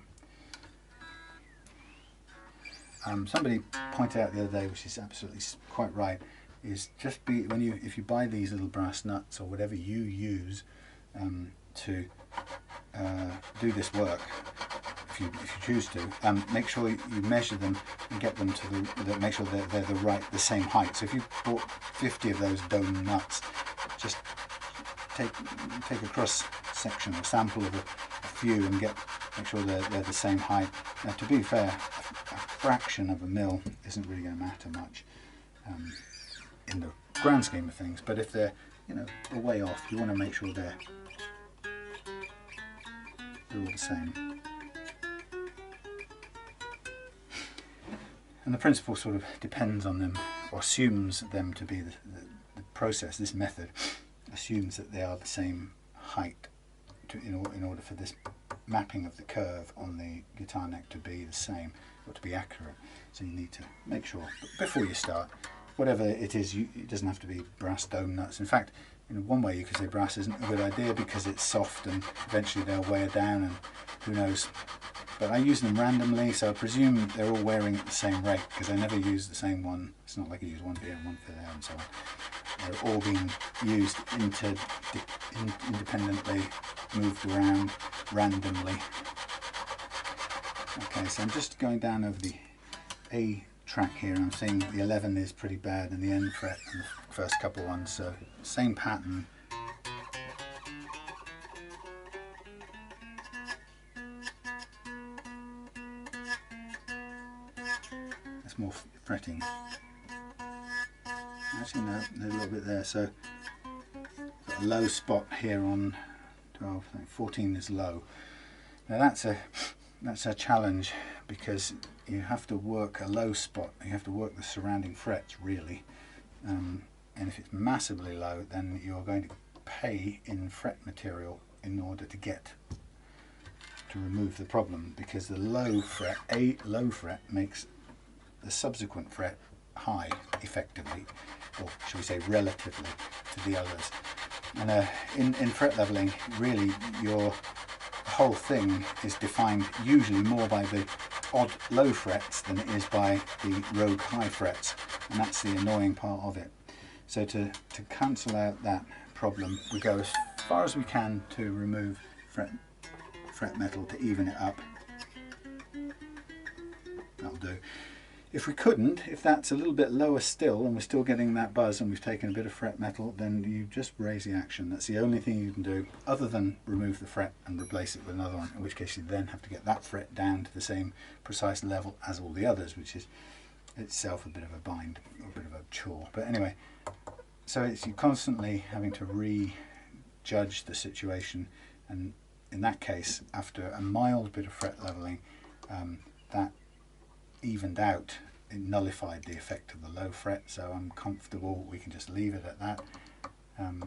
Somebody pointed out the other day, which is absolutely quite right, is just if you buy these little brass nuts or whatever you use to do this work, if you choose to, make sure you measure them and get them to make sure they're the same height. So if you bought 50 of those dome nuts, just take a cross section or sample of a few and make sure they're the same height. Now, to be fair, a fraction of a mil isn't really going to matter much in the grand scheme of things, but if they're a way off, you want to make sure they're all the same. And the principle sort of depends on them, or assumes them to be the process. This method assumes that they are the same height in order for this mapping of the curve on the guitar neck to be the same, or to be accurate. So you need to make sure before you start, whatever it is, it doesn't have to be brass dome nuts. In fact, in one way you could say brass isn't a good idea because it's soft and eventually they'll wear down, and who knows. But I use them randomly, so I presume they're all wearing at the same rate, because I never use the same one. It's not like I use one here and one for there and so on. They're all being used independently, moved around randomly. Okay, so I'm just going down over the A track here, and I'm seeing the 11 is pretty bad in the end fret and the first couple ones, so same pattern. That's more fretting. Actually no, there's a little bit there, so got a low spot here on 12, I think 14 is low. Now that's a challenge, because you have to work a low spot, you have to work the surrounding frets really, and if it's massively low, then you're going to pay in fret material in order to remove the problem, because the low fret, a low fret, makes the subsequent fret high effectively, or should we say relatively to the others. And in fret leveling, really your whole thing is defined usually more by the odd low frets than it is by the rogue high frets, and that's the annoying part of it. So to cancel out that problem, we go as far as we can to remove fret metal to even it up. That'll do. If we couldn't, if that's a little bit lower still and we're still getting that buzz and we've taken a bit of fret metal, then you just raise the action. That's the only thing you can do, other than remove the fret and replace it with another one, in which case you then have to get that fret down to the same precise level as all the others, which is itself a bit of a bind, or a bit of a chore. But anyway, so you're constantly having to rejudge the situation, and in that case, after a mild bit of fret leveling, that evened out, it nullified the effect of the low fret, so I'm comfortable we can just leave it at that.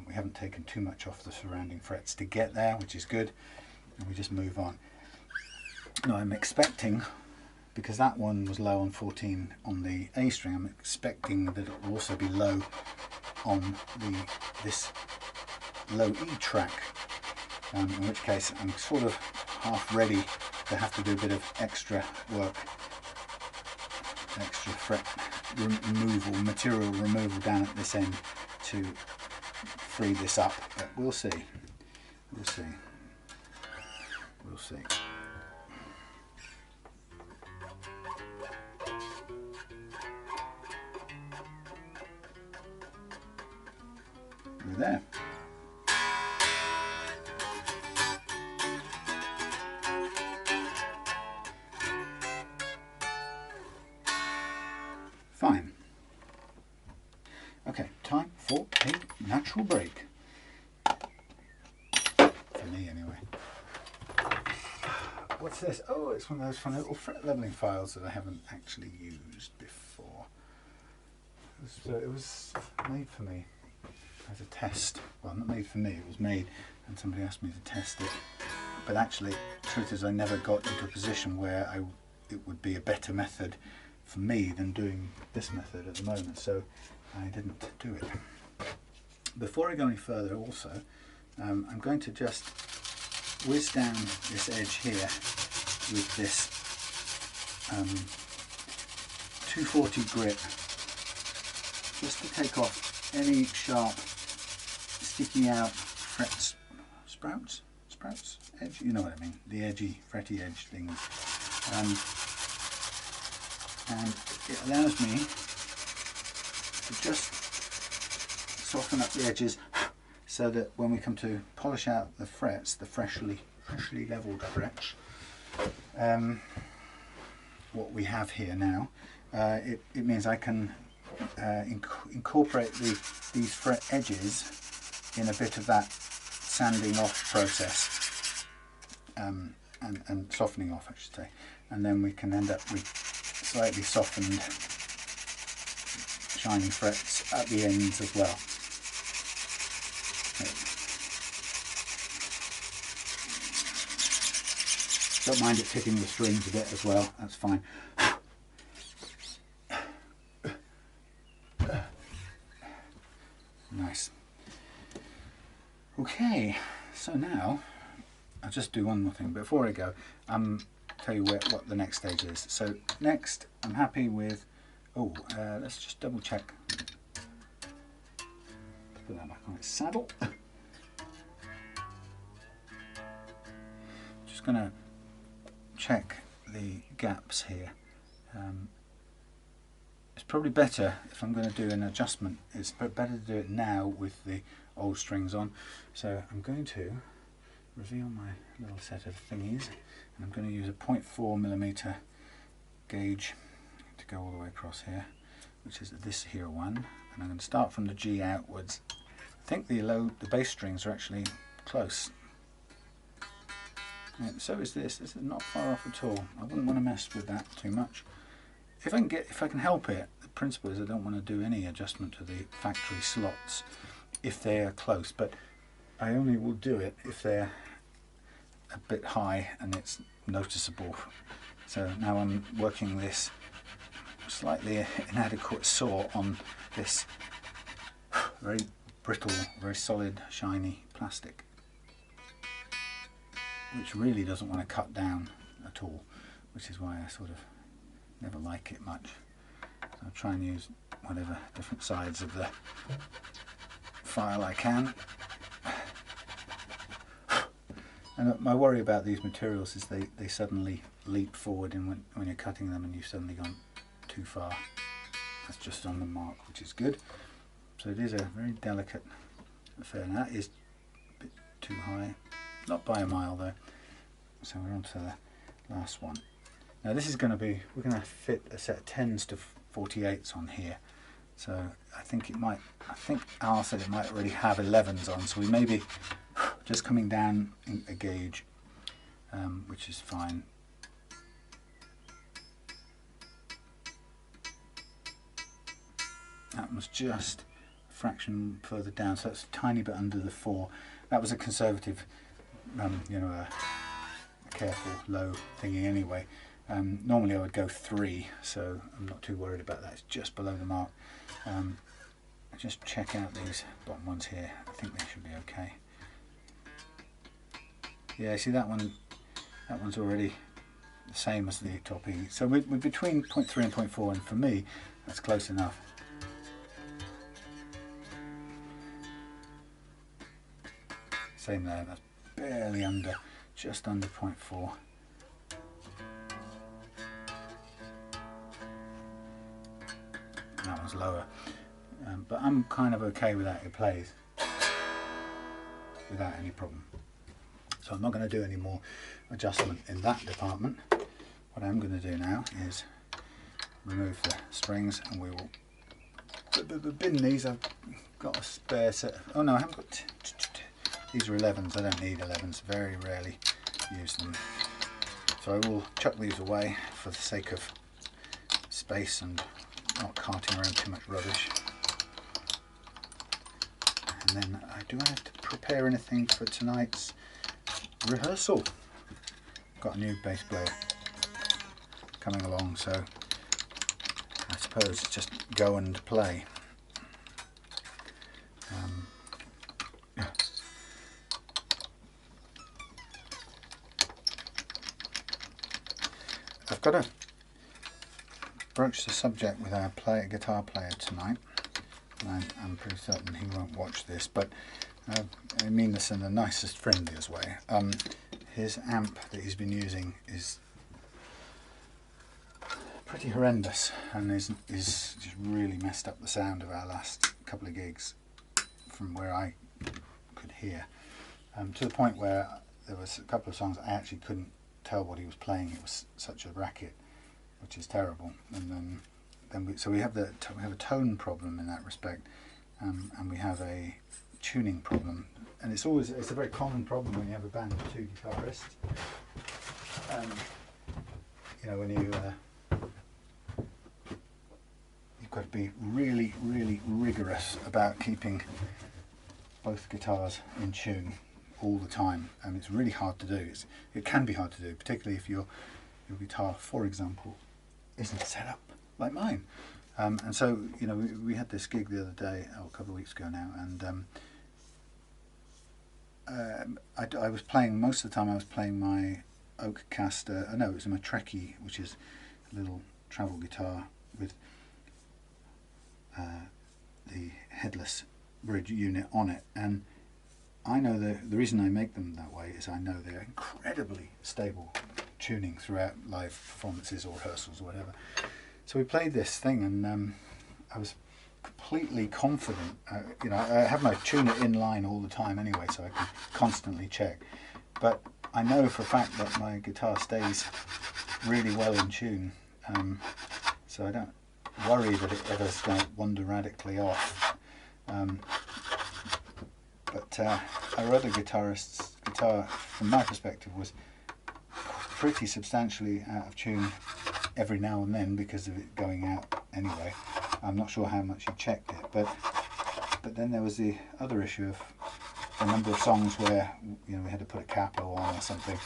We haven't taken too much off the surrounding frets to get there, which is good, and we just move on. Now I'm expecting, because that one was low on 14 on the A string, I'm expecting that it will also be low on this low E track, in which case I'm sort of half ready to have to do a bit of extra work, extra fret removal, material removal down at this end to free this up, but we'll see, we'll see, we'll see. We're there. Fine. Okay, time for a natural break. For me, anyway. What's this? Oh, it's one of those fun little fret leveling files that I haven't actually used before. It was made for me as a test. Well, not made for me, it was made and somebody asked me to test it. But actually, the truth is I never got into a position where it would be a better method for me than doing this method at the moment, so I didn't do it. Before I go any further also, I'm going to just whiz down this edge here with this 240 grit, just to take off any sharp sticking out fret sprouts, edge, you know what I mean, the edgy, fretty edge things. And it allows me to just soften up the edges so that when we come to polish out the frets, the freshly levelled frets, what we have here now, it means I can incorporate these fret edges in a bit of that sanding off process, and softening off, I should say, and then we can end up with slightly softened shiny frets at the ends as well. Don't mind it hitting the strings a bit as well, that's fine. Nice. Okay, so now I'll just do one more thing before I go. Tell you what the next stage is. So next, I'm happy with. Let's just double check. Put that back on its saddle. Just gonna check the gaps here. It's probably better if I'm going to do an adjustment. It's better to do it now with the old strings on. So I'm going to reveal my little set of thingies, and I'm going to use a 0.4mm gauge to go all the way across here, which is this here one, and I'm going to start from the G outwards. I think the bass strings are actually close. And so is this. This is not far off at all. I wouldn't want to mess with that too much. If I can help it, the principle is I don't want to do any adjustment to the factory slots if they are close, but I only will do it if they're a bit high and it's noticeable. So now I'm working this slightly inadequate saw on this very brittle, very solid, shiny plastic, which really doesn't want to cut down at all, which is why I sort of never like it much. So I'll try and use whatever different sides of the file I can. And my worry about these materials is they suddenly leap forward, and when you're cutting them and you've suddenly gone too far. That's just on the mark, which is good. So it is a very delicate affair. Now that is a bit too high, not by a mile though. So we're on to the last one. Now this is going to be, we're going to fit a set of 10s to 48s on here. So I think Al said it might already have 11s on, so we may be just coming down a gauge, which is fine. That was just a fraction further down, so that's a tiny bit under the 4. That was a conservative, a careful low thingy anyway. Normally I would go 3, so I'm not too worried about that. It's just below the mark. Just check out these bottom ones here. I think they should be okay. Yeah, see that one's already the same as the top E. So we're between 0.3 and 0.4, and for me that's close enough. Same there, that's barely under, just under 0.4. That one's lower, but I'm kind of okay with that. It plays without any problem. So I'm not going to do any more adjustment in that department. What I'm going to do now is remove the strings, and we will bin these. I've got a spare set. Oh no, I haven't got. These are 11s. I don't need 11s. Very rarely use them. So I will chuck these away for the sake of space and not carting around too much rubbish. And then do I have to prepare anything for tonight's rehearsal? Got a new bass player coming along, so I suppose it's just go and play. I've got to broach the subject with our guitar player tonight. I'm pretty certain he won't watch this, but I mean this in the nicest, friendliest way. His amp that he's been using is pretty horrendous and is just really messed up the sound of our last couple of gigs from where I could hear. To the point where there was a couple of songs I actually couldn't tell what he was playing. It was such a racket, which is terrible. And then we have a tone problem in that respect, and we have a tuning problem. And it's a very common problem when you have a band of two guitarists. You know, when you've got to be really, really rigorous about keeping both guitars in tune all the time, and it's really hard to do. It can be hard to do, particularly if your guitar, for example, isn't set up like mine. And so, you know, we had this gig the other day, a couple of weeks ago now, and I was playing, most of the time I was playing my Oakcaster, no, it was my Trekkie, which is a little travel guitar with the headless bridge unit on it. And I know the reason I make them that way is I know they're incredibly stable tuning throughout live performances or rehearsals or whatever. So we played this thing, and I was completely confident. You know, I have my tuner in line all the time anyway, so I can constantly check. But I know for a fact that my guitar stays really well in tune, so I don't worry that it ever's going to wander radically off. But our other guitarist's guitar, from my perspective, was pretty substantially out of tune every now and then because of it going out anyway. I'm not sure how much he checked it, but then there was the other issue of a number of songs where, you know, we had to put a capo on or something,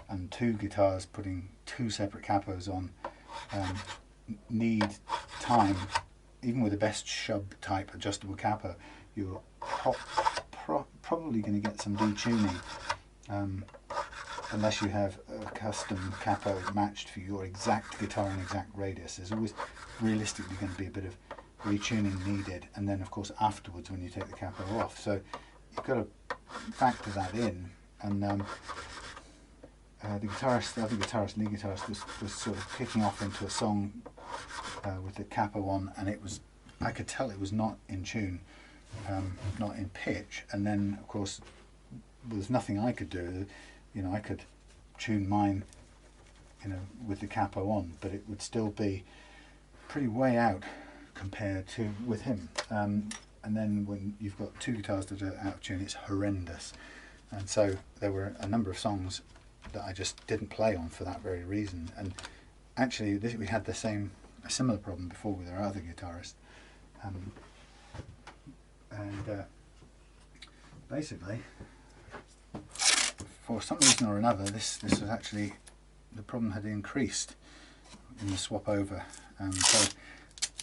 and two guitars putting two separate capos on need time. Even with the best Shub type adjustable capo, you're probably going to get some detuning unless you have a custom capo matched for your exact guitar and exact radius. There's always realistically going to be a bit of retuning needed, and then of course afterwards when you take the capo off. So you've got to factor that in. And the other guitarist, lead guitarist, was sort of kicking off into a song with the capo on, and I could tell it was not in tune, not in pitch. And then of course there was nothing I could do. You know, I could tune mine, you know, with the capo on, but it would still be pretty way out compared to with him. And then when you've got two guitars that are out of tune, it's horrendous. And so there were a number of songs that I just didn't play on for that very reason. And actually we had a similar problem before with our other guitarist. Basically, for some reason or another, this was actually, the problem had increased in the swap over. So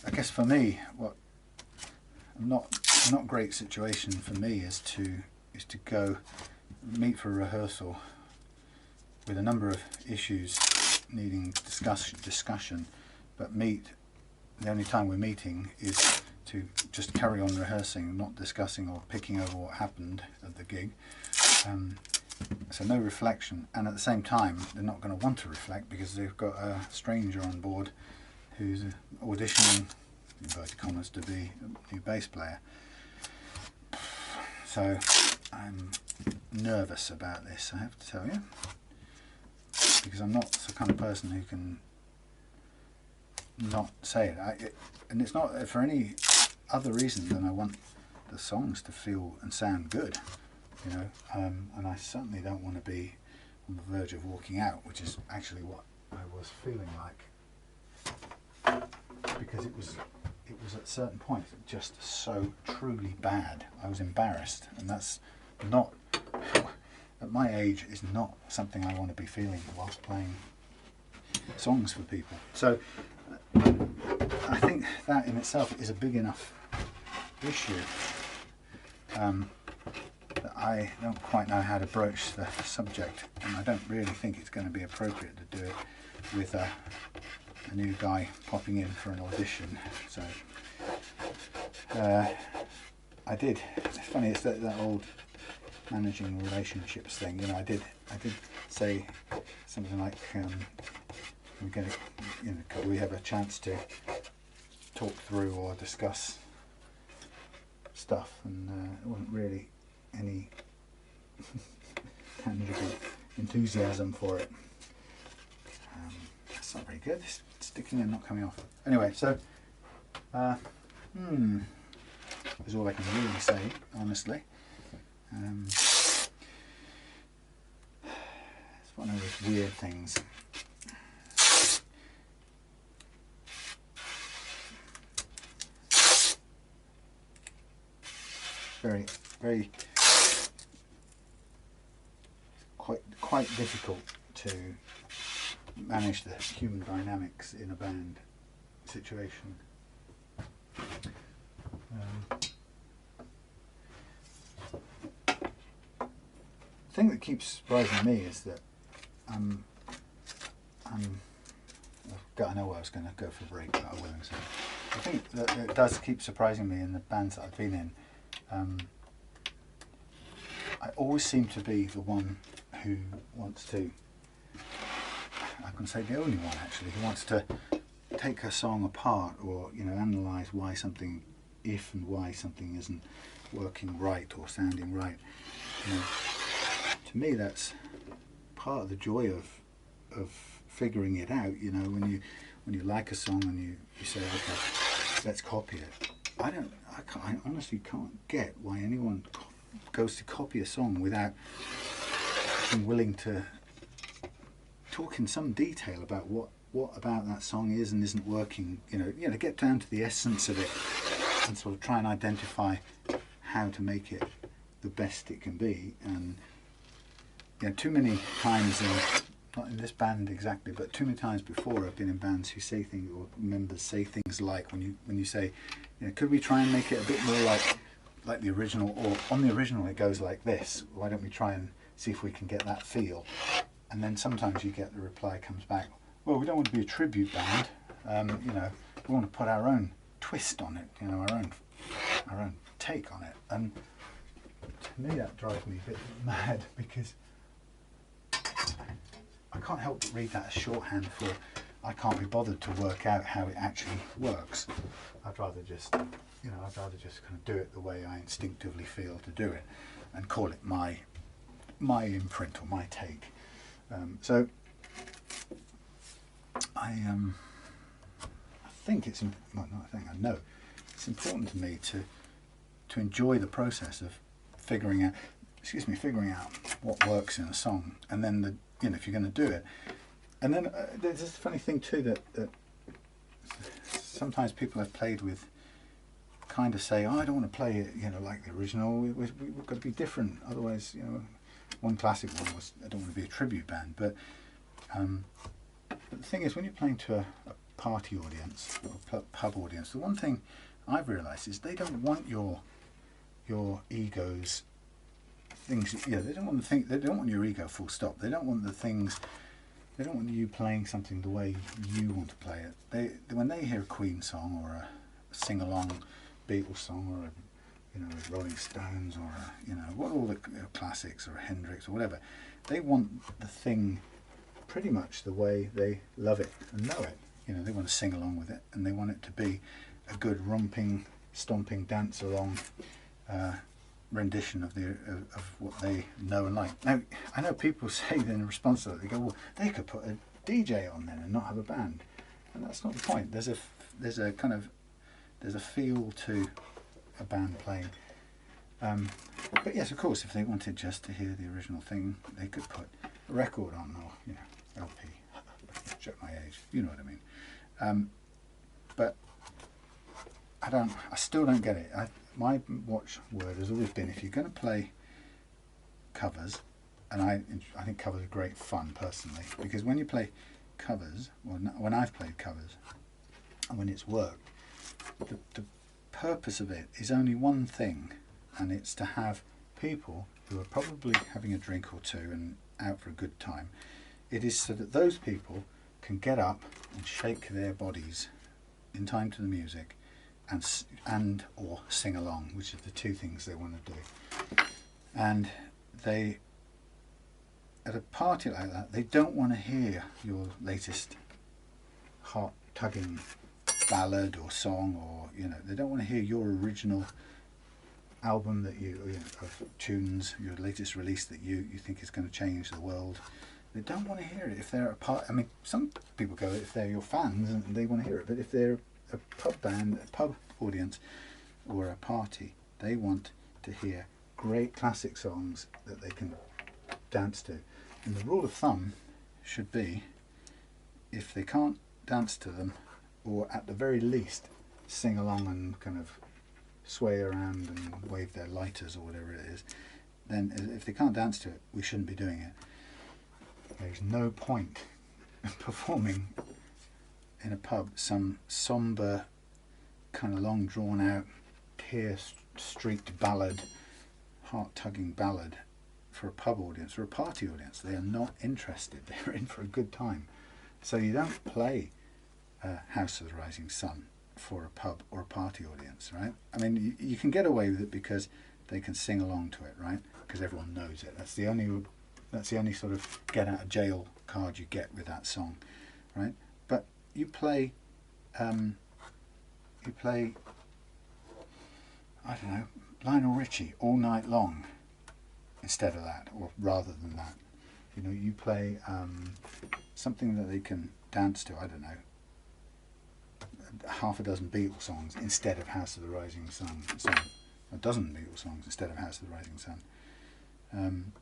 I guess for me, what not great situation for me is to go meet for a rehearsal with a number of issues needing discussion, but the only time we're meeting is to just carry on rehearsing, not discussing or picking over what happened at the gig. So no reflection, and at the same time they're not going to want to reflect because they've got a stranger on board who's auditioning, inverted commas, to be a new bass player. So I'm nervous about this, I have to tell you, because I'm not the kind of person who can not say it. And it's not for any other reason than I want the songs to feel and sound good, you know, and I certainly don't want to be on the verge of walking out, which is actually what I was feeling like, because it was at certain points just so truly bad. I was embarrassed, and that's not, at my age, is not something I want to be feeling whilst playing songs for people. So I think that in itself is a big enough issue that I don't quite know how to broach the subject, and I don't really think it's going to be appropriate to do it with a new guy popping in for an audition. So I did. It's funny, it's that old managing relationships thing, you know, I did say something like, we get a, you know, we have a chance to talk through or discuss stuff, and there wasn't really any tangible enthusiasm for it. That's not very good. It's sticking and not coming off. Anyway, so is all I can really say, honestly. It's one of those weird things. Very quite difficult to manage the human dynamics in a band situation. The thing that keeps surprising me is that I know where I was going to go for a break, but I won't. So I think that it does keep surprising me in the bands that I've been in. I always seem to be the one who wants to, I can say the only one actually, who wants to take a song apart, or, you know, analyse why something, if and why something isn't working right or sounding right. You know, to me that's part of the joy of figuring it out. You know, when you like a song and you say, okay, let's copy it. I honestly can't get why anyone goes to copy a song without being willing to talk in some detail about what about that song is and isn't working. You know, get down to the essence of it and sort of try and identify how to make it the best it can be. And you know, too many times, not in this band exactly, but too many times before I've been in bands who say things, or members say things like, when you say, you know, could we try and make it a bit more like the original, or on the original it goes like this, why don't we try and see if we can get that feel? And then sometimes you get the reply comes back, well, we don't want to be a tribute band, you know, we want to put our own twist on it, you know, our own take on it. And to me that drives me a bit mad, because I can't help but read that as shorthand for I can't be bothered to work out how it actually works. I'd rather just kind of do it the way I instinctively feel to do it, and call it my imprint or my take. So I think it's, well, not I think, I know it's important to me to enjoy the process of figuring out what works in a song, and then you know, if you're going to do it. And then there's this funny thing too, that sometimes people I've played with kind of say, oh, I don't want to play it, you know, like the original. We've got to be different. Otherwise, you know, one classic one was, I don't want to be a tribute band. But the thing is, when you're playing to a party audience or pub audience, the one thing I've realised is they don't want your ego's things. Yeah, they don't want your ego, full stop. They don't want the things. They don't want you playing something the way you want to play it. When they hear a Queen song or a sing-along Beatles song, or a Rolling Stones, or what, all the classics, or a Hendrix or whatever, they want the thing pretty much the way they love it and know it. You know, they want to sing along with it, and they want it to be a good romping, stomping, dance along rendition of what they know and like. Now, I know people say then in response to that, they go, well, they could put a DJ on then and not have a band, and that's not the point. There's a feel to a band playing. But yes, of course, if they wanted just to hear the original thing, they could put a record on, or LP. Check my age, you know what I mean. But I still don't get it. My watchword has always been, if you're going to play covers, and I think covers are great fun personally, because when you play covers, when I've played covers, and when it's worked, the purpose of it is only one thing, and it's to have people who are probably having a drink or two and out for a good time. It is so that those people can get up and shake their bodies in time to the music, and or sing along, which are the two things they want to do. And they, at a party like that, they don't want to hear your latest heart tugging ballad or song, or they don't want to hear your original album that of tunes, your latest release that you think is going to change the world. They don't want to hear it if they're a part. I mean, some people go if they're your fans and they want to hear it, but if they're a pub band, a pub audience, or a party, they want to hear great classic songs that they can dance to. And the rule of thumb should be, if they can't dance to them, or at the very least sing along and kind of sway around and wave their lighters or whatever it is, then if they can't dance to it, we shouldn't be doing it. There's no point in performing in a pub some sombre, kind of long drawn out, tear-streaked ballad, heart-tugging ballad for a pub audience or a party audience. They are not interested. They're in for a good time. So you don't play House of the Rising Sun for a pub or a party audience, right? I mean, you can get away with it because they can sing along to it, right? Because everyone knows it. That's the only sort of get out of jail card you get with that song, right? But you play, I don't know, Lionel Richie all night long instead of that, or rather than that. You play something that they can dance to, I don't know, half a dozen Beatles songs instead of House of the Rising Sun. A dozen Beatles songs instead of House of the Rising Sun.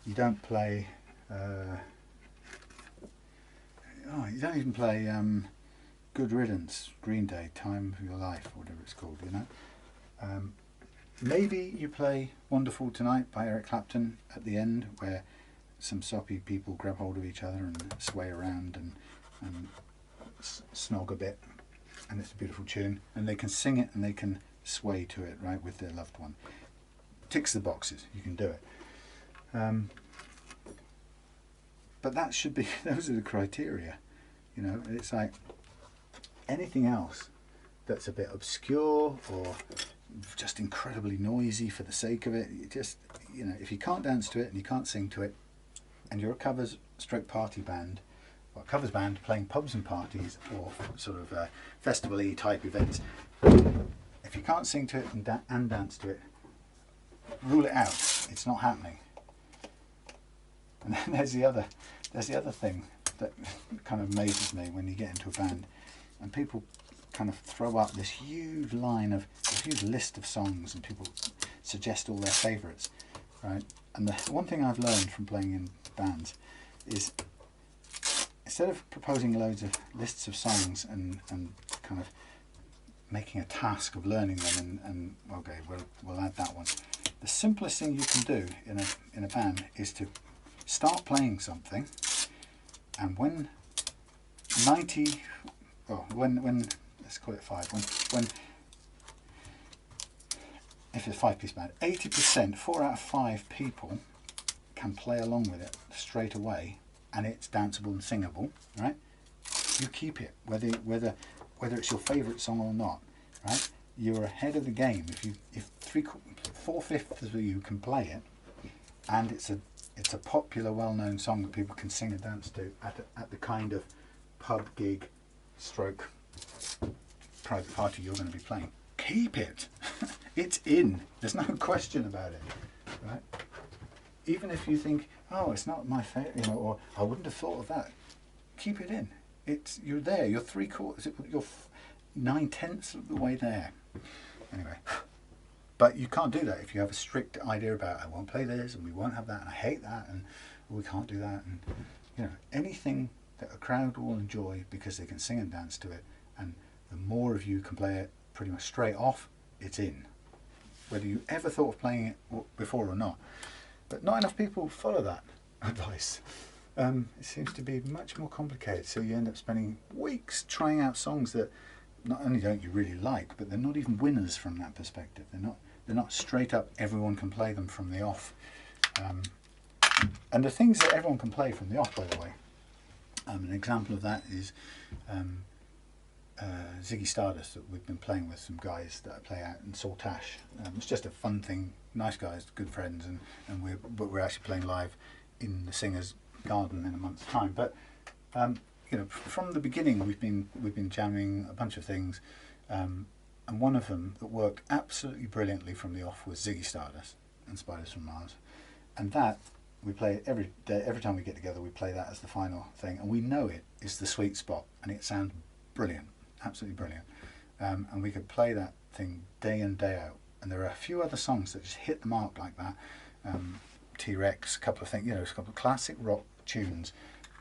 You don't play. You don't even play Good Riddance, Green Day, Time of Your Life, or whatever it's called. Maybe you play Wonderful Tonight by Eric Clapton at the end, where some soppy people grab hold of each other and sway around and snog a bit, and it's a beautiful tune, and they can sing it and they can sway to it, right, with their loved one. Ticks the boxes, you can do it. But that should be, those are the criteria. It's like anything else that's a bit obscure or just incredibly noisy for the sake of it, if you can't dance to it and you can't sing to it, and you're a covers stroke party band, or a covers band playing pubs and parties, or sort of festival-y type events, if you can't sing to it and dance to it, rule it out. It's not happening. And then there's the other thing that kind of amazes me when you get into a band and people kind of throw up this huge list of songs, and people suggest all their favourites, right? And the one thing I've learned from playing in bands is, instead of proposing loads of lists of songs and kind of making a task of learning them and okay, we'll add that one, the simplest thing you can do in a band is to start playing something, and when let's call it 5, when if it's a 5-piece band, 80%, 4 out of 5 people can play along with it straight away, and it's danceable and singable, right? You keep it, whether it's your favourite song or not, right? You're ahead of the game if 4/5 of you can play it, and it's a popular, well-known song that people can sing and dance to at the kind of pub gig stroke private party you're going to be playing. Keep it. It's in. There's no question about it, right? Even if you think, oh, it's not my favourite, or I wouldn't have thought of that. Keep it in. You're there. You're 3/4. You're 9/10 of the way there. Anyway, but you can't do that if you have a strict idea about, I won't play this and we won't have that and I hate that and we can't do that, and anything that a crowd will enjoy because they can sing and dance to it, and the more of you can play it pretty much straight off, it's in, whether you ever thought of playing it before or not. But not enough people follow that advice. It seems to be much more complicated, so you end up spending weeks trying out songs that not only don't you really like, but they're not even winners from that perspective. They're not straight up, everyone can play them from the off. And the things that everyone can play from the off, by the way, an example of that is Ziggy Stardust that we've been playing with some guys that I play out in Saltash. It's just a fun thing, nice guys, good friends, and we're actually playing live in the Singer's Garden in a month's time. But you know, from the beginning we've been jamming a bunch of things, and one of them that worked absolutely brilliantly from the off was Ziggy Stardust and Spiders from Mars, and that we play every day. Every time we get together, we play that as the final thing, and we know it is the sweet spot, and it sounds brilliant, absolutely brilliant. And we could play that thing day in, day out. And there are a few other songs that just hit the mark like that. T-Rex, a couple of things, you know, a couple of classic rock tunes.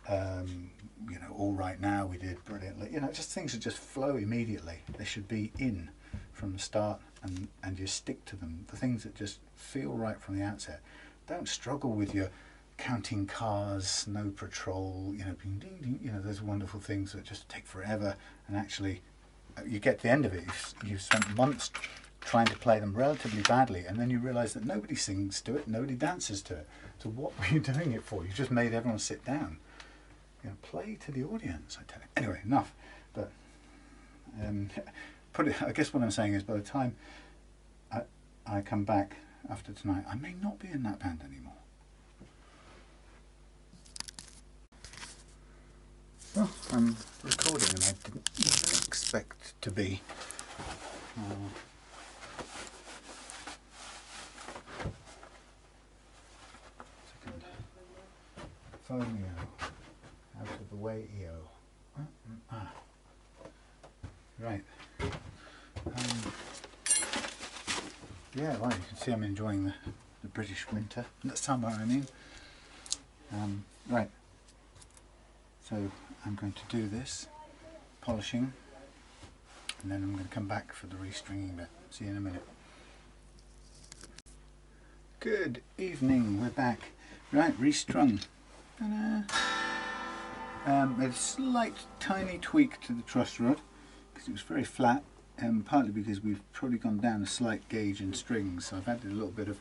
You know, All Right Now we did brilliantly. You know, just things that just flow immediately. They should be in from the start, and you stick to them. The things that just feel right from the outset. Don't struggle with your counting cars, snow patrol, you know, ding, ding, ding, you know, those wonderful things that just take forever, and actually you get to the end of it, you've spent months trying to play them relatively badly, and then you realise that nobody sings to it, nobody dances to it. So what were you doing it for? You just made everyone sit down. You know, play to the audience, I tell you. Anyway, enough. But I guess what I'm saying is, by the time I come back after tonight, I may not be in that band anymore. Well, I'm recording and I didn't even expect to be. Second. Phoneo. Out of the way, EO. Right. Yeah, well, you can see I'm enjoying the British winter. The summer, I mean. Right. So I'm going to do this polishing, and then I'm going to come back for the restringing bit. See you in a minute. Good evening, we're back. Right, restrung. Ta-da. A slight tiny tweak to the truss rod because it was very flat, and partly because we've probably gone down a slight gauge in strings, so I've added a little bit of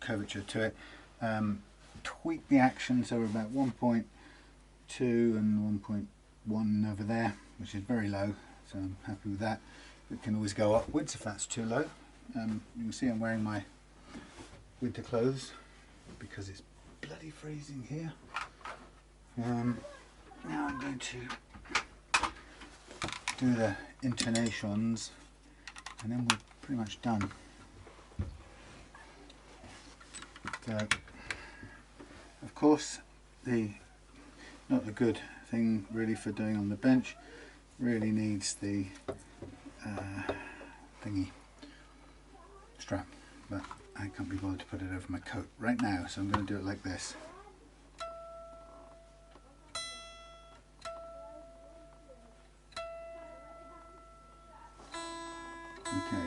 curvature to it. Tweak the action, so we're about 1.2 and 1.1 over there, which is very low, so I'm happy with that. It can always go upwards if that's too low. You can see I'm wearing my winter clothes because it's bloody freezing here. Now I'm going to do the intonations, and then we're pretty much done. So, of course, not the good thing really for doing on the bench really needs the thingy strap, but I can't be bothered to put it over my coat right now, so I'm going to do it like this. Okay.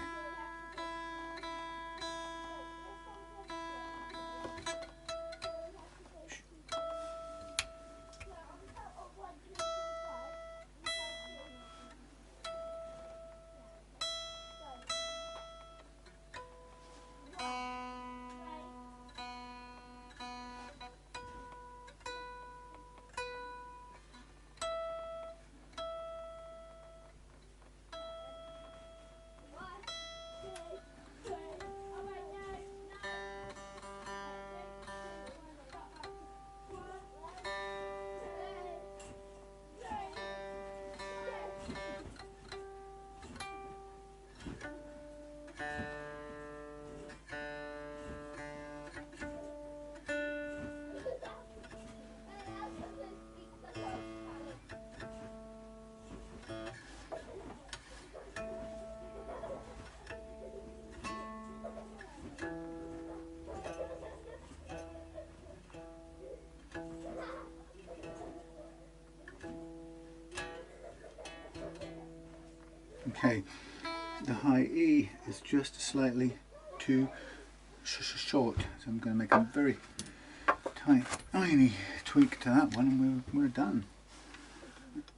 Okay, the high E is just slightly too short, so I'm going to make a very tiny tweak to that one, and we're done.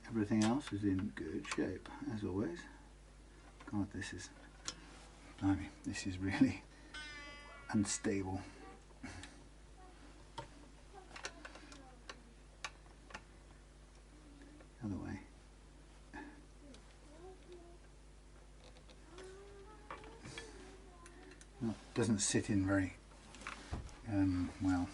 Everything else is in good shape, as always. God, this is really unstable. doesn't sit in very well.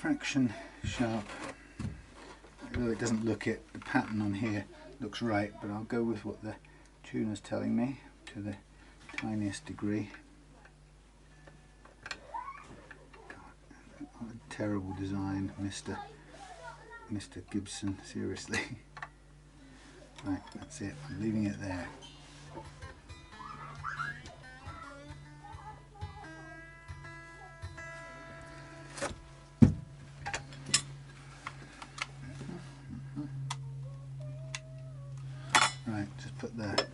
Fraction sharp, although it doesn't look it, the pattern on here looks right, but I'll go with what the tuner's telling me to the tiniest degree. God, what a terrible design, Mr. Gibson, seriously. Right, that's it, I'm leaving it there. Right, just put the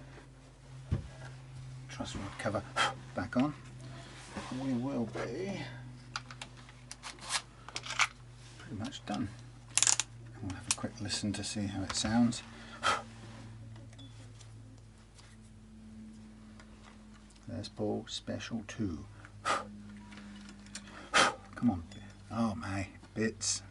truss rod cover back on. We will be pretty much done. We'll have a quick listen to see how it sounds. Les Paul Special 2. Come on. Oh my bits.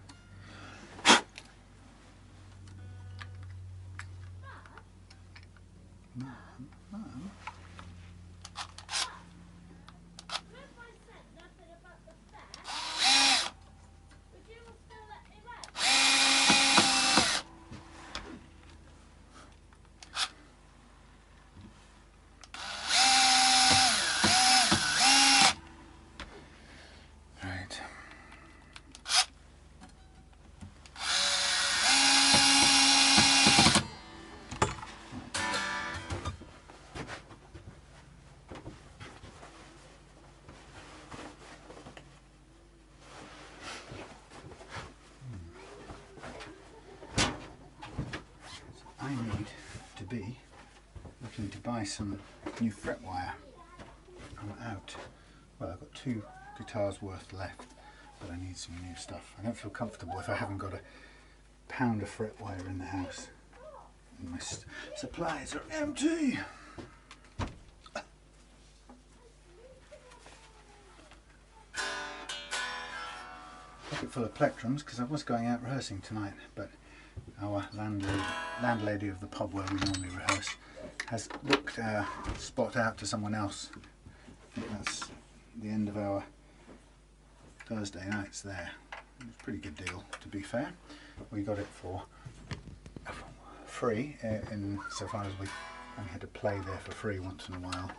I need to be looking to buy some new fret wire. I'm out. Well, I've got 2 guitars worth left, but I need some new stuff. I don't feel comfortable if I haven't got a pound of fret wire in the house. And my supplies are empty. Pocket full of plectrums, because I was going out rehearsing tonight, but our landlady of the pub where we normally rehearse has booked our spot out to someone else. I think that's the end of our Thursday nights there. It was a pretty good deal, to be fair. We got it for free, in so far as we only had to play there for free once in a while.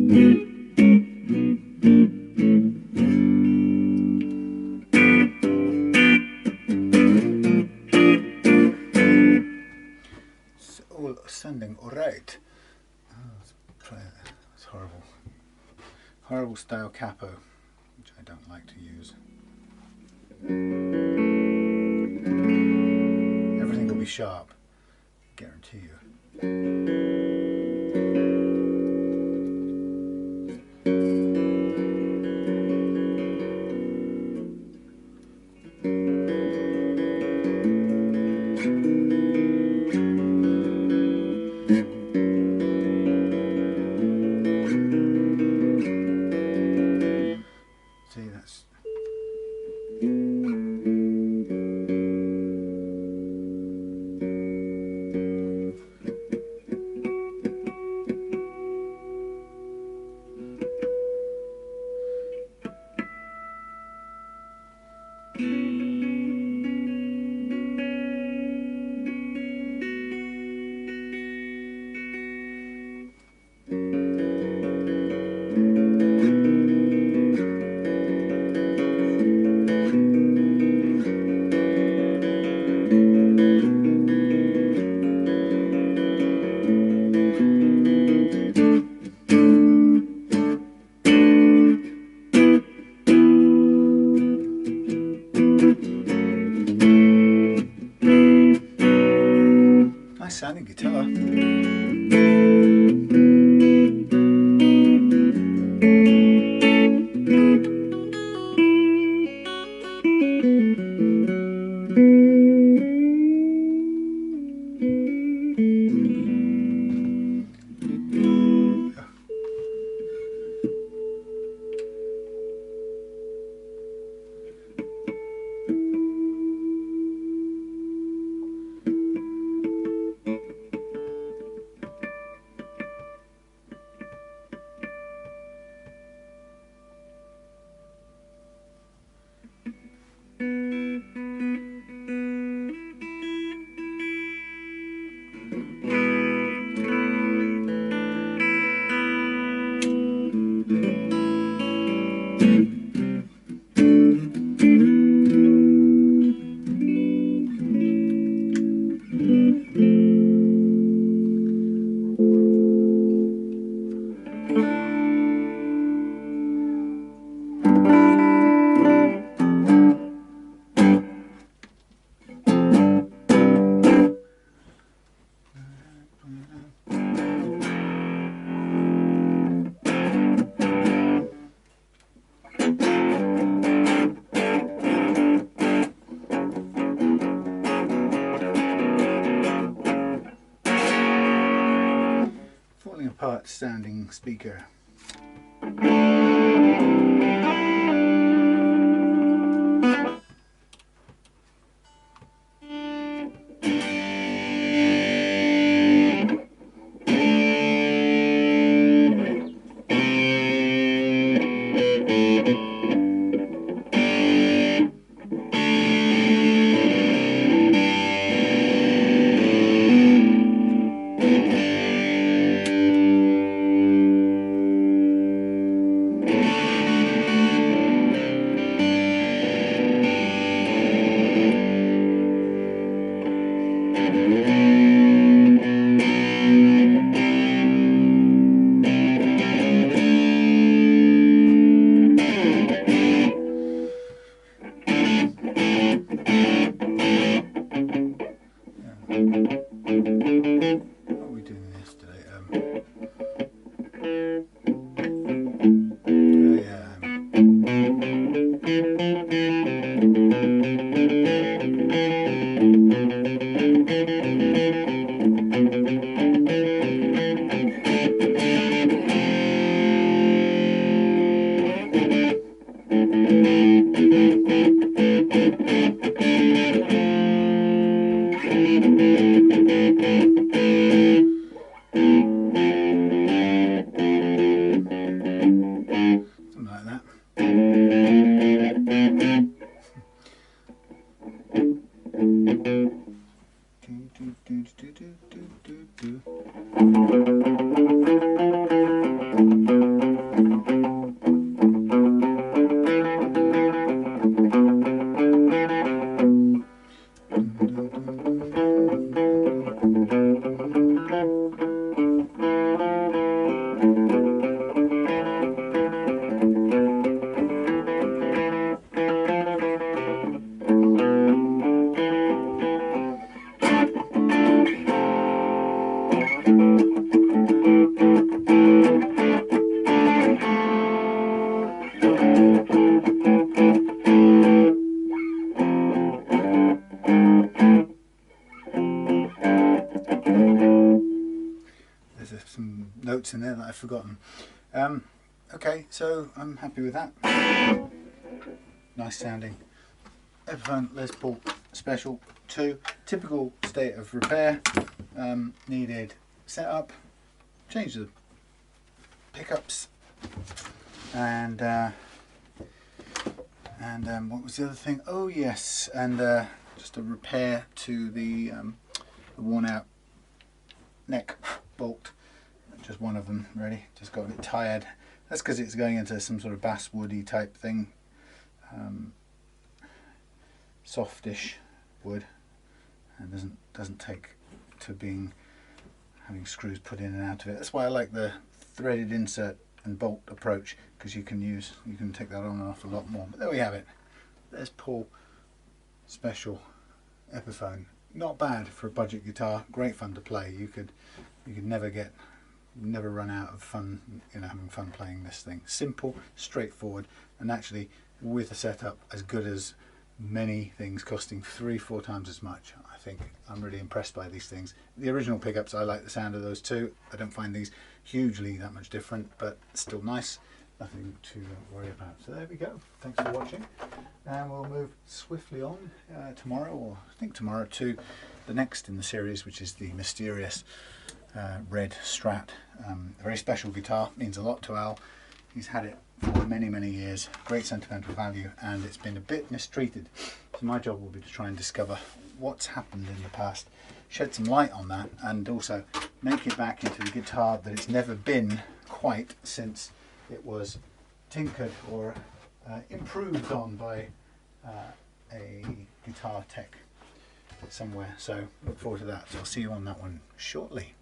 It's all sounding alright. Oh, let's try that. It's horrible. Horrible style capo, which I don't like to use. Everything will be sharp, guarantee you. See, that's nice sounding guitar. Falling apart sounding speaker. forgotten. Okay, so I'm happy with that. Nice sounding Epiphone Les Paul Special 2. Typical state of repair. Needed setup, change the pickups, and what was the other thing? Oh yes, and just a repair to the worn out neck bolt. Just one of them really, just got a bit tired. That's because it's going into some sort of basswoody type thing, softish wood, and doesn't take to having screws put in and out of it. That's why I like the threaded insert and bolt approach, because you can take that on and off a lot more. But there we have it. There's Paul Special Epiphone. Not bad for a budget guitar. Great fun to play. You could never run out of fun, having fun playing this thing. Simple, straightforward, and actually with a setup as good as many things costing 3-4 times as much. I think I'm really impressed by these things. The original pickups, I like the sound of those too. I don't find these hugely that much different, but still nice. Nothing to worry about. So there we go. Thanks for watching, and we'll move swiftly on tomorrow, or I think tomorrow, to the next in the series, which is the mysterious red Strat. A very special guitar, means a lot to Al. He's had it for many years, great sentimental value, and it's been a bit mistreated. So my job will be to try and discover what's happened in the past, shed some light on that, and also make it back into the guitar that it's never been quite since it was tinkered or improved on by a guitar tech somewhere. So look forward to that. So I'll see you on that one shortly.